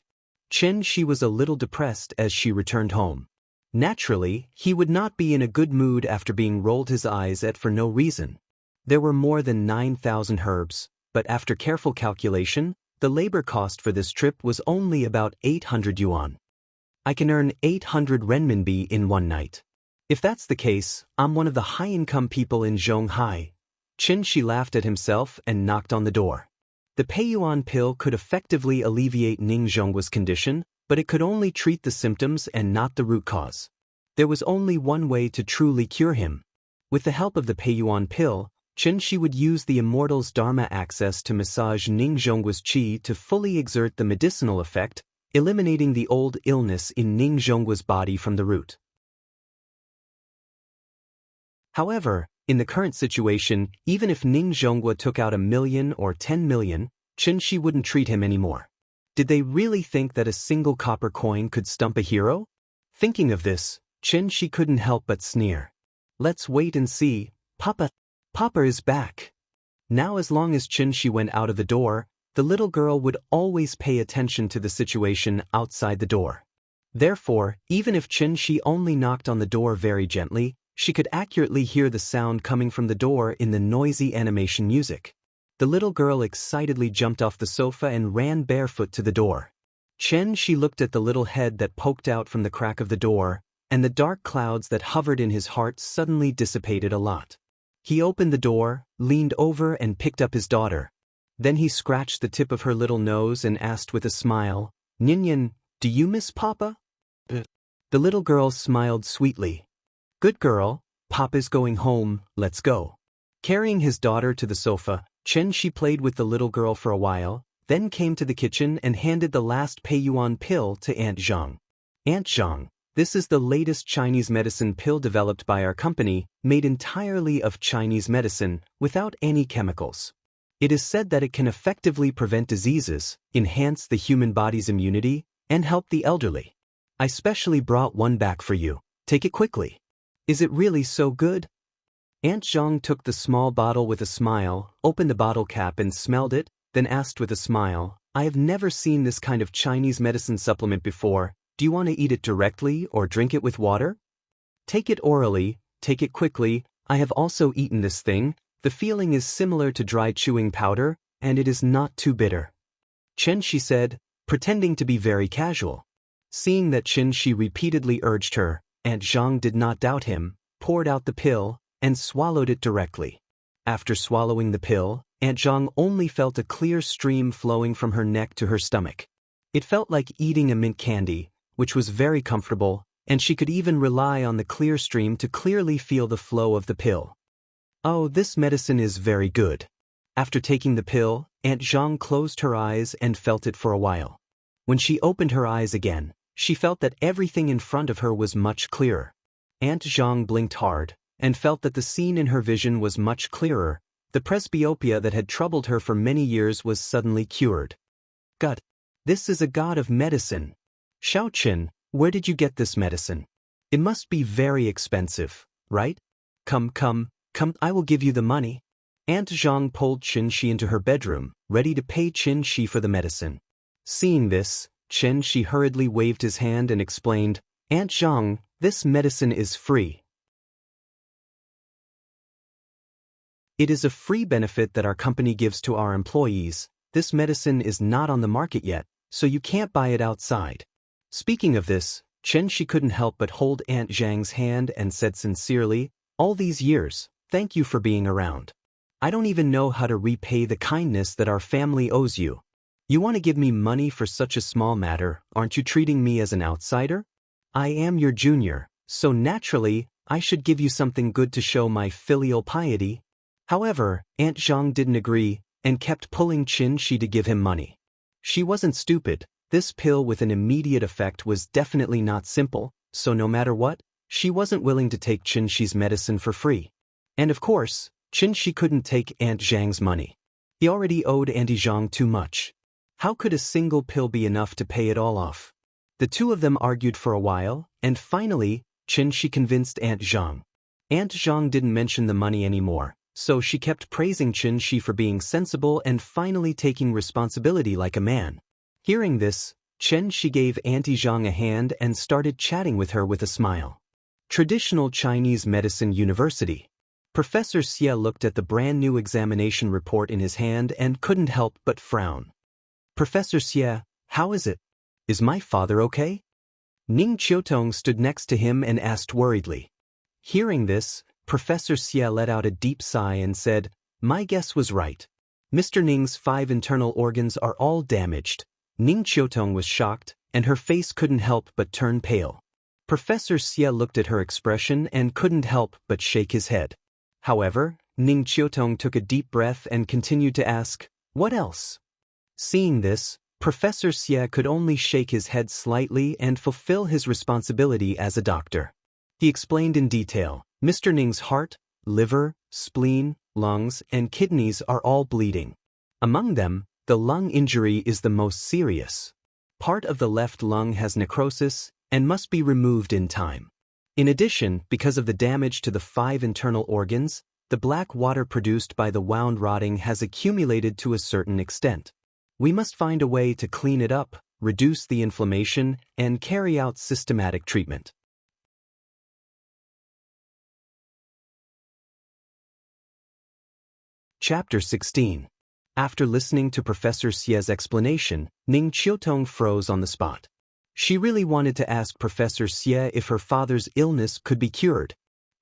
Xianxia was a little depressed as she returned home. Naturally, he would not be in a good mood after being rolled his eyes at for no reason. There were more than 9,000 herbs, but after careful calculation, the labor cost for this trip was only about 800 yuan. I can earn 800 renminbi in one night. If that's the case, I'm one of the high-income people in Zhonghai. Xianxia laughed at himself and knocked on the door. The Peiyuan pill could effectively alleviate Ning Zhonghua's condition, but it could only treat the symptoms and not the root cause. There was only one way to truly cure him. With the help of the Peiyuan pill, Xianxia would use the Immortal's Dharma access to massage Ning Zhonghua's qi to fully exert the medicinal effect, eliminating the old illness in Ning Zhonghua's body from the root. However, in the current situation, even if Ning Zhonghua took out 1 million or 10 million, Xianxia wouldn't treat him anymore. Did they really think that a single copper coin could stump a hero? Thinking of this, Xianxia couldn't help but sneer. Let's wait and see. Papa is back. Now as long as Xianxia went out of the door, the little girl would always pay attention to the situation outside the door. Therefore, even if Xianxia only knocked on the door very gently, she could accurately hear the sound coming from the door in the noisy animation music. The little girl excitedly jumped off the sofa and ran barefoot to the door. Xianxia looked at the little head that poked out from the crack of the door, and the dark clouds that hovered in his heart suddenly dissipated a lot. He opened the door, leaned over and picked up his daughter. Then he scratched the tip of her little nose and asked with a smile, "Ninian, do you miss Papa?" The little girl smiled sweetly. "Good girl, Papa's going home, let's go." Carrying his daughter to the sofa, Xianxia played with the little girl for a while, then came to the kitchen and handed the last Peiyuan pill to Aunt Zhang. "Aunt Zhang, this is the latest Chinese medicine pill developed by our company, made entirely of Chinese medicine, without any chemicals. It is said that it can effectively prevent diseases, enhance the human body's immunity, and help the elderly. I specially brought one back for you. Take it quickly. Is it really so good?" Aunt Zhang took the small bottle with a smile, opened the bottle cap and smelled it, then asked with a smile, "I have never seen this kind of Chinese medicine supplement before. Do you want to eat it directly or drink it with water?" "Take it orally, take it quickly. I have also eaten this thing. The feeling is similar to dry chewing powder, and it is not too bitter," Xianxia said, pretending to be very casual. Seeing that Xianxia repeatedly urged her, Aunt Zhang did not doubt him, poured out the pill, and swallowed it directly. After swallowing the pill, Aunt Zhang only felt a clear stream flowing from her neck to her stomach. It felt like eating a mint candy, which was very comfortable, and she could even rely on the clear stream to clearly feel the flow of the pill. "Oh, this medicine is very good." After taking the pill, Aunt Zhang closed her eyes and felt it for a while. When she opened her eyes again, she felt that everything in front of her was much clearer. Aunt Zhang blinked hard, and felt that the scene in her vision was much clearer. The presbyopia that had troubled her for many years was suddenly cured. God, this is a god of medicine. Xiaoqin, where did you get this medicine? It must be very expensive, right? Come, I will give you the money. Aunt Zhang pulled Xianxia into her bedroom, ready to pay Xianxia for the medicine. Seeing this, Xianxia hurriedly waved his hand and explained, Aunt Zhang, this medicine is free. It is a free benefit that our company gives to our employees. This medicine is not on the market yet, so you can't buy it outside. Speaking of this, Xianxia couldn't help but hold Aunt Zhang's hand and said sincerely, all these years, thank you for being around. I don't even know how to repay the kindness that our family owes you. You want to give me money for such a small matter, aren't you treating me as an outsider? I am your junior, so naturally, I should give you something good to show my filial piety. However, Aunt Zhang didn't agree, and kept pulling Xianxia to give him money. She wasn't stupid. This pill with an immediate effect was definitely not simple, so no matter what, she wasn't willing to take Xianxia's medicine for free. And of course, Xianxia couldn't take Aunt Zhang's money. He already owed Auntie Zhang too much. How could a single pill be enough to pay it all off? The two of them argued for a while, and finally, Xianxia convinced Aunt Zhang. Aunt Zhang didn't mention the money anymore, so she kept praising Xianxia for being sensible and finally taking responsibility like a man. Hearing this, Xianxia gave Auntie Zhang a hand and started chatting with her with a smile. Traditional Chinese Medicine University. Professor Xie looked at the brand new examination report in his hand and couldn't help but frown. Professor Xie, how is it? Is my father okay? Ning Qiutong stood next to him and asked worriedly. Hearing this, Professor Xie let out a deep sigh and said, my guess was right. Mr. Ning's 5 internal organs are all damaged. Ning Qiutong was shocked, and her face couldn't help but turn pale. Professor Xie looked at her expression and couldn't help but shake his head. However, Ning Qiutong took a deep breath and continued to ask, what else? Seeing this, Professor Xie could only shake his head slightly and fulfill his responsibility as a doctor. He explained in detail, Mr. Ning's heart, liver, spleen, lungs, and kidneys are all bleeding. Among them, the lung injury is the most serious. Part of the left lung has necrosis and must be removed in time. In addition, because of the damage to the 5 internal organs, the black water produced by the wound rotting has accumulated to a certain extent. We must find a way to clean it up, reduce the inflammation, and carry out systematic treatment. Chapter 16. After listening to Professor Xie's explanation, Ning Qiutong froze on the spot. She really wanted to ask Professor Xie if her father's illness could be cured.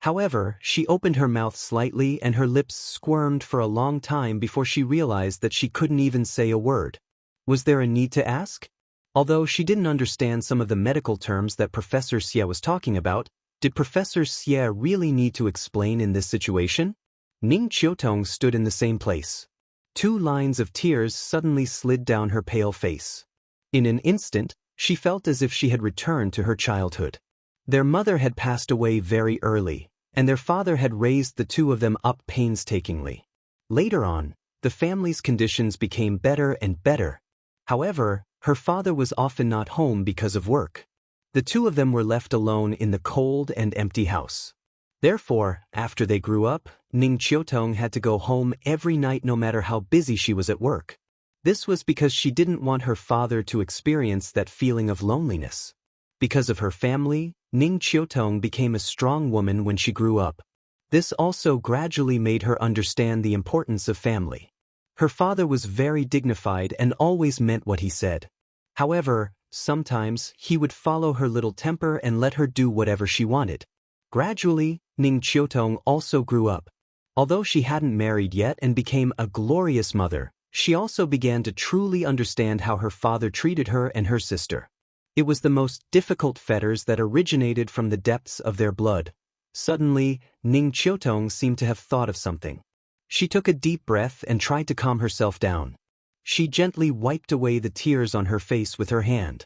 However, she opened her mouth slightly and her lips squirmed for a long time before she realized that she couldn't even say a word. Was there a need to ask? Although she didn't understand some of the medical terms that Professor Xie was talking about, did Professor Xie really need to explain in this situation? Ning Qiutong stood in the same place. 2 lines of tears suddenly slid down her pale face. In an instant, she felt as if she had returned to her childhood. Their mother had passed away very early, and their father had raised the 2 of them up painstakingly. Later on, the family's conditions became better and better. However, her father was often not home because of work. The 2 of them were left alone in the cold and empty house. Therefore, after they grew up, Ning Qiutong had to go home every night no matter how busy she was at work. This was because she didn't want her father to experience that feeling of loneliness. Because of her family, Ning Qiutong became a strong woman when she grew up. This also gradually made her understand the importance of family. Her father was very dignified and always meant what he said. However, sometimes he would follow her little temper and let her do whatever she wanted. Gradually, Ning Qiutong also grew up. Although she hadn't married yet and became a glorious mother, she also began to truly understand how her father treated her and her sister. It was the most difficult fetters that originated from the depths of their blood. Suddenly, Ning Qiutong seemed to have thought of something. She took a deep breath and tried to calm herself down. She gently wiped away the tears on her face with her hand.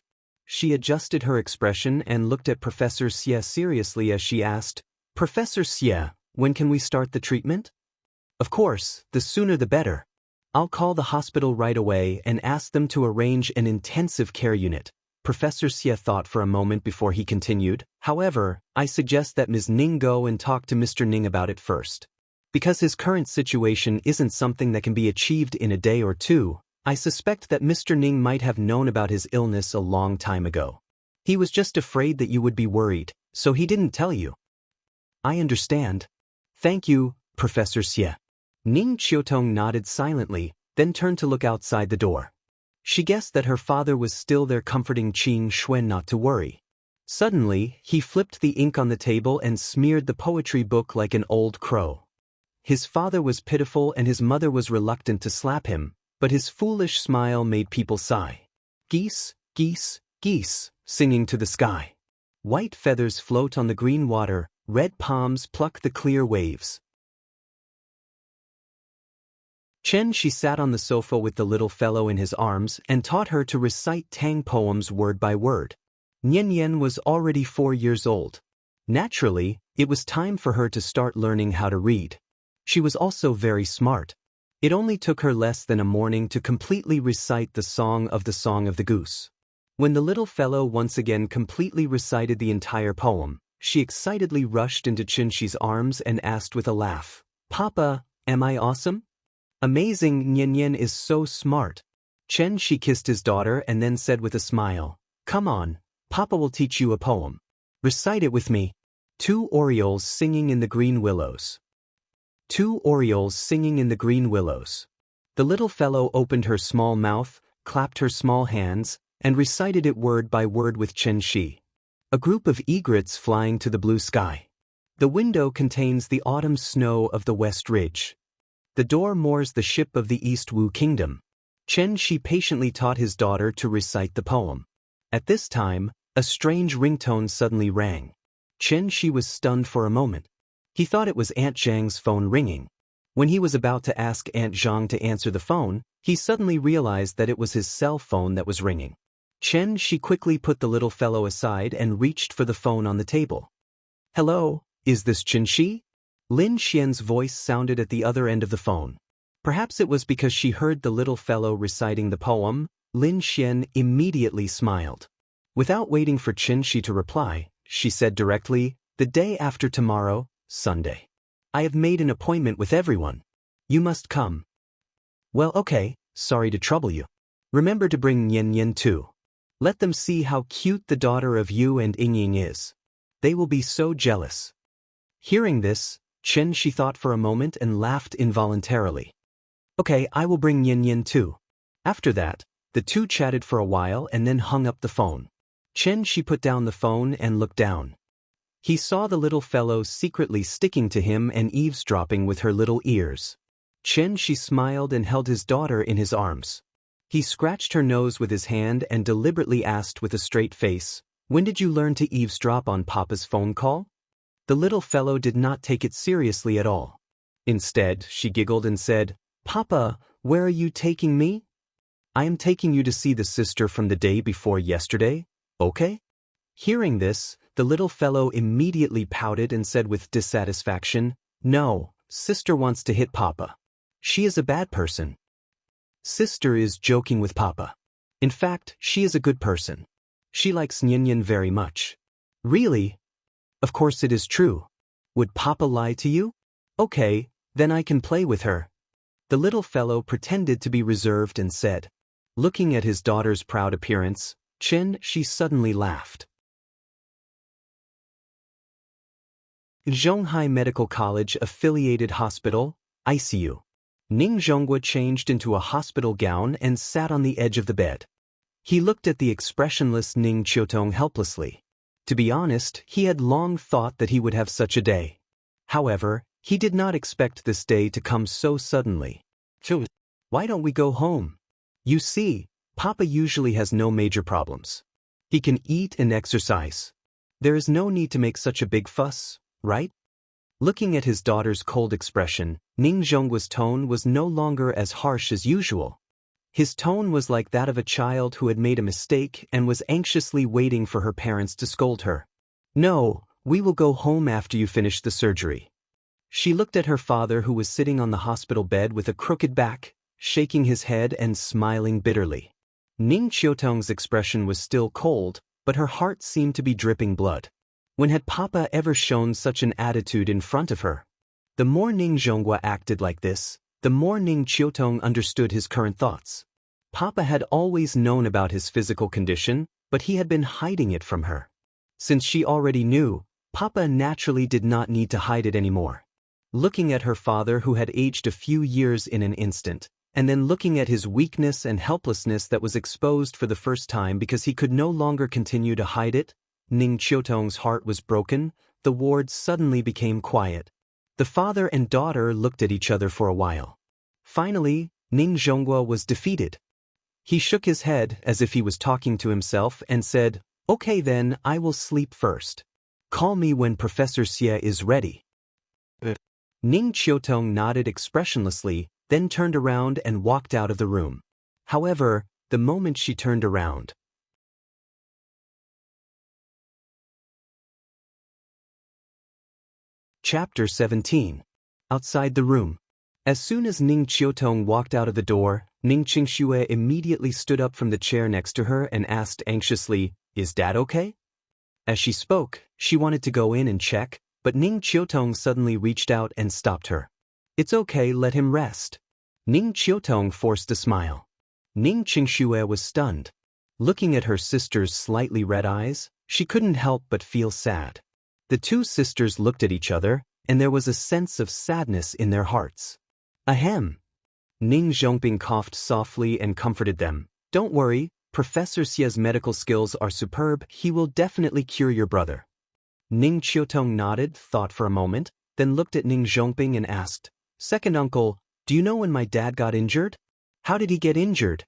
she adjusted her expression and looked at Professor Xie seriously as she asked, "Professor Xie, when can we start the treatment?" "Of course, the sooner the better. I'll call the hospital right away and ask them to arrange an intensive care unit." Professor Xie thought for a moment before he continued, "However, I suggest that Ms. Ning go and talk to Mr. Ning about it first. Because his current situation isn't something that can be achieved in a day or two, I suspect that Mr. Ning might have known about his illness a long time ago. He was just afraid that you would be worried, so he didn't tell you." "I understand. Thank you, Professor Xie." Ning Qiutong nodded silently, then turned to look outside the door. She guessed that her father was still there comforting Qing Xuan not to worry. Suddenly, he flipped the ink on the table and smeared the poetry book like an old crow. His father was pitiful and his mother was reluctant to slap him, but his foolish smile made people sigh. Geese, geese, geese, singing to the sky. White feathers float on the green water, red palms pluck the clear waves. Xianxia sat on the sofa with the little fellow in his arms and taught her to recite Tang poems word by word. Nian was already 4 years old. Naturally, it was time for her to start learning how to read. She was also very smart. It only took her less than a morning to completely recite the Song of the Goose. When the little fellow once again completely recited the entire poem, she excitedly rushed into Xianxia's arms and asked with a laugh, "Papa, am I awesome?" "Amazing, Nian is so smart." Xianxia kissed his daughter and then said with a smile, "Come on, Papa will teach you a poem. Recite it with me." Two orioles singing in the green willows. Two orioles singing in the green willows. The little fellow opened her small mouth, clapped her small hands, and recited it word by word with Xianxia. A group of egrets flying to the blue sky. The window contains the autumn snow of the West Ridge. The door moors the ship of the East Wu Kingdom. Xianxia patiently taught his daughter to recite the poem. At this time, a strange ringtone suddenly rang. Xianxia was stunned for a moment. He thought it was Aunt Zhang's phone ringing. When he was about to ask Aunt Zhang to answer the phone, he suddenly realized that it was his cell phone that was ringing. Xianxia quickly put the little fellow aside and reached for the phone on the table. "Hello, is this Xianxia?" Lin Xian's voice sounded at the other end of the phone. Perhaps it was because she heard the little fellow reciting the poem. Lin Xian immediately smiled. Without waiting for Xianxia to reply, she said directly, "The day after tomorrow, Sunday. I have made an appointment with everyone. You must come." "Well, okay, sorry to trouble you. Remember to bring Nian too. Let them see how cute the daughter of Yu and Yingying is. They will be so jealous." Hearing this, Xianxia thought for a moment and laughed involuntarily. "Okay, I will bring Nian too." After that, the two chatted for a while and then hung up the phone. Xianxia put down the phone and looked down. He saw the little fellow secretly sticking to him and eavesdropping with her little ears. Xianxia smiled and held his daughter in his arms. He scratched her nose with his hand and deliberately asked with a straight face, "When did you learn to eavesdrop on Papa's phone call?" The little fellow did not take it seriously at all. Instead, she giggled and said, "Papa, where are you taking me?" "I am taking you to see the sister from the day before yesterday, okay?" Hearing this, the little fellow immediately pouted and said with dissatisfaction, "No, sister wants to hit Papa. She is a bad person. Sister is joking with Papa. In fact, she is a good person. She likes Nian very much." "Really?" "Of course it is true. Would Papa lie to you?" "Okay, then I can play with her." The little fellow pretended to be reserved and said. Looking at his daughter's proud appearance, she suddenly laughed. Zhonghai Medical College Affiliated Hospital, ICU. Ning Zhonghua changed into a hospital gown and sat on the edge of the bed. He looked at the expressionless Ning Qiutong helplessly. To be honest, he had long thought that he would have such a day. However, he did not expect this day to come so suddenly. "Why don't we go home? You see, Papa usually has no major problems. He can eat and exercise. There is no need to make such a big fuss, right?" Looking at his daughter's cold expression, Ning Zhonghua's tone was no longer as harsh as usual. His tone was like that of a child who had made a mistake and was anxiously waiting for her parents to scold her. "No, we will go home after you finish the surgery." She looked at her father, who was sitting on the hospital bed with a crooked back, shaking his head and smiling bitterly. Ning Qiutong's expression was still cold, but her heart seemed to be dripping blood. When had Papa ever shown such an attitude in front of her? The more Ning Zhonghua acted like this, the more Ning Qiutong understood his current thoughts. Papa had always known about his physical condition, but he had been hiding it from her. Since she already knew, Papa naturally did not need to hide it anymore. Looking at her father, who had aged a few years in an instant, and then looking at his weakness and helplessness that was exposed for the first time because he could no longer continue to hide it, Ning Qiutong's heart was broken. The ward suddenly became quiet. The father and daughter looked at each other for a while. Finally, Ning Zhonghua was defeated. He shook his head as if he was talking to himself and said, "Okay then, I will sleep first. Call me when Professor Xie is ready." Ning Qiutong nodded expressionlessly, then turned around and walked out of the room. However, the moment she turned around, Chapter 17. Outside the room. As soon as Ning Qiutong walked out of the door, Ning Qingxue immediately stood up from the chair next to her and asked anxiously, "Is Dad okay?" As she spoke, she wanted to go in and check, but Ning Qiutong suddenly reached out and stopped her. "It's okay, let him rest." Ning Qiutong forced a smile. Ning Qingxue was stunned. Looking at her sister's slightly red eyes, she couldn't help but feel sad. The two sisters looked at each other, and there was a sense of sadness in their hearts. "Ahem." Ning Zhongping coughed softly and comforted them. "Don't worry, Professor Xie's medical skills are superb. He will definitely cure your brother." Ning Qiutong nodded, thought for a moment, then looked at Ning Zhongping and asked, "Second uncle, do you know when my dad got injured? How did he get injured?"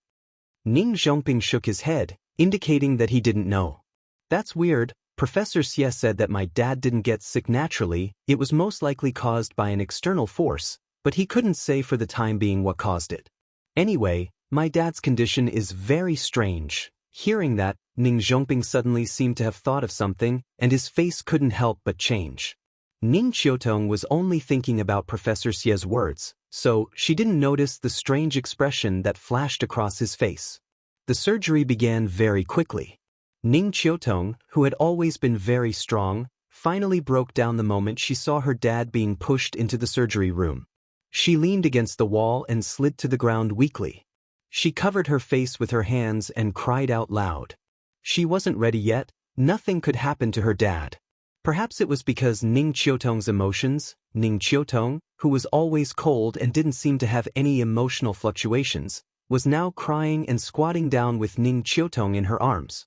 Ning Zhongping shook his head, indicating that he didn't know. "That's weird. Professor Xie said that my dad didn't get sick naturally. It was most likely caused by an external force, but he couldn't say for the time being what caused it. Anyway, my dad's condition is very strange." Hearing that, Ning Zhongping suddenly seemed to have thought of something, and his face couldn't help but change. Ning Qiutong was only thinking about Professor Xie's words, so she didn't notice the strange expression that flashed across his face. The surgery began very quickly. Ning Qiutong, who had always been very strong, finally broke down the moment she saw her dad being pushed into the surgery room. She leaned against the wall and slid to the ground weakly. She covered her face with her hands and cried out loud. She wasn't ready yet. Nothing could happen to her dad. Perhaps it was because Ning Qiutong's emotions, Ning Qiutong, who was always cold and didn't seem to have any emotional fluctuations, was now crying and squatting down with Ning Qiutong in her arms.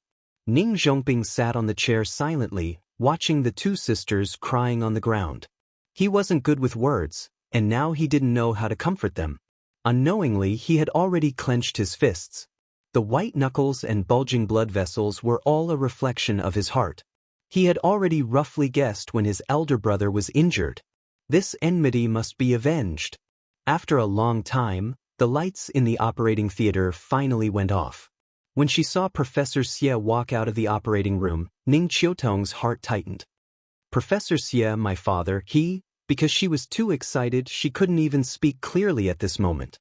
Ning Zhongping sat on the chair silently, watching the two sisters crying on the ground. He wasn't good with words, and now he didn't know how to comfort them. Unknowingly, he had already clenched his fists. The white knuckles and bulging blood vessels were all a reflection of his heart. He had already roughly guessed when his elder brother was injured. This enmity must be avenged. After a long time, the lights in the operating theater finally went off. When she saw Professor Xie walk out of the operating room, Ning Qiutong's heart tightened. "Professor Xie, my father," because she was too excited, she couldn't even speak clearly at this moment.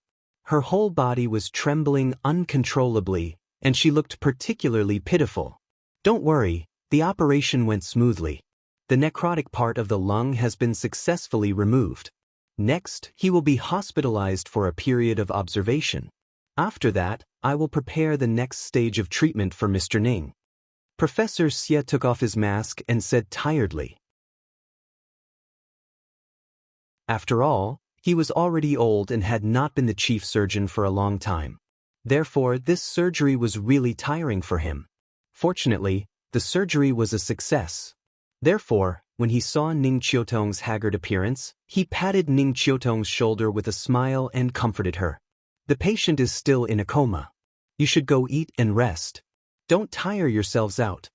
Her whole body was trembling uncontrollably, and she looked particularly pitiful. "Don't worry, the operation went smoothly. The necrotic part of the lung has been successfully removed. Next, he will be hospitalized for a period of observation. After that, I will prepare the next stage of treatment for Mr. Ning." Professor Xie took off his mask and said tiredly. After all, he was already old and had not been the chief surgeon for a long time. Therefore, this surgery was really tiring for him. Fortunately, the surgery was a success. Therefore, when he saw Ning Qiutong's haggard appearance, he patted Ning Qiutong's shoulder with a smile and comforted her. "The patient is still in a coma. You should go eat and rest. Don't tire yourselves out."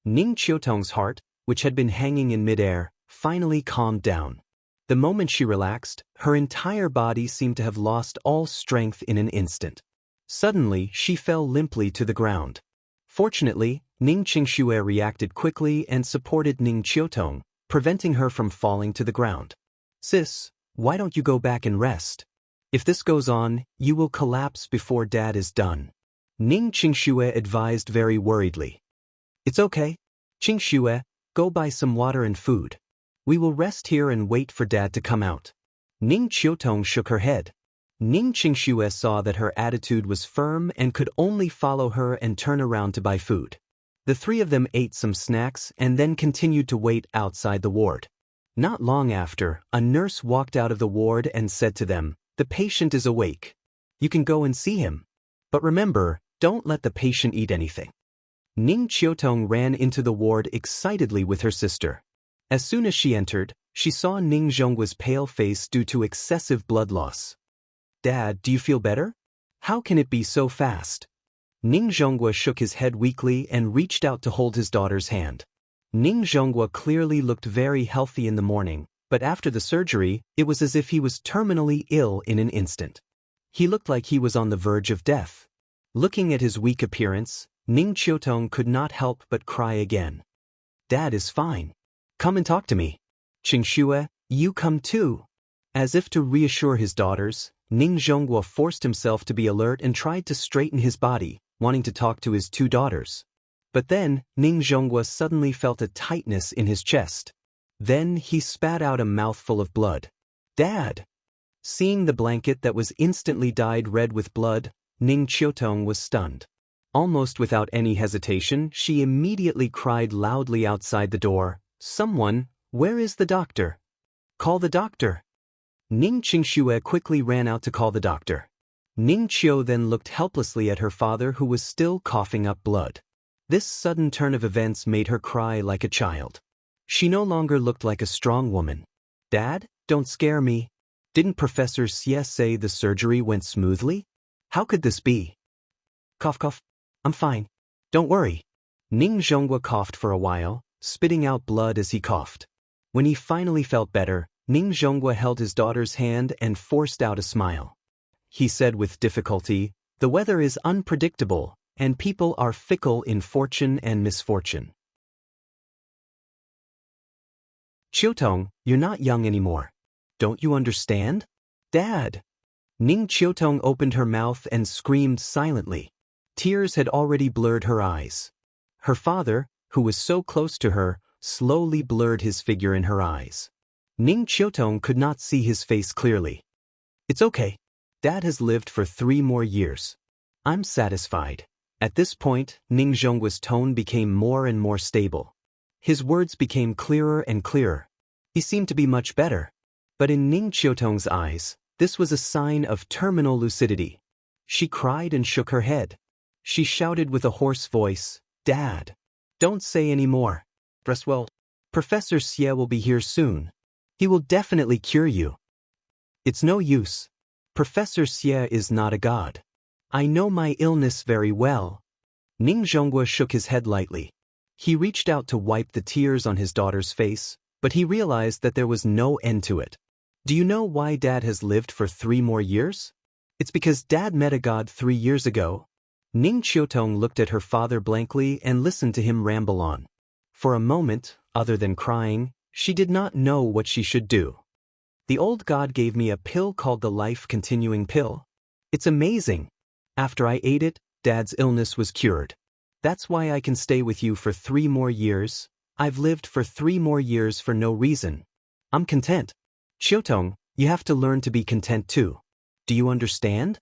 Ning Qiutong's heart, which had been hanging in midair, finally calmed down. The moment she relaxed, her entire body seemed to have lost all strength in an instant. Suddenly, she fell limply to the ground. Fortunately, Ning Qingxue reacted quickly and supported Ning Qiutong, preventing her from falling to the ground. Sis, why don't you go back and rest? If this goes on, you will collapse before Dad is done. Ning Qingxue advised very worriedly. It's okay. Qingxue, go buy some water and food. We will rest here and wait for Dad to come out. Ning Qiutong shook her head. Ning Qingxue saw that her attitude was firm and could only follow her and turn around to buy food. The three of them ate some snacks and then continued to wait outside the ward. Not long after, a nurse walked out of the ward and said to them, "The patient is awake. You can go and see him. But remember, don't let the patient eat anything." Ning Qiutong ran into the ward excitedly with her sister. As soon as she entered, she saw Ning Zhongguo's pale face due to excessive blood loss. "Dad, do you feel better? How can it be so fast?" Ning Zhongguo shook his head weakly and reached out to hold his daughter's hand. Ning Zhongguo clearly looked very healthy in the morning, but after the surgery, it was as if he was terminally ill in an instant. He looked like he was on the verge of death. Looking at his weak appearance, Ning Qiutong could not help but cry again. "Dad is fine. Come and talk to me. Qingxue, you come too." As if to reassure his daughters, Ning Zhongguo forced himself to be alert and tried to straighten his body, wanting to talk to his two daughters. But then, Ning Zhongguo suddenly felt a tightness in his chest. Then he spat out a mouthful of blood. "Dad!" Seeing the blanket that was instantly dyed red with blood, Ning Qiutong was stunned. Almost without any hesitation, she immediately cried loudly outside the door, "Someone, where is the doctor? Call the doctor." Ning Qingxue quickly ran out to call the doctor. Ning Qiu then looked helplessly at her father who was still coughing up blood. This sudden turn of events made her cry like a child. She no longer looked like a strong woman. "Dad, don't scare me. Didn't Professor Xie say the surgery went smoothly? How could this be?" "Cough cough. I'm fine. Don't worry." Ning Zhongguo coughed for a while, spitting out blood as he coughed. When he finally felt better, Ning Zhongguo held his daughter's hand and forced out a smile. He said with difficulty, "The weather is unpredictable, and people are fickle in fortune and misfortune." "Qiutong, you're not young anymore. Don't you understand? Dad!" Ning Qiutong opened her mouth and screamed silently. Tears had already blurred her eyes. Her father, who was so close to her, slowly blurred his figure in her eyes. Ning Qiutong could not see his face clearly. "It's okay. Dad has lived for 3 more years. I'm satisfied." At this point, Ning Zhongguo's tone became more and more stable. His words became clearer and clearer. He seemed to be much better. But in Ning Qiutong's eyes, this was a sign of terminal lucidity. She cried and shook her head. She shouted with a hoarse voice, "Dad! Don't say any more. Rest well. Professor Xie will be here soon. He will definitely cure you." "It's no use. Professor Xie is not a god. I know my illness very well." Ning Zhongguo shook his head lightly. He reached out to wipe the tears on his daughter's face, but he realized that there was no end to it. "Do you know why Dad has lived for 3 more years? It's because Dad met a god 3 years ago." Ning Qiutong looked at her father blankly and listened to him ramble on. For a moment, other than crying, she did not know what she should do. "The old god gave me a pill called the life-continuing pill. It's amazing. After I ate it, Dad's illness was cured. That's why I can stay with you for 3 more years. I've lived for 3 more years for no reason. I'm content. Qiutong, you have to learn to be content too. Do you understand?"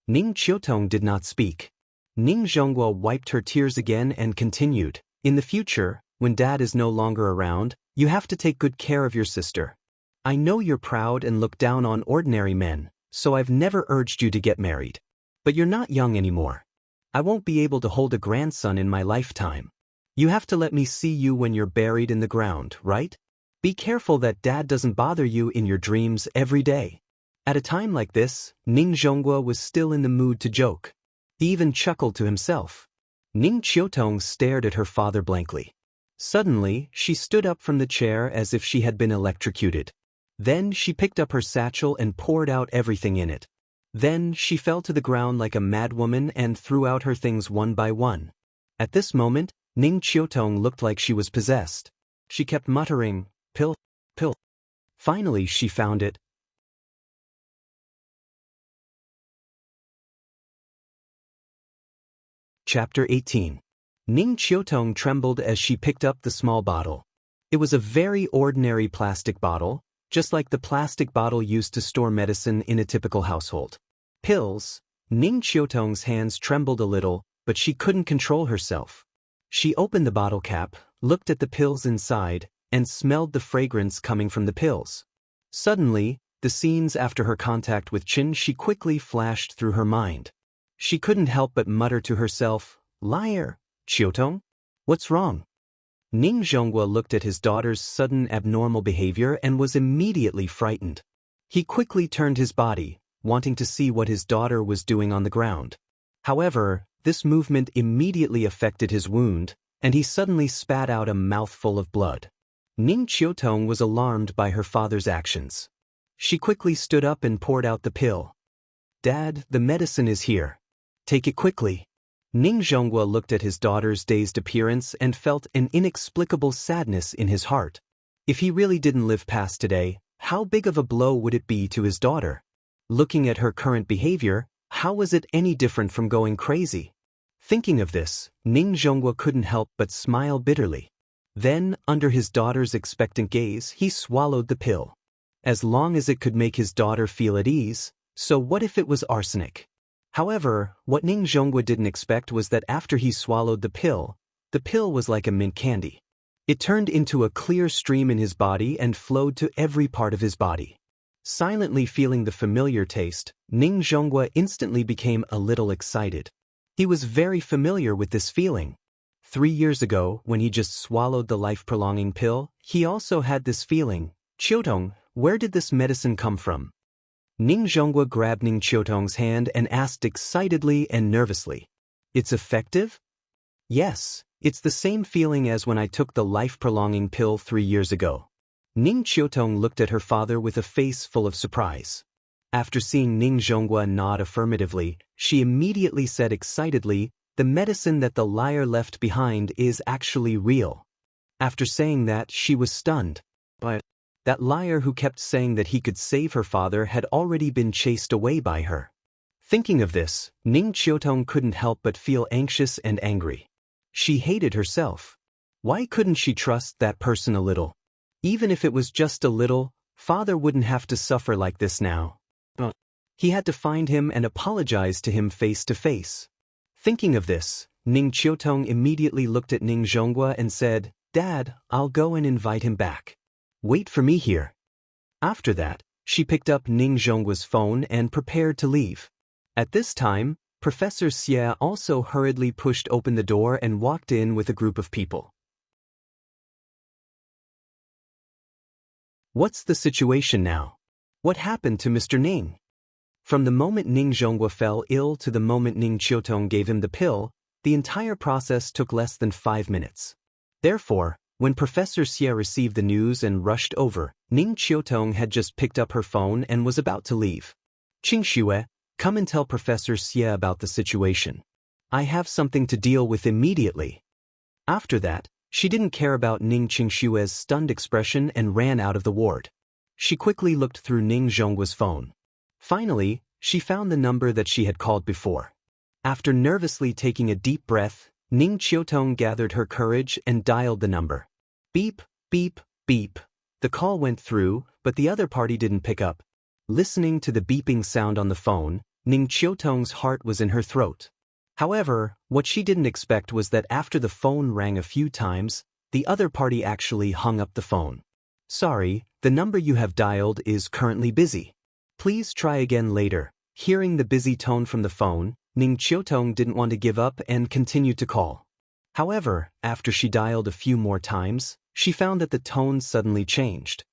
Ning Qiutong did not speak. Ning Zhongguo wiped her tears again and continued, "In the future, when Dad is no longer around, you have to take good care of your sister. I know you're proud and look down on ordinary men, so I've never urged you to get married. But you're not young anymore. I won't be able to hold a grandson in my lifetime. You have to let me see you when you're buried in the ground, right? Be careful that Dad doesn't bother you in your dreams every day." At a time like this, Ning Zhongguo was still in the mood to joke. He even chuckled to himself. Ning Qiutong stared at her father blankly. Suddenly, she stood up from the chair as if she had been electrocuted. Then she picked up her satchel and poured out everything in it. Then she fell to the ground like a madwoman and threw out her things one by one. At this moment, Ning Qiutong looked like she was possessed. She kept muttering, "Pill, pill." Finally she found it. Chapter 18. Ning Qiutong trembled as she picked up the small bottle. It was a very ordinary plastic bottle, just like the plastic bottle used to store medicine in a typical household. Pills. Ning Qiutong's hands trembled a little, but she couldn't control herself. She opened the bottle cap, looked at the pills inside, and smelled the fragrance coming from the pills. Suddenly, the scenes after her contact with Xianxia quickly flashed through her mind. She couldn't help but mutter to herself, "Liar, Qiutong? What's wrong?" Ning Zhonghua looked at his daughter's sudden abnormal behavior and was immediately frightened. He quickly turned his body, wanting to see what his daughter was doing on the ground. However, this movement immediately affected his wound, and he suddenly spat out a mouthful of blood. Ning Qiutong was alarmed by her father's actions. She quickly stood up and poured out the pill. "Dad, the medicine is here. Take it quickly." Ning Zhonghua looked at his daughter's dazed appearance and felt an inexplicable sadness in his heart. If he really didn't live past today, how big of a blow would it be to his daughter? Looking at her current behavior, how was it any different from going crazy? Thinking of this, Ning Zhonghua couldn't help but smile bitterly. Then, under his daughter's expectant gaze, he swallowed the pill. As long as it could make his daughter feel at ease, so what if it was arsenic? However, what Ning Zhonghua didn't expect was that after he swallowed the pill was like a mint candy. It turned into a clear stream in his body and flowed to every part of his body. Silently feeling the familiar taste, Ning Zhonghua instantly became a little excited. He was very familiar with this feeling. 3 years ago, when he just swallowed the life-prolonging pill, he also had this feeling. "Qiutong, where did this medicine come from?" Ning Zhonghua grabbed Ning Qiutong's hand and asked excitedly and nervously, "It's effective?" "Yes, it's the same feeling as when I took the life-prolonging pill 3 years ago." Ning Qiutong looked at her father with a face full of surprise. After seeing Ning Zhonghua nod affirmatively, she immediately said excitedly, "The medicine that the liar left behind is actually real." After saying that, she was stunned. But that liar who kept saying that he could save her father had already been chased away by her. Thinking of this, Ning Qiutong couldn't help but feel anxious and angry. She hated herself. Why couldn't she trust that person a little? Even if it was just a little, father wouldn't have to suffer like this now. But he had to find him and apologize to him face to face. Thinking of this, Ning Qiutong immediately looked at Ning Zhonghua and said, "Dad, I'll go and invite him back. Wait for me here." After that, she picked up Ning Zhonghua's phone and prepared to leave. At this time, Professor Xie also hurriedly pushed open the door and walked in with a group of people. What's the situation now? What happened to Mr. Ning? From the moment Ning Zhonghua fell ill to the moment Ning Qiutong gave him the pill, the entire process took less than 5 minutes. Therefore, when Professor Xie received the news and rushed over, Ning Qiutong had just picked up her phone and was about to leave. "Qingxue, come and tell Professor Xie about the situation. I have something to deal with immediately." After that, she didn't care about Ning Qingshue's stunned expression and ran out of the ward. She quickly looked through Ning Zhonghua's phone. Finally, she found the number that she had called before. After nervously taking a deep breath, Ning Qiutong gathered her courage and dialed the number. Beep, beep, beep. The call went through, but the other party didn't pick up. Listening to the beeping sound on the phone, Ning Qiutong's heart was in her throat. However, what she didn't expect was that after the phone rang a few times, the other party actually hung up the phone. "Sorry, the number you have dialed is currently busy. Please try again later." Hearing the busy tone from the phone, Ning Qiutong didn't want to give up and continued to call. However, after she dialed a few more times, she found that the tone suddenly changed.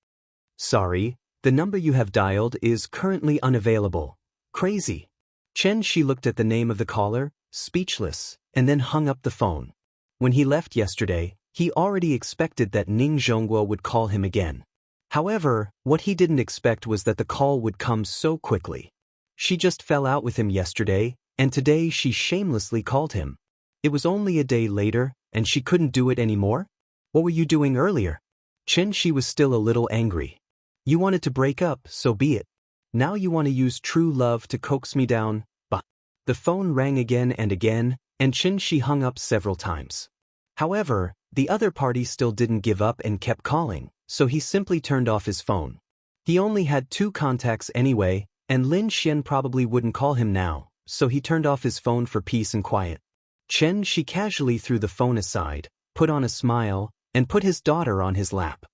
"Sorry, the number you have dialed is currently unavailable. Crazy." She looked at the name of the caller, speechless, and then hung up the phone. When he left yesterday, he already expected that Ning Zhonghua would call him again. However, what he didn't expect was that the call would come so quickly. She just fell out with him yesterday, and today she shamelessly called him. It was only a day later, and she couldn't do it anymore? What were you doing earlier? Xianxia was still a little angry. You wanted to break up, so be it. Now you want to use true love to coax me down, bah. The phone rang again, and Xianxia hung up several times. However, the other party still didn't give up and kept calling, so he simply turned off his phone. He only had 2 contacts anyway, and Lin Xian probably wouldn't call him now, so he turned off his phone for peace and quiet. She casually threw the phone aside, put on a smile, and put his daughter on his lap.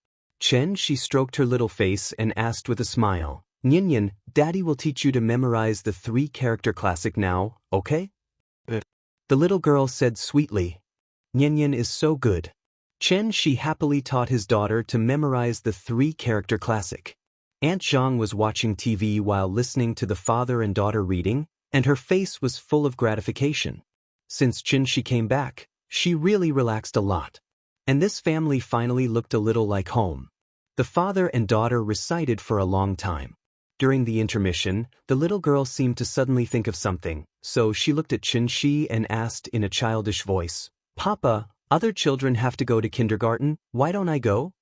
She stroked her little face and asked with a smile, Nian, Daddy will teach you to memorize the 3-character classic now, okay? The little girl said sweetly. Nian is so good. She happily taught his daughter to memorize the 3-character classic. Aunt Zhang was watching TV while listening to the father and daughter reading, and her face was full of gratification. Since Xianxia came back, she really relaxed a lot. And this family finally looked a little like home. The father and daughter recited for a long time. During the intermission, the little girl seemed to suddenly think of something, so she looked at Xianxia and asked in a childish voice, Papa, other children have to go to kindergarten, why don't I go?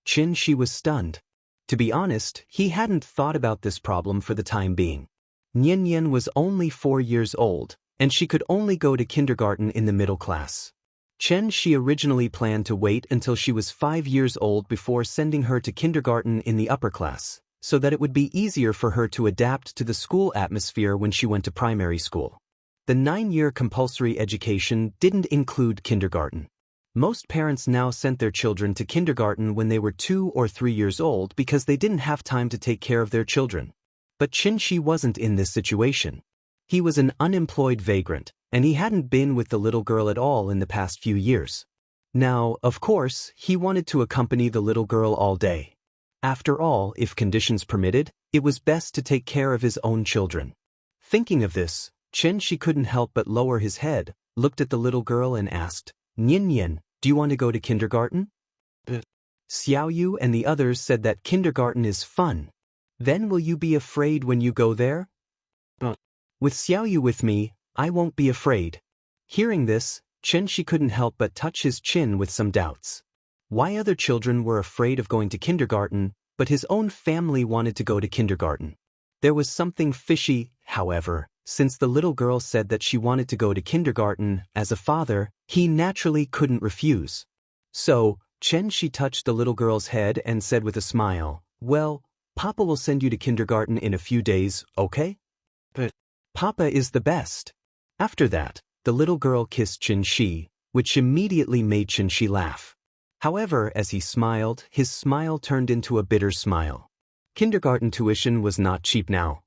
Xianxia was stunned. To be honest, he hadn't thought about this problem for the time being. Nian was only 4 years old, and she could only go to kindergarten in the middle class. She originally planned to wait until she was 5 years old before sending her to kindergarten in the upper class, so that it would be easier for her to adapt to the school atmosphere when she went to primary school. The 9-year compulsory education didn't include kindergarten. Most parents now sent their children to kindergarten when they were 2 or 3 years old because they didn't have time to take care of their children. But Xianxia wasn't in this situation. He was an unemployed vagrant, and he hadn't been with the little girl at all in the past few years. Now, of course, he wanted to accompany the little girl all day. After all, if conditions permitted, it was best to take care of his own children. Thinking of this, Xianxia couldn't help but lower his head, looked at the little girl and asked, Nian, do you want to go to kindergarten? Xiaoyu and the others said that kindergarten is fun. Then will you be afraid when you go there? With Xiaoyu with me, I won't be afraid. Hearing this, Xianxia couldn't help but touch his chin with some doubts. Why other children were afraid of going to kindergarten, but his own family wanted to go to kindergarten? There was something fishy, however, since the little girl said that she wanted to go to kindergarten. As a father, he naturally couldn't refuse. So, Xianxia touched the little girl's head and said with a smile, Well, Papa will send you to kindergarten in a few days, okay? But Papa is the best. After that, the little girl kissed Xianxia, which immediately made Xianxia laugh. However, as he smiled, his smile turned into a bitter smile. Kindergarten tuition was not cheap now.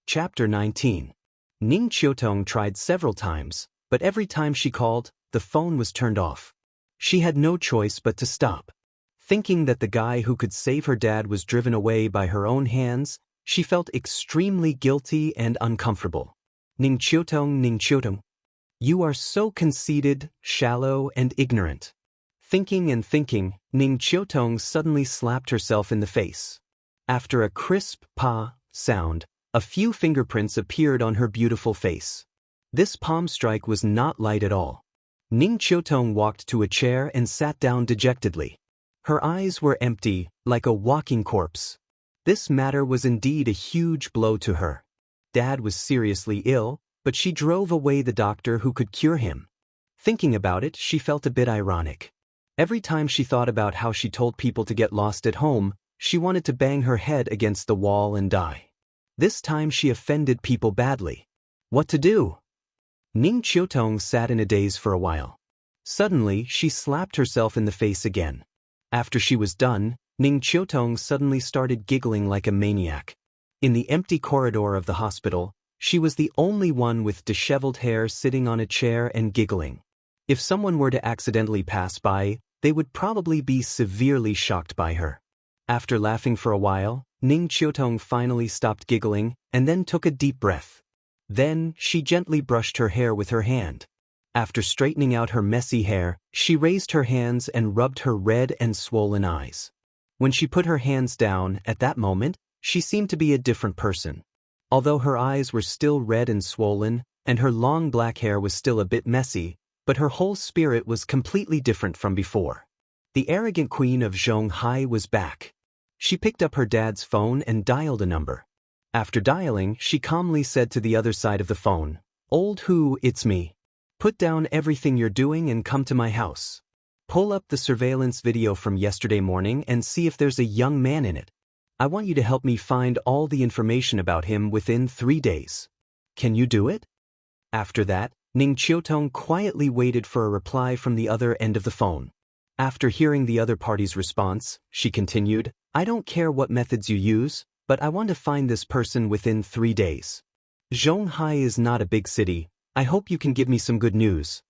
Chapter 19. Ning Qiutong tried several times, but every time she called, the phone was turned off. She had no choice but to stop. Thinking that the guy who could save her dad was driven away by her own hands, she felt extremely guilty and uncomfortable. Ning Qiutong, you are so conceited, shallow, and ignorant. Thinking and thinking, Ning Qiutong suddenly slapped herself in the face. After a crisp pa sound, a few fingerprints appeared on her beautiful face. This palm strike was not light at all. Ning Qiutong walked to a chair and sat down dejectedly. Her eyes were empty, like a walking corpse. This matter was indeed a huge blow to her. Dad was seriously ill, but she drove away the doctor who could cure him. Thinking about it, she felt a bit ironic. Every time she thought about how she told people to get lost at home, she wanted to bang her head against the wall and die. This time she offended people badly. What to do? Ning Qiutong sat in a daze for a while. Suddenly, she slapped herself in the face again. After she was done, Ning Qiutong suddenly started giggling like a maniac. In the empty corridor of the hospital, she was the only one with disheveled hair sitting on a chair and giggling. If someone were to accidentally pass by, they would probably be severely shocked by her. After laughing for a while, Ning Qiutong finally stopped giggling and then took a deep breath. Then, she gently brushed her hair with her hand. After straightening out her messy hair, she raised her hands and rubbed her red and swollen eyes. When she put her hands down, at that moment, she seemed to be a different person. Although her eyes were still red and swollen, and her long black hair was still a bit messy, but her whole spirit was completely different from before. The arrogant queen of Xianxia was back. She picked up her dad's phone and dialed a number. After dialing, she calmly said to the other side of the phone, "Old Hu, it's me. Put down everything you're doing and come to my house. Pull up the surveillance video from yesterday morning and see if there's a young man in it. I want you to help me find all the information about him within 3 days. Can you do it?" After that, Ning Qiutong quietly waited for a reply from the other end of the phone. After hearing the other party's response, she continued, "I don't care what methods you use, but I want to find this person within 3 days. Xianxia is not a big city. I hope you can give me some good news."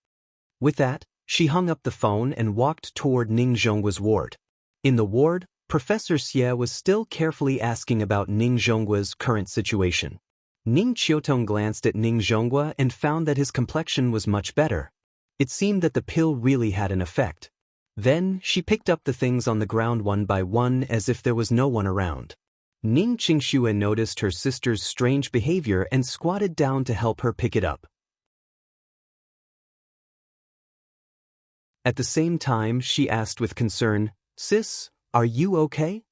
With that, she hung up the phone and walked toward Ning Zhonggua's ward. In the ward, Professor Xie was still carefully asking about Ning Zhonggua's current situation. Ning Qiutong glanced at Ning Zhonggua and found that his complexion was much better. It seemed that the pill really had an effect. Then, she picked up the things on the ground one by one as if there was no one around. Ning Qingxue noticed her sister's strange behavior and squatted down to help her pick it up. At the same time, she asked with concern, "Sis, are you okay?"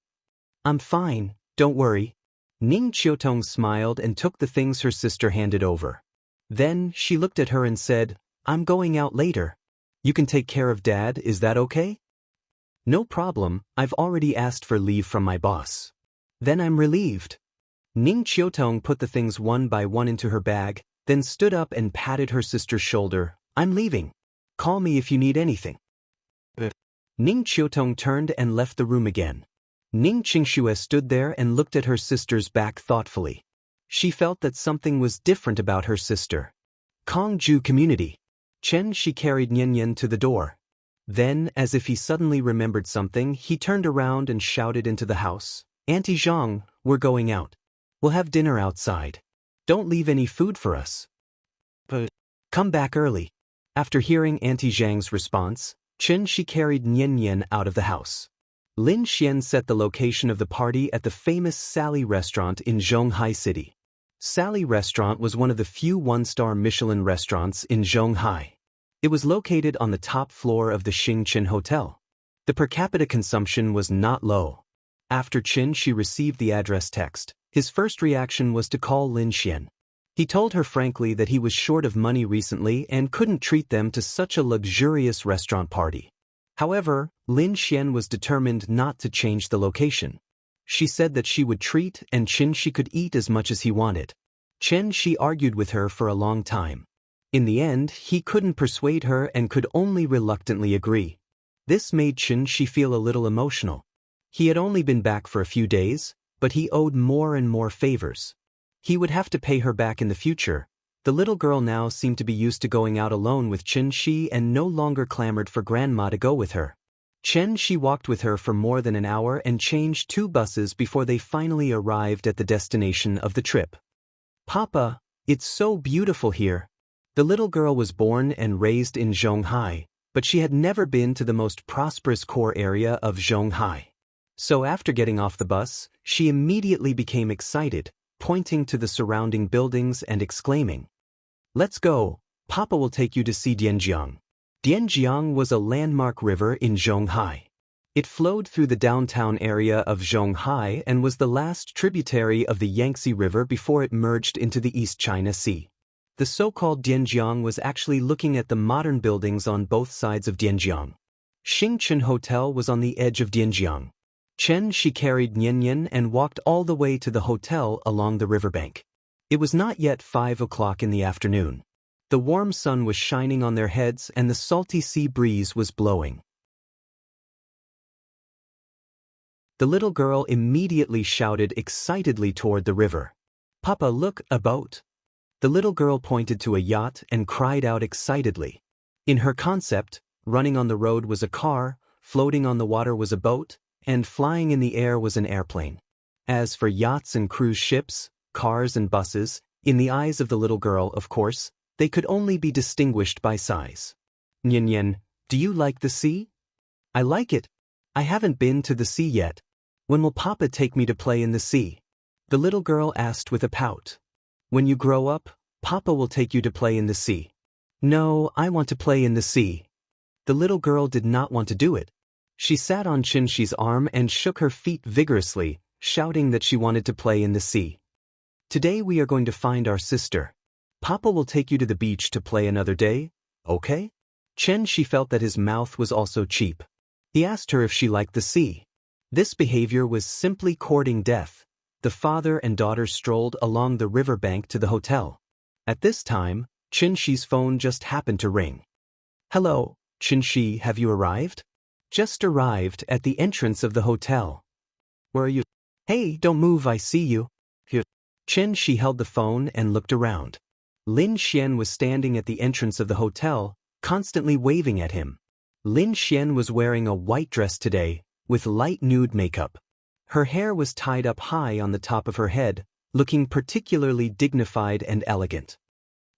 "I'm fine, don't worry." Ning Qiutong smiled and took the things her sister handed over. Then, she looked at her and said, "I'm going out later. You can take care of Dad, is that okay?" "No problem, I've already asked for leave from my boss." "Then I'm relieved." Ning Qiutong put the things one by one into her bag, then stood up and patted her sister's shoulder. "I'm leaving. Call me if you need anything." Ning Qiutong turned and left the room again. Ning Qingxue stood there and looked at her sister's back thoughtfully. She felt that something was different about her sister. Kongju community. She carried Nian to the door. Then, as if he suddenly remembered something, he turned around and shouted into the house, "Auntie Zhang, we're going out. We'll have dinner outside. Don't leave any food for us. But come back early." After hearing Auntie Zhang's response, she carried Nian out of the house. Lin Xian set the location of the party at the famous Sally restaurant in Zhonghai City. Sally restaurant was one of the few one-star Michelin restaurants in Zhonghai. It was located on the top floor of the Xingchen Hotel. The per capita consumption was not low. After she received the address text, his first reaction was to call Lin Xian. He told her frankly that he was short of money recently and couldn't treat them to such a luxurious restaurant party. However, Lin Xian was determined not to change the location. She said that she would treat and she could eat as much as he wanted. She argued with her for a long time. In the end, he couldn't persuade her and could only reluctantly agree. This made she feel a little emotional. He had only been back for a few days, but he owed more and more favors. He would have to pay her back in the future. The little girl now seemed to be used to going out alone with Shi and no longer clamored for grandma to go with her. Shi walked with her for more than an hour and changed 2 buses before they finally arrived at the destination of the trip. "Papa, it's so beautiful here." The little girl was born and raised in Zhonghai, but she had never been to the most prosperous core area of Zhonghai. So after getting off the bus, she immediately became excited, pointing to the surrounding buildings and exclaiming, "Let's go, Papa will take you to see Dianjiang." Dianjiang was a landmark river in Zhonghai. It flowed through the downtown area of Zhonghai and was the last tributary of the Yangtze River before it merged into the East China Sea. The so-called Dianjiang was actually looking at the modern buildings on both sides of Dianjiang. Xingchen Hotel was on the edge of Dianjiang. She carried Nian and walked all the way to the hotel along the riverbank. It was not yet 5 o'clock in the afternoon. The warm sun was shining on their heads and the salty sea breeze was blowing. The little girl immediately shouted excitedly toward the river, "Papa, look, a boat." The little girl pointed to a yacht and cried out excitedly. In her concept, running on the road was a car, floating on the water was a boat, and flying in the air was an airplane. As for yachts and cruise ships, cars and buses, in the eyes of the little girl, of course, they could only be distinguished by size. Nian Nian, do you like the sea? I like it. I haven't been to the sea yet. When will Papa take me to play in the sea? The little girl asked with a pout. When you grow up, Papa will take you to play in the sea. No, I want to play in the sea. The little girl did not want to do it. She sat on Xianxia's arm and shook her feet vigorously, shouting that she wanted to play in the sea. Today we are going to find our sister. Papa will take you to the beach to play another day, okay? Xianxia felt that his mouth was also cheap. He asked her if she liked the sea. This behavior was simply courting death. The father and daughter strolled along the riverbank to the hotel. At this time, Xianxia's phone just happened to ring. Hello, Xianxia, have you arrived? Just arrived at the entrance of the hotel. Where are you? Hey, don't move, I see you. Here. Xianxia held the phone and looked around. Lin Xian was standing at the entrance of the hotel, constantly waving at him. Lin Xian was wearing a white dress today, with light nude makeup. Her hair was tied up high on the top of her head, looking particularly dignified and elegant.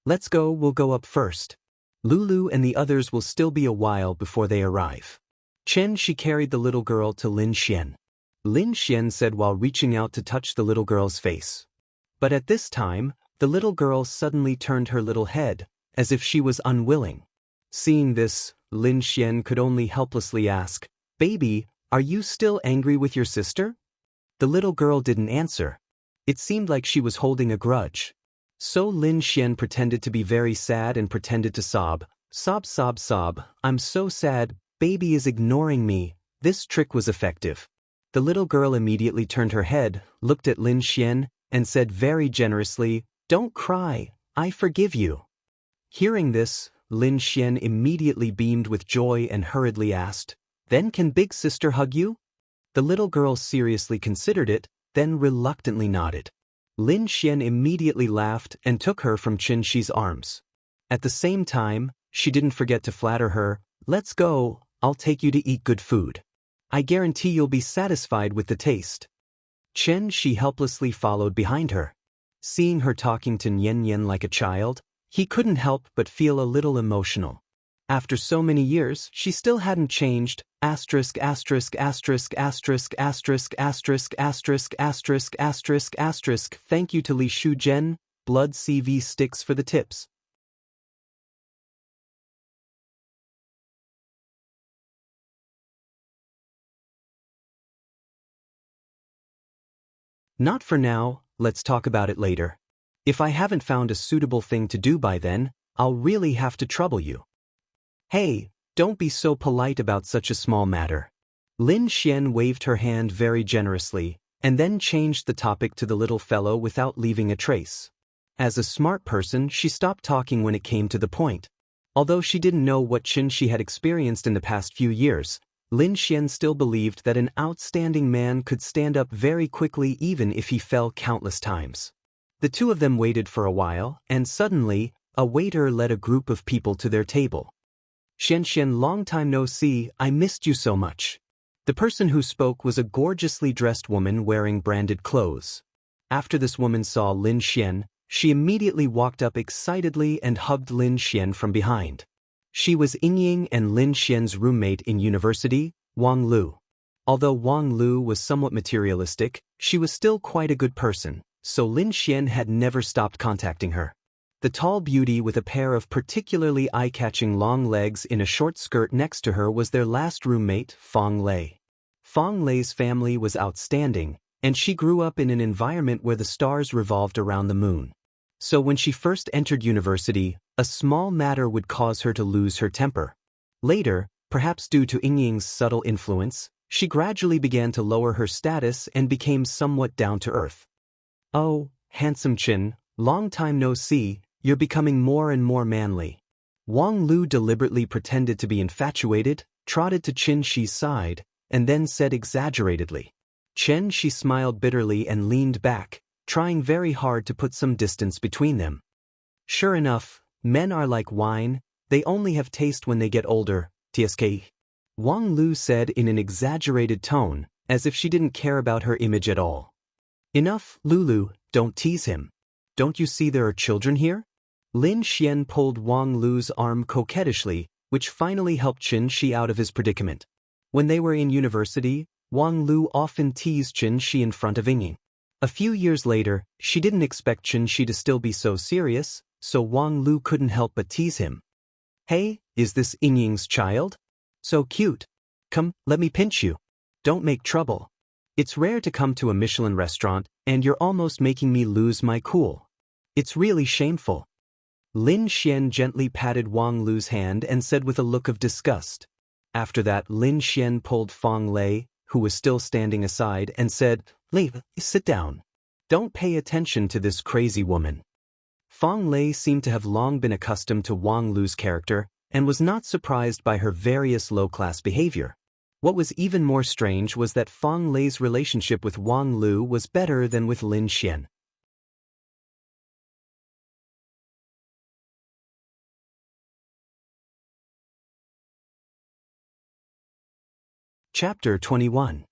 Let's go, we'll go up first. Lulu and the others will still be a while before they arrive. She carried the little girl to Lin Xian. Lin Xian said while reaching out to touch the little girl's face. But at this time, the little girl suddenly turned her little head, as if she was unwilling. Seeing this, Lin Xian could only helplessly ask, Baby, are you still angry with your sister? The little girl didn't answer. It seemed like she was holding a grudge. So Lin Xian pretended to be very sad and pretended to sob. Sob, sob, sob, I'm so sad, baby is ignoring me. This trick was effective. The little girl immediately turned her head, looked at Lin Xian, and said very generously, Don't cry, I forgive you. Hearing this, Lin Xian immediately beamed with joy and hurriedly asked, Then can big sister hug you? The little girl seriously considered it, then reluctantly nodded. Lin Xian immediately laughed and took her from Xianxia's arms. At the same time, she didn't forget to flatter her, Let's go, I'll take you to eat good food. I guarantee you'll be satisfied with the taste. Xianxia helplessly followed behind her. Seeing her talking to Nian Nian like a child, he couldn't help but feel a little emotional. After so many years, she still hadn't changed. Asterisk, asterisk, asterisk, asterisk, asterisk, asterisk, asterisk, asterisk, asterisk, asterisk. Thank you to Li Shu Zhen, Blood CV Sticks for the tips. Not for now, let's talk about it later. If I haven't found a suitable thing to do by then, I'll really have to trouble you. Hey, don't be so polite about such a small matter. Lin Xian waved her hand very generously, and then changed the topic to the little fellow without leaving a trace. As a smart person, she stopped talking when it came to the point. Although she didn't know what Xianxia had experienced in the past few years, Lin Xian still believed that an outstanding man could stand up very quickly even if he fell countless times. The two of them waited for a while, and suddenly, a waiter led a group of people to their table. Xianxian, long time no see, I missed you so much. The person who spoke was a gorgeously dressed woman wearing branded clothes. After this woman saw Lin Xian, she immediately walked up excitedly and hugged Lin Xian from behind. She was Yingying and Lin Xian's roommate in university, Wang Lu. Although Wang Lu was somewhat materialistic, she was still quite a good person, so Lin Xian had never stopped contacting her. The tall beauty with a pair of particularly eye-catching long legs in a short skirt next to her was their last roommate, Fong Lei. Fong Lei's family was outstanding, and she grew up in an environment where the stars revolved around the moon. So when she first entered university, a small matter would cause her to lose her temper. Later, perhaps due to Yingying's subtle influence, she gradually began to lower her status and became somewhat down-to-earth. Oh, handsome Chin, long time no see, you're becoming more and more manly. Wang Lu deliberately pretended to be infatuated, trotted to Qin Shi's side, and then said exaggeratedly. Chen Shi smiled bitterly and leaned back, trying very hard to put some distance between them. Sure enough, men are like wine, they only have taste when they get older, TSK. Wang Lu said in an exaggerated tone, as if she didn't care about her image at all. Enough, Lulu, don't tease him. Don't you see there are children here? Lin Xian pulled Wang Lu's arm coquettishly, which finally helped Xianxia out of his predicament. When they were in university, Wang Lu often teased Xianxia in front of Yingying. A few years later, she didn't expect Xianxia to still be so serious, so Wang Lu couldn't help but tease him. "Hey, is this Yingying's child? So cute. Come, let me pinch you. Don't make trouble. It's rare to come to a Michelin restaurant, and you're almost making me lose my cool. It's really shameful." Lin Xian gently patted Wang Lu's hand and said with a look of disgust. After that, Lin Xian pulled Fang Lei, who was still standing aside, and said, "Lei, sit down. Don't pay attention to this crazy woman." Fang Lei seemed to have long been accustomed to Wang Lu's character and was not surprised by her various low-class behavior. What was even more strange was that Fang Lei's relationship with Wang Lu was better than with Lin Xian. Chapter 21.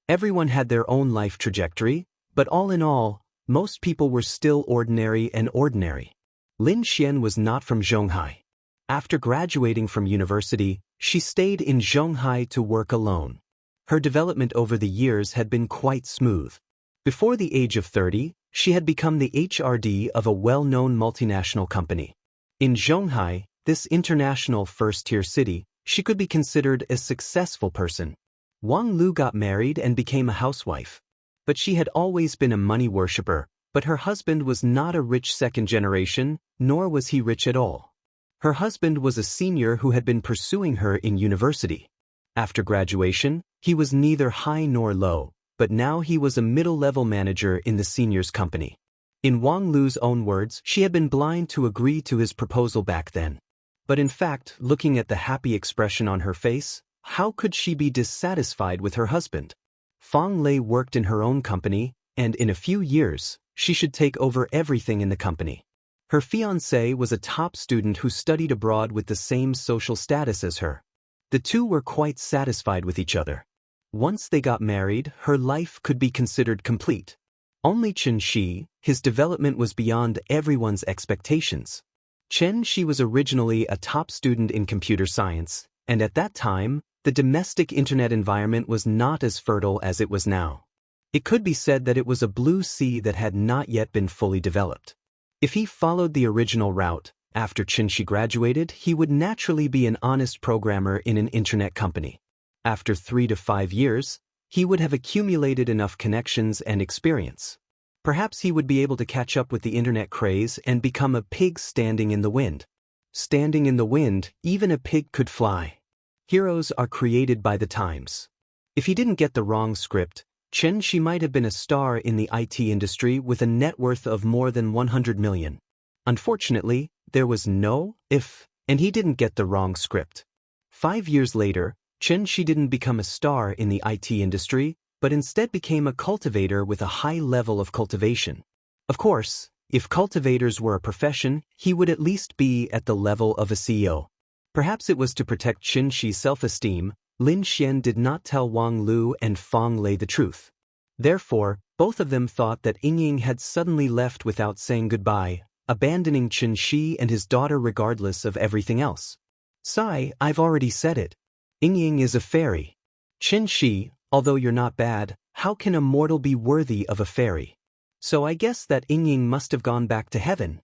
Everyone had their own life trajectory, but all in all, most people were still ordinary and ordinary. Lin Xian was not from Zhonghai. After graduating from university, she stayed in Zhonghai to work alone. Her development over the years had been quite smooth. Before the age of 30, she had become the HRD of a well-known multinational company. In Zhonghai, this international first-tier city, she could be considered a successful person. Wang Lu got married and became a housewife. But she had always been a money worshipper, but her husband was not a rich second generation, nor was he rich at all. Her husband was a senior who had been pursuing her in university. After graduation, he was neither high nor low, but now he was a middle-level manager in the senior's company. In Wang Lu's own words, she had been blind to agree to his proposal back then. But in fact, looking at the happy expression on her face, how could she be dissatisfied with her husband? Fang Lei worked in her own company, and in a few years, she should take over everything in the company. Her fiancé was a top student who studied abroad with the same social status as her. The two were quite satisfied with each other. Once they got married, her life could be considered complete. Only Chen Shi, his development was beyond everyone's expectations. Chen Shi was originally a top student in computer science, and at that time, the domestic internet environment was not as fertile as it was now. It could be said that it was a blue sea that had not yet been fully developed. If he followed the original route, after Qianxi graduated, he would naturally be an honest programmer in an internet company. After 3 to 5 years, he would have accumulated enough connections and experience. Perhaps he would be able to catch up with the internet craze and become a pig standing in the wind. Standing in the wind, even a pig could fly. Heroes are created by the times. If he didn't get the wrong script, Chen Shi might have been a star in the IT industry with a net worth of more than 100 million. Unfortunately, there was no if, and he didn't get the wrong script. 5 years later, Chen Shi didn't become a star in the IT industry, but instead became a cultivator with a high level of cultivation. Of course, if cultivators were a profession, he would at least be at the level of a CEO. Perhaps it was to protect Chen Shi's self-esteem, Lin Xian did not tell Wang Lu and Fang Lei the truth. Therefore, both of them thought that Yingying had suddenly left without saying goodbye, abandoning Chen Shi and his daughter regardless of everything else. "Sai, I've already said it. Yingying is a fairy. Chen Shi, although you're not bad, how can a mortal be worthy of a fairy? So I guess that Yingying must have gone back to heaven."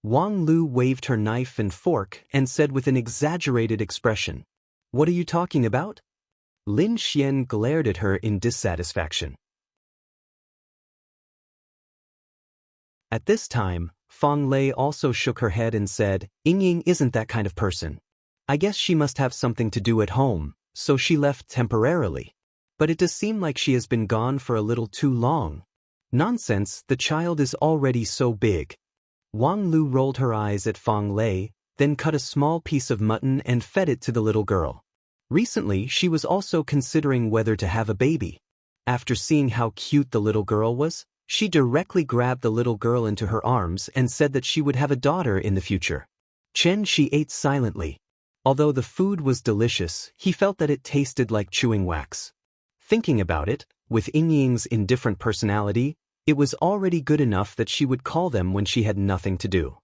Wang Lu waved her knife and fork and said with an exaggerated expression, "What are you talking about?" Lin Xian glared at her in dissatisfaction. At this time, Fang Lei also shook her head and said, "Yingying isn't that kind of person. I guess she must have something to do at home, so she left temporarily. But it does seem like she has been gone for a little too long. Nonsense, the child is already so big." Wang Lu rolled her eyes at Fang Lei, then cut a small piece of mutton and fed it to the little girl. Recently, she was also considering whether to have a baby. After seeing how cute the little girl was, she directly grabbed the little girl into her arms and said that she would have a daughter in the future. Chen Shi ate silently. Although the food was delicious, he felt that it tasted like chewing wax. Thinking about it, with Yingying's indifferent personality, it was already good enough that she would call them when she had nothing to do.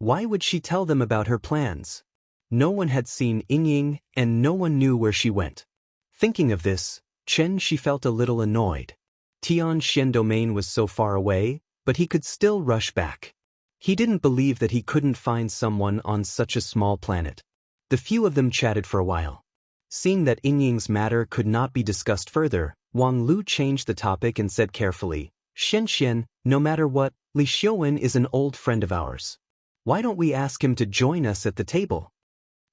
Why would she tell them about her plans? No one had seen Yingying, and no one knew where she went. Thinking of this, she felt a little annoyed. Tianxian domain was so far away, but he could still rush back. He didn't believe that he couldn't find someone on such a small planet. The few of them chatted for a while. Seeing that Yingying's matter could not be discussed further, Wang Lu changed the topic and said carefully, Xianxia, no matter what, Li Xiuwen is an old friend of ours. Why don't we ask him to join us at the table?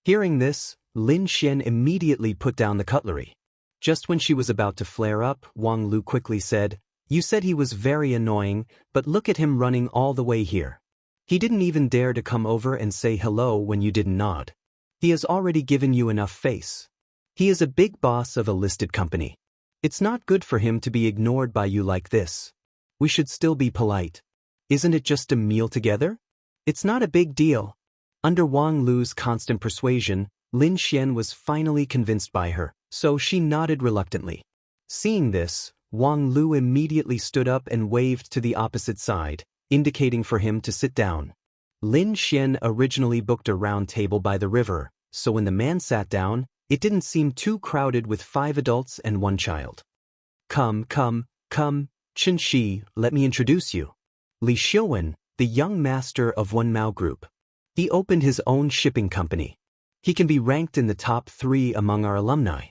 Hearing this, Lin Xian immediately put down the cutlery. Just when she was about to flare up, Wang Lu quickly said, You said he was very annoying, but look at him running all the way here. He didn't even dare to come over and say hello when you didn't nod. He has already given you enough face. He is a big boss of a listed company. It's not good for him to be ignored by you like this. We should still be polite. Isn't it just a meal together? It's not a big deal. Under Wang Lu's constant persuasion, Lin Xian was finally convinced by her, so she nodded reluctantly. Seeing this, Wang Lu immediately stood up and waved to the opposite side, indicating for him to sit down. Lin Xian originally booked a round table by the river, so when the man sat down, it didn't seem too crowded with 5 adults and 1 child. Come, Xianxia, let me introduce you. Li Xiuwen, the young master of One Mao Group. He opened his own shipping company. He can be ranked in the top 3 among our alumni.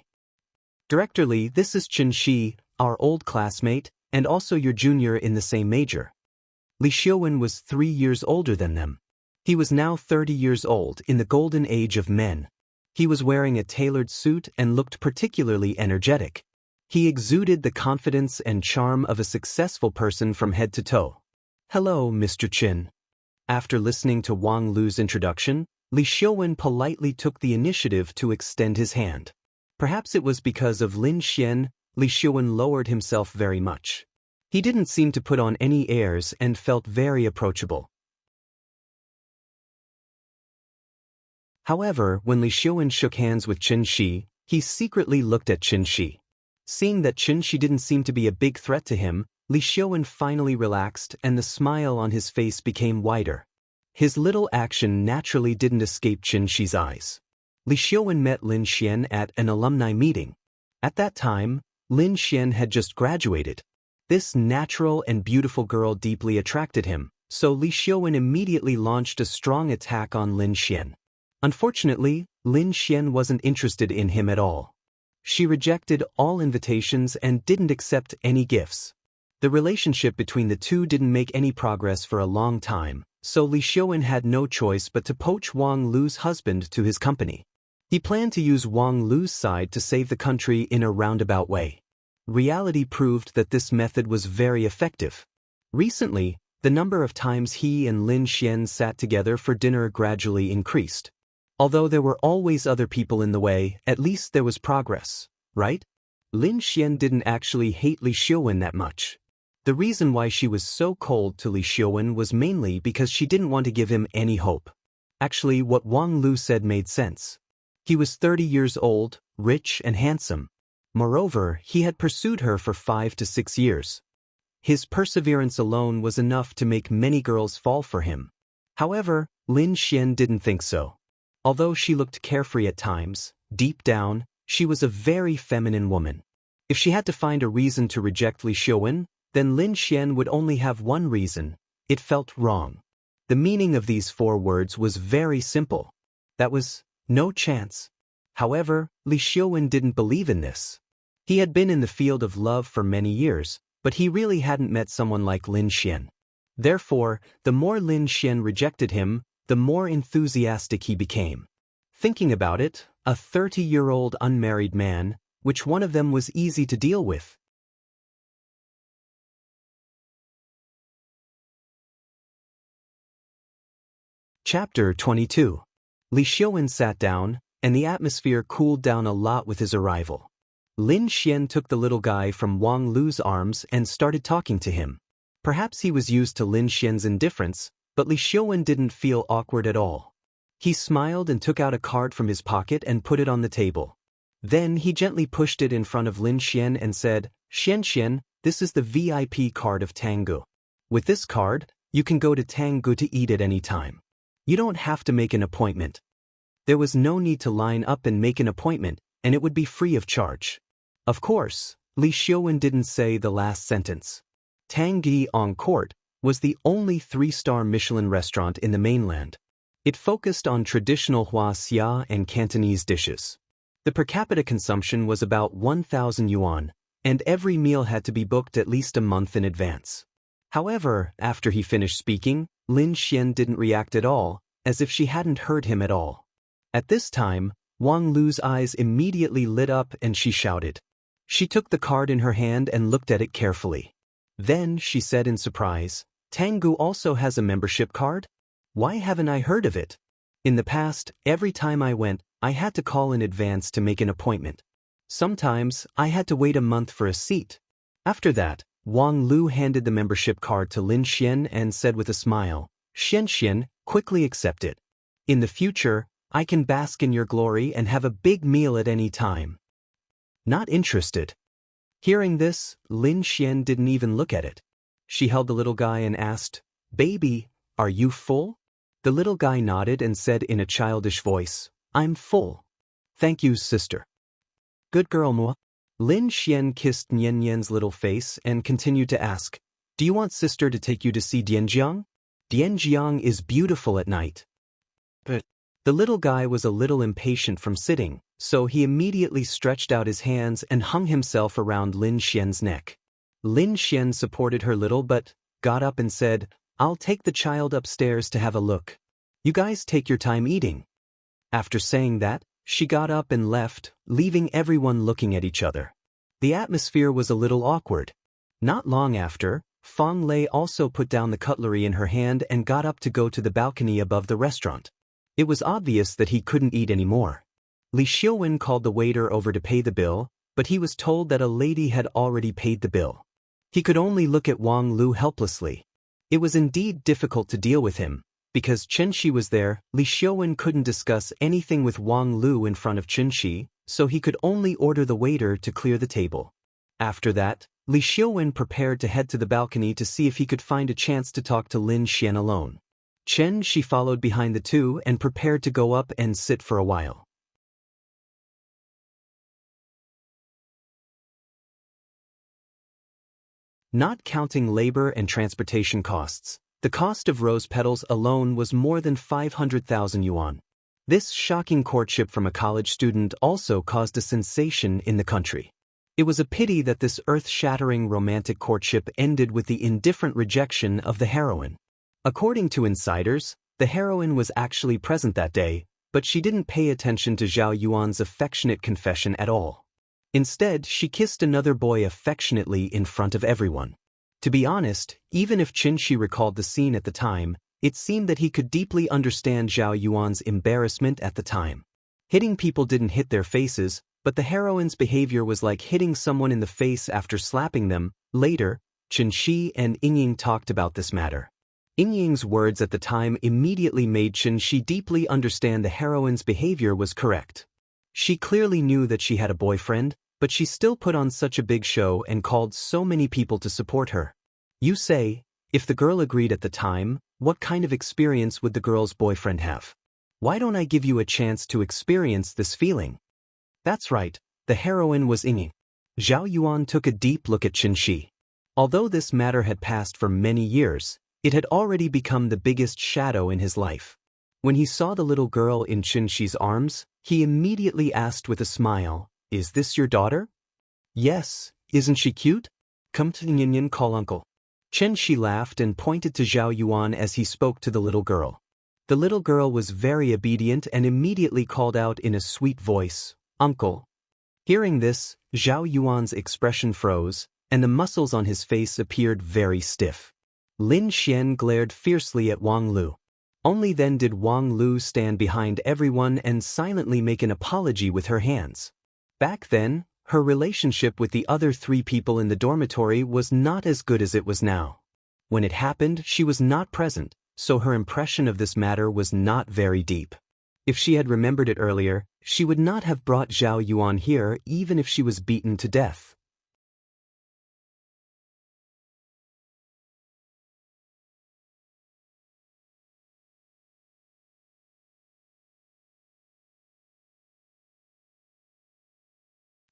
Director Li, this is Xianxia, our old classmate, and also your junior in the same major. Li Xiuwen was 3 years older than them. He was now 30 years old in the golden age of men. He was wearing a tailored suit and looked particularly energetic. He exuded the confidence and charm of a successful person from head to toe. Hello, Mr. Qin. After listening to Wang Lu's introduction, Li Xiuwen politely took the initiative to extend his hand. Perhaps it was because of Lin Xian, Li Xiuwen lowered himself very much. He didn't seem to put on any airs and felt very approachable. However, when Li Xiuwen shook hands with Xianxia, he secretly looked at Xianxia. Seeing that Xianxia didn't seem to be a big threat to him, Li Xiuwen finally relaxed and the smile on his face became wider. His little action naturally didn't escape Xianxia's eyes. Li Xiuwen met Lin Xian at an alumni meeting. At that time, Lin Xian had just graduated. This natural and beautiful girl deeply attracted him, so Li Xiuwen immediately launched a strong attack on Lin Xian. Unfortunately, Lin Xian wasn't interested in him at all. She rejected all invitations and didn't accept any gifts. The relationship between the two didn't make any progress for a long time, so Li Xiuwen had no choice but to poach Wang Lu's husband to his company. He planned to use Wang Lu's side to save the country in a roundabout way. Reality proved that this method was very effective. Recently, the number of times he and Lin Xian sat together for dinner gradually increased. Although there were always other people in the way, at least there was progress, right? Lin Xian didn't actually hate Li Xiuwen that much. The reason why she was so cold to Li Xiuwen was mainly because she didn't want to give him any hope. Actually, what Wang Lu said made sense. He was 30 years old, rich and handsome. Moreover, he had pursued her for 5 to 6 years. His perseverance alone was enough to make many girls fall for him. However, Lin Xian didn't think so. Although she looked carefree at times, deep down, she was a very feminine woman. If she had to find a reason to reject Li Xiuwen, then Lin Xian would only have one reason: it felt wrong. The meaning of these 4 words was very simple. That was, no chance. However, Li Xiuwen didn't believe in this. He had been in the field of love for many years, but he really hadn't met someone like Lin Xian. Therefore, the more Lin Xian rejected him, the more enthusiastic he became. Thinking about it, a 30-year-old unmarried man, which one of them was easy to deal with? Chapter 22. Li Xiuwen sat down, and the atmosphere cooled down a lot with his arrival. Lin Xian took the little guy from Wang Lu's arms and started talking to him. Perhaps he was used to Lin Xian's indifference, but Li Xiuwen didn't feel awkward at all. He smiled and took out a card from his pocket and put it on the table. Then he gently pushed it in front of Lin Xian and said, Xianxia, this is the VIP card of Tanggu. With this card, you can go to Tanggu to eat at any time. You don't have to make an appointment. There was no need to line up and make an appointment, and it would be free of charge. Of course, Li Xiaowen didn't say the last sentence. Tangi on Court was the only 3-star Michelin restaurant in the mainland. It focused on traditional Wuxia and Cantonese dishes. The per capita consumption was about 1,000 yuan, and every meal had to be booked at least a month in advance. However, after he finished speaking, Lin Xian didn't react at all, as if she hadn't heard him at all. At this time, Wang Lu's eyes immediately lit up and she shouted. She took the card in her hand and looked at it carefully. Then she said in surprise, "Tangu also has a membership card? Why haven't I heard of it? In the past, every time I went, I had to call in advance to make an appointment. Sometimes, I had to wait a month for a seat." After that, Wang Lu handed the membership card to Lin Xian and said with a smile, "Xianxia, quickly accept it. In the future, I can bask in your glory and have a big meal at any time." Not interested. Hearing this, Lin Xian didn't even look at it. She held the little guy and asked, "Baby, are you full?" The little guy nodded and said in a childish voice, "I'm full. Thank you, sister." "Good girl, moi." Lin Xian kissed Nian Yan's little face and continued to ask, "Do you want sister to take you to see Dianjiang? Dianjiang is beautiful at night." But the little guy was a little impatient from sitting, so he immediately stretched out his hands and hung himself around Lin Xian's neck. Lin Xian supported her little but got up and said, "I'll take the child upstairs to have a look. You guys take your time eating." After saying that, she got up and left, leaving everyone looking at each other. The atmosphere was a little awkward. Not long after, Fang Lei also put down the cutlery in her hand and got up to go to the balcony above the restaurant. It was obvious that he couldn't eat anymore. Li Xiaowen called the waiter over to pay the bill, but he was told that a lady had already paid the bill. He could only look at Wang Lu helplessly. It was indeed difficult to deal with him. Because Qianxi was there, Li Xiaowen couldn't discuss anything with Wang Lu in front of Qianxi, so he could only order the waiter to clear the table. After that, Li Xiaowen prepared to head to the balcony to see if he could find a chance to talk to Lin Xian alone. Qianxi followed behind the two and prepared to go up and sit for a while. Not counting labor and transportation costs, the cost of rose petals alone was more than 500,000 yuan. This shocking courtship from a college student also caused a sensation in the country. It was a pity that this earth-shattering romantic courtship ended with the indifferent rejection of the heroine. According to insiders, the heroine was actually present that day, but she didn't pay attention to Zhao Yuan's affectionate confession at all. Instead, she kissed another boy affectionately in front of everyone. To be honest, even if Qianxi recalled the scene at the time, it seemed that he could deeply understand Zhao Yuan's embarrassment at the time. Hitting people didn't hit their faces, but the heroine's behavior was like hitting someone in the face after slapping them. Later, Qianxi and Yingying talked about this matter. Yingying's words at the time immediately made Qianxi deeply understand the heroine's behavior was correct. She clearly knew that she had a boyfriend, but she still put on such a big show and called so many people to support her. You say, if the girl agreed at the time, what kind of experience would the girl's boyfriend have? Why don't I give you a chance to experience this feeling? That's right, the heroine was Yingying. Zhao Yuan took a deep look at Qianxi. Although this matter had passed for many years, it had already become the biggest shadow in his life. When he saw the little girl in Qianxi's arms, he immediately asked with a smile, "Is this your daughter?" "Yes, isn't she cute? Come to Nyanyan, call uncle." Qianxi laughed and pointed to Zhao Yuan as he spoke to the little girl. The little girl was very obedient and immediately called out in a sweet voice, "Uncle." Hearing this, Zhao Yuan's expression froze, and the muscles on his face appeared very stiff. Lin Xian glared fiercely at Wang Lu. Only then did Wang Lu stand behind everyone and silently make an apology with her hands. Back then, her relationship with the other 3 people in the dormitory was not as good as it was now. When it happened, she was not present, so her impression of this matter was not very deep. If she had remembered it earlier, she would not have brought Zhao Yuan here even if she was beaten to death.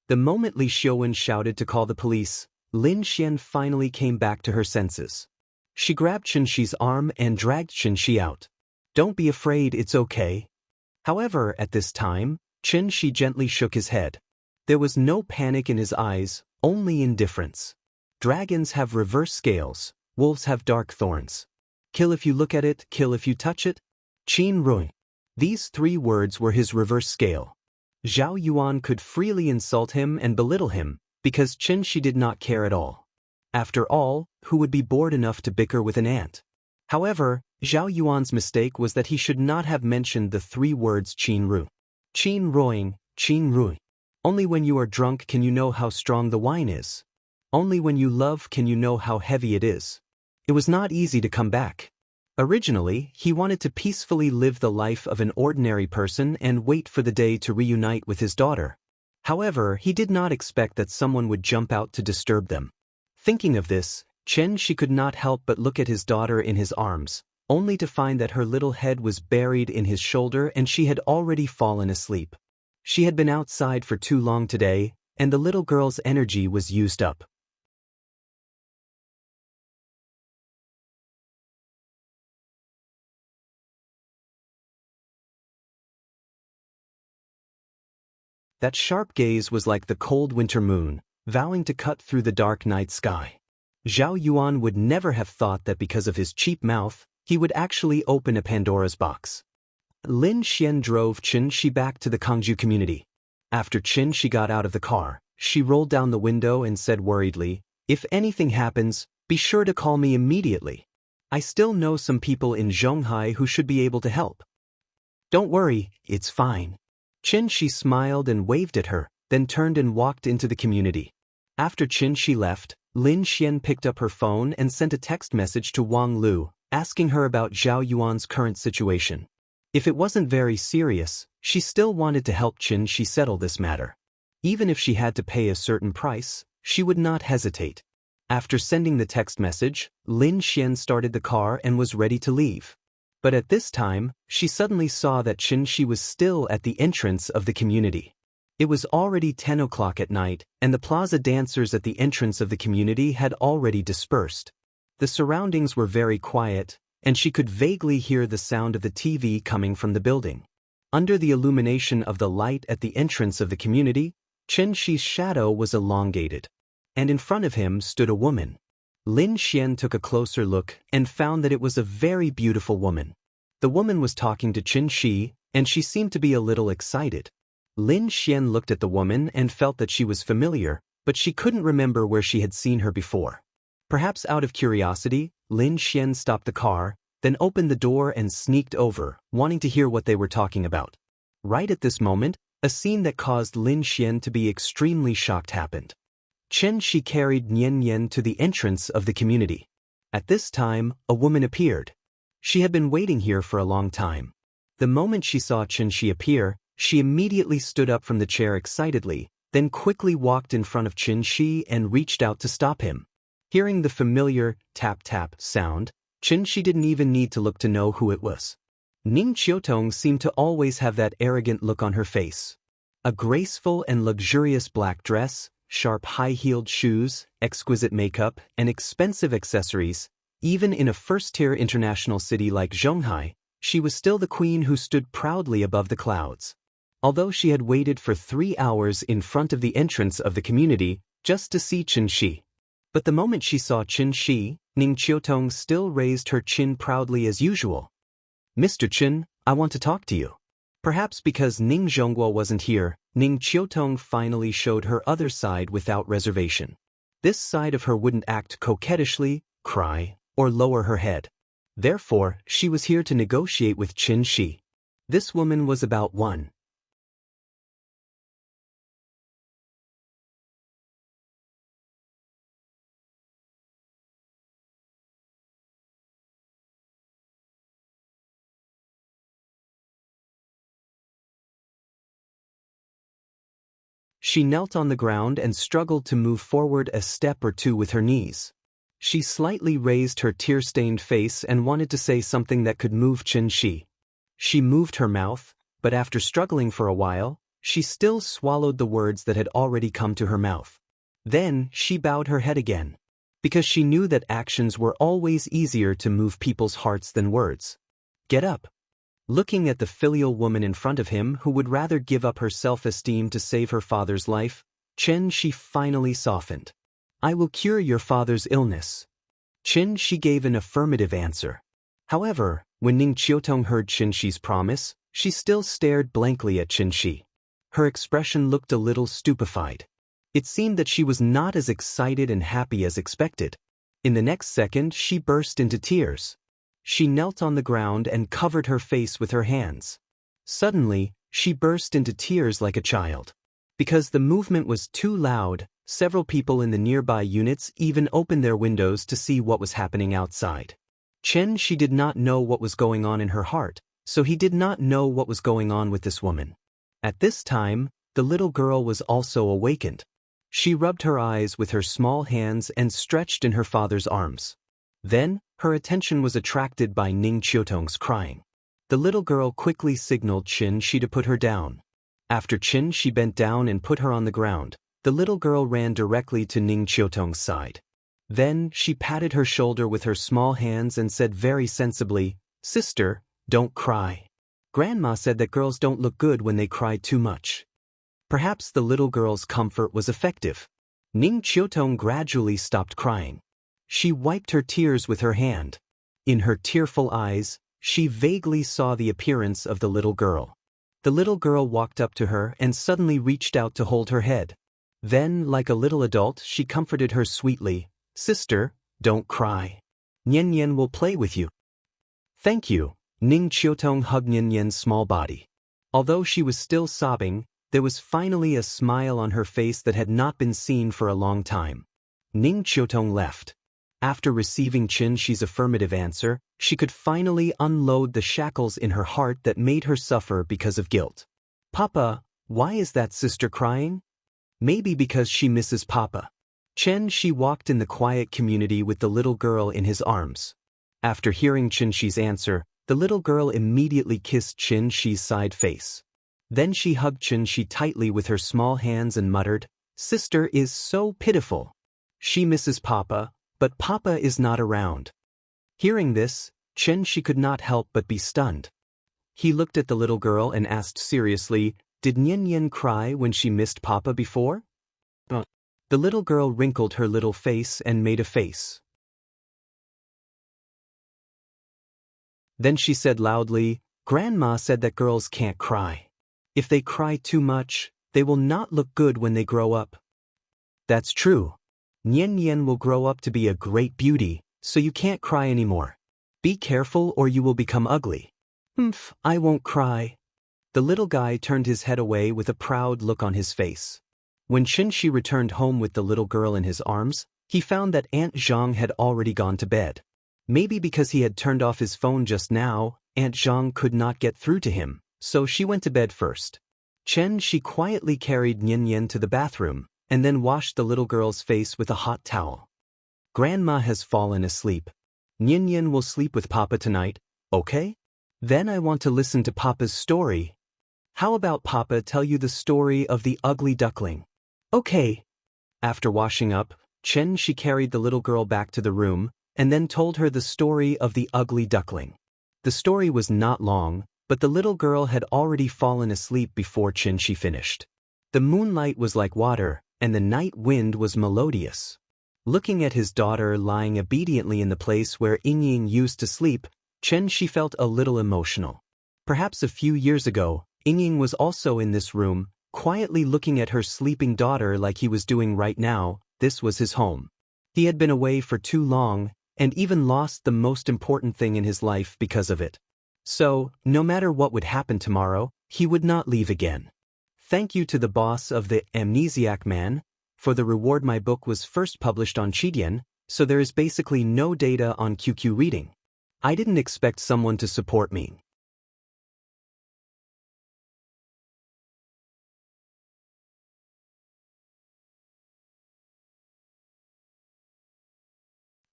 The moment Li Xiuwen shouted to call the police, Lin Xian finally came back to her senses. She grabbed Xianxi's arm and dragged Xianxi out. "Don't be afraid, it's okay." However, at this time, Xianxi gently shook his head. There was no panic in his eyes, only indifference. Dragons have reverse scales, wolves have dark thorns. Kill if you look at it, kill if you touch it. Qin Rui. These 3 words were his reverse scale. Zhao Yuan could freely insult him and belittle him, because Xianxi did not care at all. After all, who would be bored enough to bicker with an ant? However, Zhao Yuan's mistake was that he should not have mentioned the 3 words Qin Ru. Qin Ruing, Qin Rui. Only when you are drunk can you know how strong the wine is. Only when you love can you know how heavy it is. It was not easy to come back. Originally, he wanted to peacefully live the life of an ordinary person and wait for the day to reunite with his daughter. However, he did not expect that someone would jump out to disturb them. Thinking of this, Xianxi could not help but look at his daughter in his arms, only to find that her little head was buried in his shoulder and she had already fallen asleep. She had been outside for too long today, and the little girl's energy was used up. That sharp gaze was like the cold winter moon, vowing to cut through the dark night sky. Zhao Yuan would never have thought that because of his cheap mouth, he would actually open a Pandora's box. Lin Xian drove Xianxi back to the Kangju community. After Xianxi got out of the car, she rolled down the window and said worriedly, "If anything happens, be sure to call me immediately. I still know some people in Zhonghai who should be able to help." "Don't worry, it's fine." Xianxi smiled and waved at her, then turned and walked into the community. After Xianxi left, Lin Xian picked up her phone and sent a text message to Wang Lu, asking her about Zhao Yuan's current situation. If it wasn't very serious, she still wanted to help Xianxi settle this matter. Even if she had to pay a certain price, she would not hesitate. After sending the text message, Lin Xian started the car and was ready to leave. But at this time, she suddenly saw that Xianxi was still at the entrance of the community. It was already 10 o'clock at night, and the plaza dancers at the entrance of the community had already dispersed. The surroundings were very quiet, and she could vaguely hear the sound of the TV coming from the building. Under the illumination of the light at the entrance of the community, Xianxi's shadow was elongated. And in front of him stood a woman. Lin Xian took a closer look and found that it was a very beautiful woman. The woman was talking to Xianxi, and she seemed to be a little excited. Lin Xian looked at the woman and felt that she was familiar, but she couldn't remember where she had seen her before. Perhaps out of curiosity, Lin Xian stopped the car, then opened the door and sneaked over, wanting to hear what they were talking about. Right at this moment, a scene that caused Lin Xian to be extremely shocked happened. Xianxi carried Nian Nian to the entrance of the community. At this time, a woman appeared. She had been waiting here for a long time. The moment she saw Xianxi appear, she immediately stood up from the chair excitedly, then quickly walked in front of Xianxi and reached out to stop him. Hearing the familiar tap-tap sound, Xianxi didn't even need to look to know who it was. Ning Qiutong seemed to always have that arrogant look on her face. A graceful and luxurious black dress, sharp high-heeled shoes, exquisite makeup, and expensive accessories. Even in a first-tier international city like Zhonghai, she was still the queen who stood proudly above the clouds. Although she had waited for 3 hours in front of the entrance of the community just to see Xianxi. But the moment she saw Xianxi, Ning Qiutong still raised her chin proudly as usual. "Mr. Qin, I want to talk to you." Perhaps because Ning Zhongguo wasn't here, Ning Qiutong finally showed her other side without reservation. This side of her wouldn't act coquettishly, cry, or lower her head. Therefore, she was here to negotiate with Xianxi. This woman was about one. She knelt on the ground and struggled to move forward a step or two with her knees. She slightly raised her tear-stained face and wanted to say something that could move Xianxi. She moved her mouth, but after struggling for a while, she still swallowed the words that had already come to her mouth. Then she bowed her head again, because she knew that actions were always easier to move people's hearts than words. Get up. Looking at the filial woman in front of him who would rather give up her self-esteem to save her father's life, Xianxia finally softened. I will cure your father's illness. Xianxia gave an affirmative answer. However, when Ning Qiutong heard Xianxia's promise, she still stared blankly at Xianxia. Her expression looked a little stupefied. It seemed that she was not as excited and happy as expected. In the next second, she burst into tears. She knelt on the ground and covered her face with her hands. Suddenly, she burst into tears like a child. Because the movement was too loud, several people in the nearby units even opened their windows to see what was happening outside. Xianxia did not know what was going on in her heart, so he did not know what was going on with this woman. At this time, the little girl was also awakened. She rubbed her eyes with her small hands and stretched in her father's arms. Then, her attention was attracted by Ning Qiutong's crying. The little girl quickly signaled Xianxia to put her down. After Xianxia bent down and put her on the ground, the little girl ran directly to Ning Qiutong's side. Then, she patted her shoulder with her small hands and said very sensibly, Sister, don't cry. Grandma said that girls don't look good when they cry too much. Perhaps the little girl's comfort was effective. Ning Qiutong gradually stopped crying. She wiped her tears with her hand. In her tearful eyes, she vaguely saw the appearance of the little girl. The little girl walked up to her and suddenly reached out to hold her head. Then, like a little adult, she comforted her sweetly. Sister, don't cry. Nian Nian will play with you. Thank you. Ning Qiutong hugged Nian Nian's small body. Although she was still sobbing, there was finally a smile on her face that had not been seen for a long time. Ning Qiutong left. After receiving Xianxia's affirmative answer, she could finally unload the shackles in her heart that made her suffer because of guilt. Papa, why is that sister crying? Maybe because she misses Papa. Xianxia walked in the quiet community with the little girl in his arms. After hearing Xianxia's answer, the little girl immediately kissed Xianxia's side face. Then she hugged Xianxia tightly with her small hands and muttered, Sister is so pitiful. She misses Papa, but Papa is not around. Hearing this, Xianxia could not help but be stunned. He looked at the little girl and asked seriously, Did Nian Nian cry when she missed Papa before? The little girl wrinkled her little face and made a face. Then she said loudly, Grandma said that girls can't cry. If they cry too much, they will not look good when they grow up. That's true. Nian Nian will grow up to be a great beauty, so you can't cry anymore. Be careful or you will become ugly. I won't cry. The little guy turned his head away with a proud look on his face. When Xianxia returned home with the little girl in his arms, he found that Aunt Zhang had already gone to bed. Maybe because he had turned off his phone just now, Aunt Zhang could not get through to him, so she went to bed first. Xianxia quietly carried Nian Nian to the bathroom, and then washed the little girl's face with a hot towel. Grandma has fallen asleep. Nian Nian will sleep with Papa tonight, okay? Then I want to listen to Papa's story. How about Papa tell you the story of the ugly duckling? Okay. After washing up, Xianxia carried the little girl back to the room, and then told her the story of the ugly duckling. The story was not long, but the little girl had already fallen asleep before Xianxia finished. The moonlight was like water, and the night wind was melodious. Looking at his daughter lying obediently in the place where Yingying used to sleep, Xianxia felt a little emotional. Perhaps a few years ago, Yingying was also in this room, quietly looking at her sleeping daughter like he was doing right now. This was his home. He had been away for too long, and even lost the most important thing in his life because of it. So, no matter what would happen tomorrow, he would not leave again. Thank you to the boss of the Amnesiac Man. For the reward, my book was first published on Qidian, so there is basically no data on QQ reading. I didn't expect someone to support me.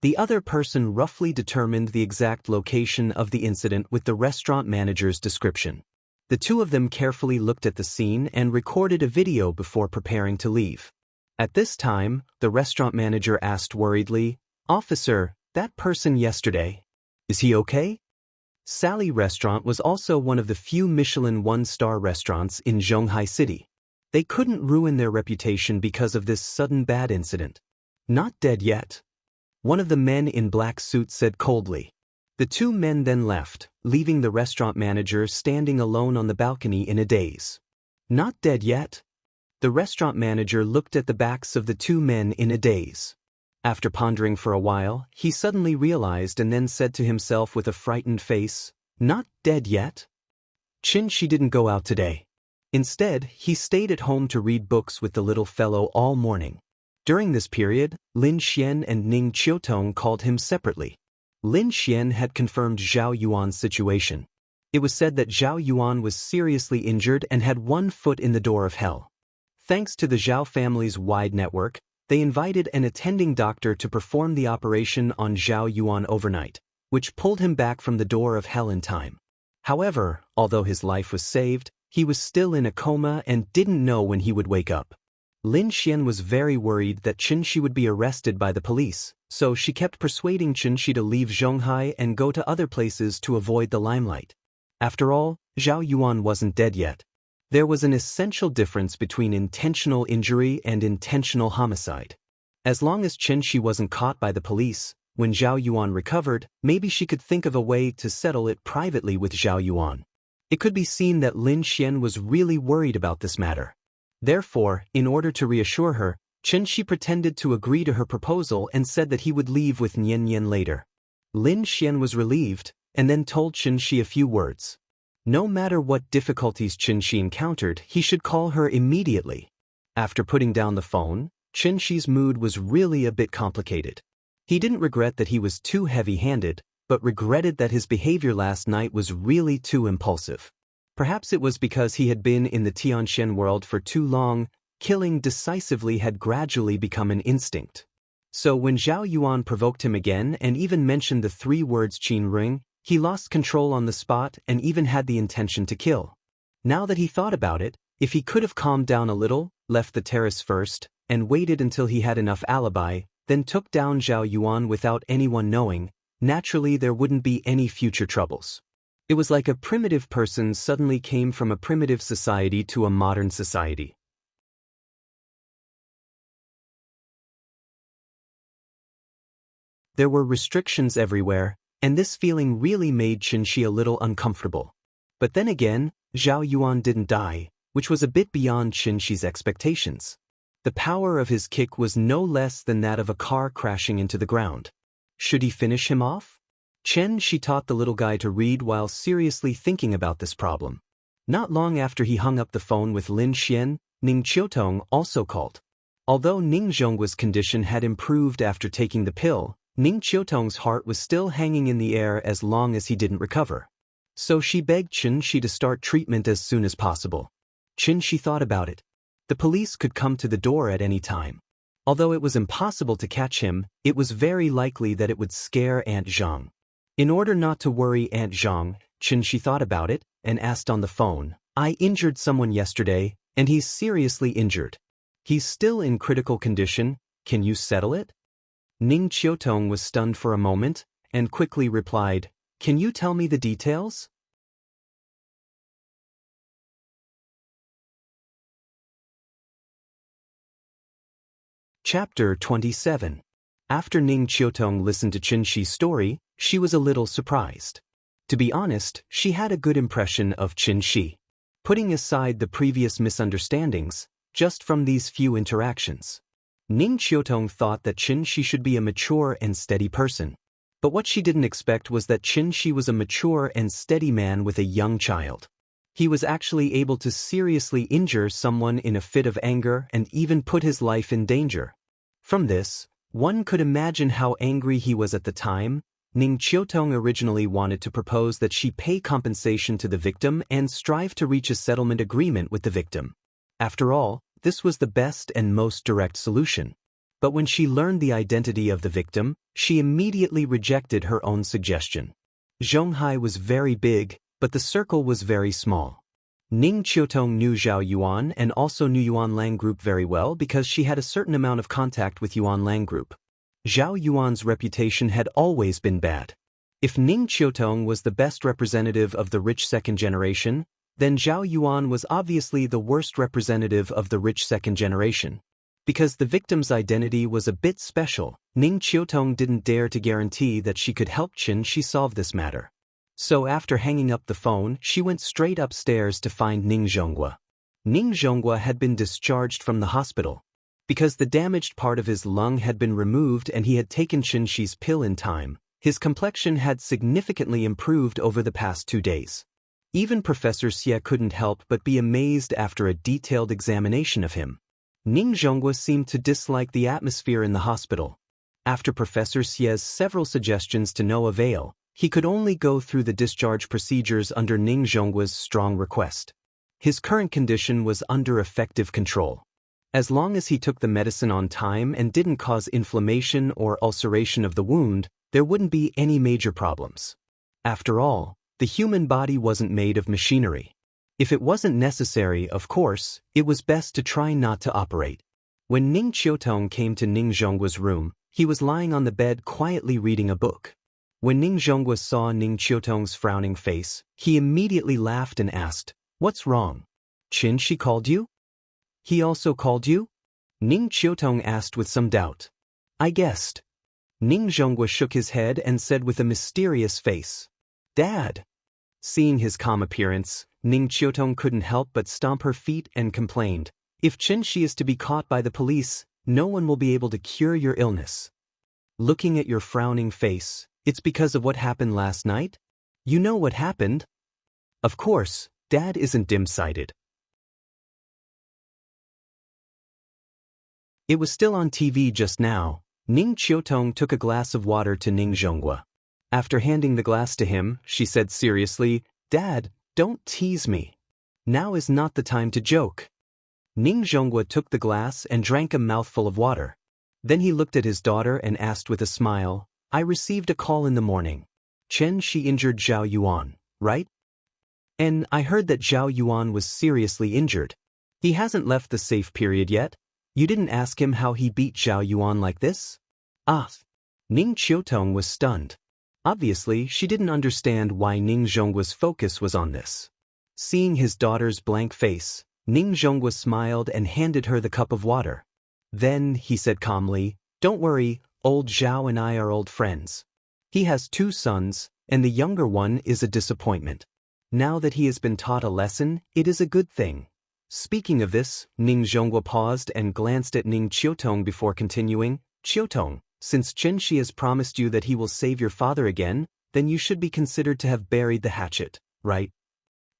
The other person roughly determined the exact location of the incident with the restaurant manager's description. The two of them carefully looked at the scene and recorded a video before preparing to leave. At this time, the restaurant manager asked worriedly, "Officer, that person yesterday, is he okay?" Sally Restaurant was also one of the few Michelin one-star restaurants in Zhonghai City. They couldn't ruin their reputation because of this sudden bad incident. "Not dead yet," one of the men in black suits said coldly. The two men then left, leaving the restaurant manager standing alone on the balcony in a daze. "Not dead yet?" The restaurant manager looked at the backs of the two men in a daze. After pondering for a while, he suddenly realized and then said to himself with a frightened face, "Not dead yet?" Xianxia didn't go out today. Instead, he stayed at home to read books with the little fellow all morning. During this period, Lin Xian and Ning Qiutong called him separately. Lin Xian had confirmed Zhao Yuan's situation. It was said that Zhao Yuan was seriously injured and had one foot in the door of hell. Thanks to the Zhao family's wide network, they invited an attending doctor to perform the operation on Zhao Yuan overnight, which pulled him back from the door of hell in time. However, although his life was saved, he was still in a coma and didn't know when he would wake up. Lin Xian was very worried that Xianxia would be arrested by the police, so she kept persuading Xianxia to leave Zhonghai and go to other places to avoid the limelight. After all, Zhao Yuan wasn't dead yet. There was an essential difference between intentional injury and intentional homicide. As long as Xianxia wasn't caught by the police, when Zhao Yuan recovered, maybe she could think of a way to settle it privately with Zhao Yuan. It could be seen that Lin Xian was really worried about this matter. Therefore, in order to reassure her, Xianxia pretended to agree to her proposal and said that he would leave with Nian Nian later. Lin Xian was relieved, and then told Xianxia a few words. No matter what difficulties Xianxia encountered, he should call her immediately. After putting down the phone, Xianxia's mood was really a bit complicated. He didn't regret that he was too heavy-handed, but regretted that his behavior last night was really too impulsive. Perhaps it was because he had been in the Tianxian world for too long, killing decisively had gradually become an instinct. So when Zhao Yuan provoked him again and even mentioned the three words Qin Ring, he lost control on the spot and even had the intention to kill. Now that he thought about it, if he could have calmed down a little, left the terrace first, and waited until he had enough alibi, then took down Zhao Yuan without anyone knowing, naturally there wouldn't be any future troubles. It was like a primitive person suddenly came from a primitive society to a modern society. There were restrictions everywhere, and this feeling really made Xianxia a little uncomfortable. But then again, Zhao Yuan didn't die, which was a bit beyond Xianxia's expectations. The power of his kick was no less than that of a car crashing into the ground. Should he finish him off? Xianxia taught the little guy to read while seriously thinking about this problem. Not long after he hung up the phone with Lin Xian, Ning Qiutong also called. Although Ning Zhongguo's condition had improved after taking the pill, Ning Qiutong's heart was still hanging in the air as long as he didn't recover. So she begged Xianxia to start treatment as soon as possible. Xianxia thought about it. The police could come to the door at any time. Although it was impossible to catch him, it was very likely that it would scare Aunt Zhang. In order not to worry Aunt Zhang, Xianxia thought about it and asked on the phone, "I injured someone yesterday, and he's seriously injured. He's still in critical condition, can you settle it?" Ning Qiutong was stunned for a moment, and quickly replied, "Can you tell me the details?" Chapter 27. After Ning Qiutong listened to Xianxia's story, she was a little surprised. To be honest, she had a good impression of Xianxia. Putting aside the previous misunderstandings, just from these few interactions, Ning Qiutong thought that Xianxia should be a mature and steady person. But what she didn't expect was that Xianxia was a mature and steady man with a young child. He was actually able to seriously injure someone in a fit of anger and even put his life in danger. From this, one could imagine how angry he was at the time. Ning Qiutong originally wanted to propose that she pay compensation to the victim and strive to reach a settlement agreement with the victim. After all, this was the best and most direct solution. But when she learned the identity of the victim, she immediately rejected her own suggestion. Zhonghai was very big, but the circle was very small. Ning Qiutong knew Zhao Yuan and also knew Yuan Lang Group very well because she had a certain amount of contact with Yuan Lang Group. Zhao Yuan's reputation had always been bad. If Ning Qiutong was the best representative of the rich second generation, then Zhao Yuan was obviously the worst representative of the rich second generation. Because the victim's identity was a bit special, Ning Qiutong didn't dare to guarantee that she could help Xianxia solve this matter. So after hanging up the phone, she went straight upstairs to find Ning Zhonghua. Ning Zhonghua had been discharged from the hospital. Because the damaged part of his lung had been removed and he had taken Xianxia's pill in time, his complexion had significantly improved over the past 2 days. Even Professor Xie couldn't help but be amazed after a detailed examination of him. Ning Zhonghua seemed to dislike the atmosphere in the hospital. After Professor Xie's several suggestions to no avail, he could only go through the discharge procedures under Ning Zhonghua's strong request. His current condition was under effective control. As long as he took the medicine on time and didn't cause inflammation or ulceration of the wound, there wouldn't be any major problems. After all, the human body wasn't made of machinery. If it wasn't necessary, of course, it was best to try not to operate. When Ning Qiutong came to Ning Zhonghua's room, he was lying on the bed quietly reading a book. When Ning Zhonghua saw Ning Qiutong's frowning face, he immediately laughed and asked, "What's wrong? Xianxia called you?" "He also called you?" Ning Qiutong asked with some doubt. "I guessed." Ning Zhonghua shook his head and said with a mysterious face, "Dad." Seeing his calm appearance, Ning Qiutong couldn't help but stomp her feet and complained, "If Xianxia is to be caught by the police, no one will be able to cure your illness. Looking at your frowning face, it's because of what happened last night? You know what happened?" Of course, Dad isn't dim-sighted. It was still on TV just now. Ning Qiutong took a glass of water to Ning Zhonghua. After handing the glass to him, she said seriously, "Dad, don't tease me. Now is not the time to joke." Ning Zhonghua took the glass and drank a mouthful of water. Then he looked at his daughter and asked with a smile, "I received a call in the morning. Xianxia injured Zhao Yuan, right? And I heard that Zhao Yuan was seriously injured. He hasn't left the safe period yet. You didn't ask him how he beat Zhao Yuan like this?" Ah! Ning Qiutong was stunned. Obviously, she didn't understand why Ning Zhonghua's focus was on this. Seeing his daughter's blank face, Ning Zhonghua smiled and handed her the cup of water. Then, he said calmly, "Don't worry, old Zhao and I are old friends. He has 2 sons, and the younger one is a disappointment. Now that he has been taught a lesson, it is a good thing." Speaking of this, Ning Zhonghua paused and glanced at Ning Qiutong before continuing, "Qiutong, since Xianxia has promised you that he will save your father again, then you should be considered to have buried the hatchet, right?"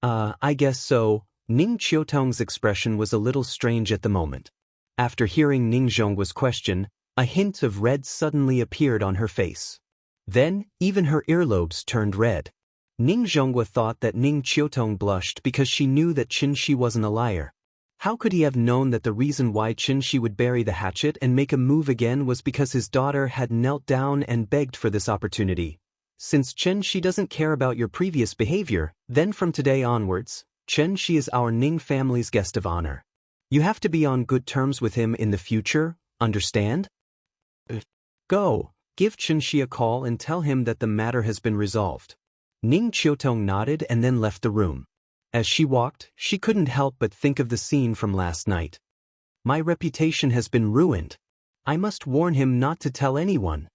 I guess so." Ning Qiutong's expression was a little strange at the moment. After hearing Ning Zhonghua's question, a hint of red suddenly appeared on her face. Then, even her earlobes turned red. Ning Zhonghua thought that Ning Qiutong blushed because she knew that Xianxia wasn't a liar. How could he have known that the reason why Xianxia would bury the hatchet and make a move again was because his daughter had knelt down and begged for this opportunity? Since Xianxia doesn't care about your previous behavior, then from today onwards, Xianxia is our Ning family's guest of honor. You have to be on good terms with him in the future, understand? Go, give Xianxia a call and tell him that the matter has been resolved." Ning Qiutong nodded and then left the room. As she walked, she couldn't help but think of the scene from last night. My reputation has been ruined. I must warn him not to tell anyone.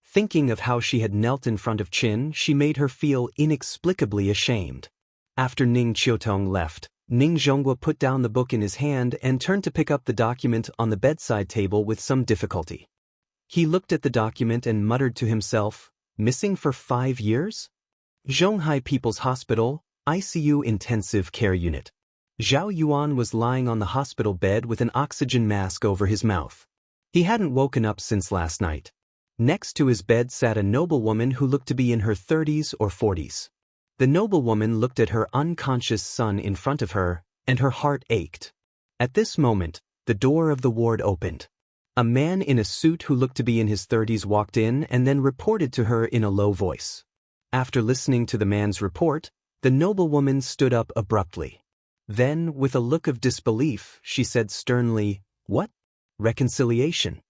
Thinking of how she had knelt in front of Qin, she made her feel inexplicably ashamed. After Ning Qiutong left, Ning Zhonghua put down the book in his hand and turned to pick up the document on the bedside table with some difficulty. He looked at the document and muttered to himself, "Missing for 5 years? Zhonghai People's Hospital, ICU Intensive Care Unit." Zhao Yuan was lying on the hospital bed with an oxygen mask over his mouth. He hadn't woken up since last night. Next to his bed sat a noblewoman who looked to be in her 30s or 40s. The noblewoman looked at her unconscious son in front of her, and her heart ached. At this moment, the door of the ward opened. A man in a suit who looked to be in his 30s walked in and then reported to her in a low voice. After listening to the man's report, the noblewoman stood up abruptly. Then, with a look of disbelief, she said sternly, "What? Reconciliation?"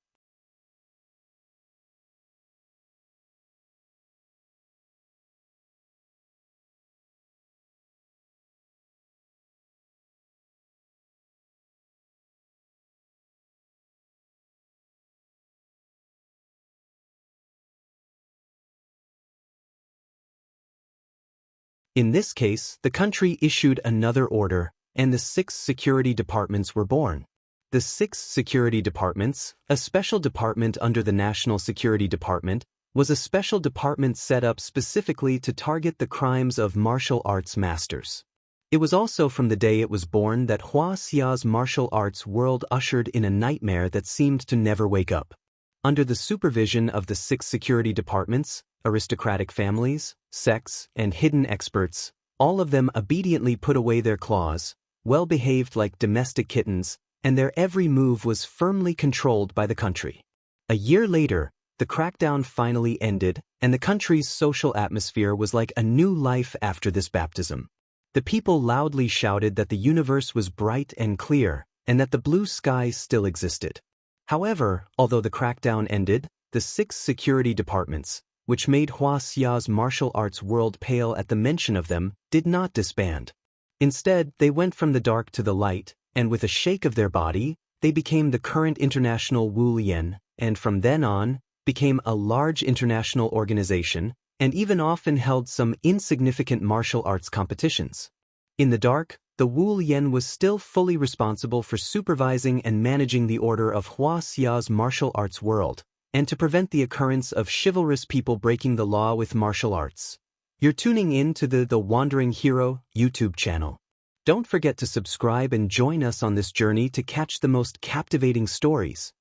In this case, the country issued another order, and the 6 security departments were born. The 6 security departments, a special department under the National Security Department, was a special department set up specifically to target the crimes of martial arts masters. It was also from the day it was born that Wuxia's martial arts world ushered in a nightmare that seemed to never wake up. Under the supervision of the 6 security departments, aristocratic families, sects, and hidden experts, all of them obediently put away their claws, well-behaved like domestic kittens, and their every move was firmly controlled by the country. A year later, the crackdown finally ended, and the country's social atmosphere was like a new life after this baptism. The people loudly shouted that the universe was bright and clear, and that the blue sky still existed. However, although the crackdown ended, the 6 security departments, which made Wuxia's martial arts world pale at the mention of them, did not disband. Instead, they went from the dark to the light, and with a shake of their body, they became the current international Wulian, and from then on, became a large international organization, and even often held some insignificant martial arts competitions. In the dark, the Wulian was still fully responsible for supervising and managing the order of Wuxia's martial arts world, and to prevent the occurrence of chivalrous people breaking the law with martial arts. You're tuning in to the Wandering Hero YouTube channel. Don't forget to subscribe and join us on this journey to catch the most captivating stories.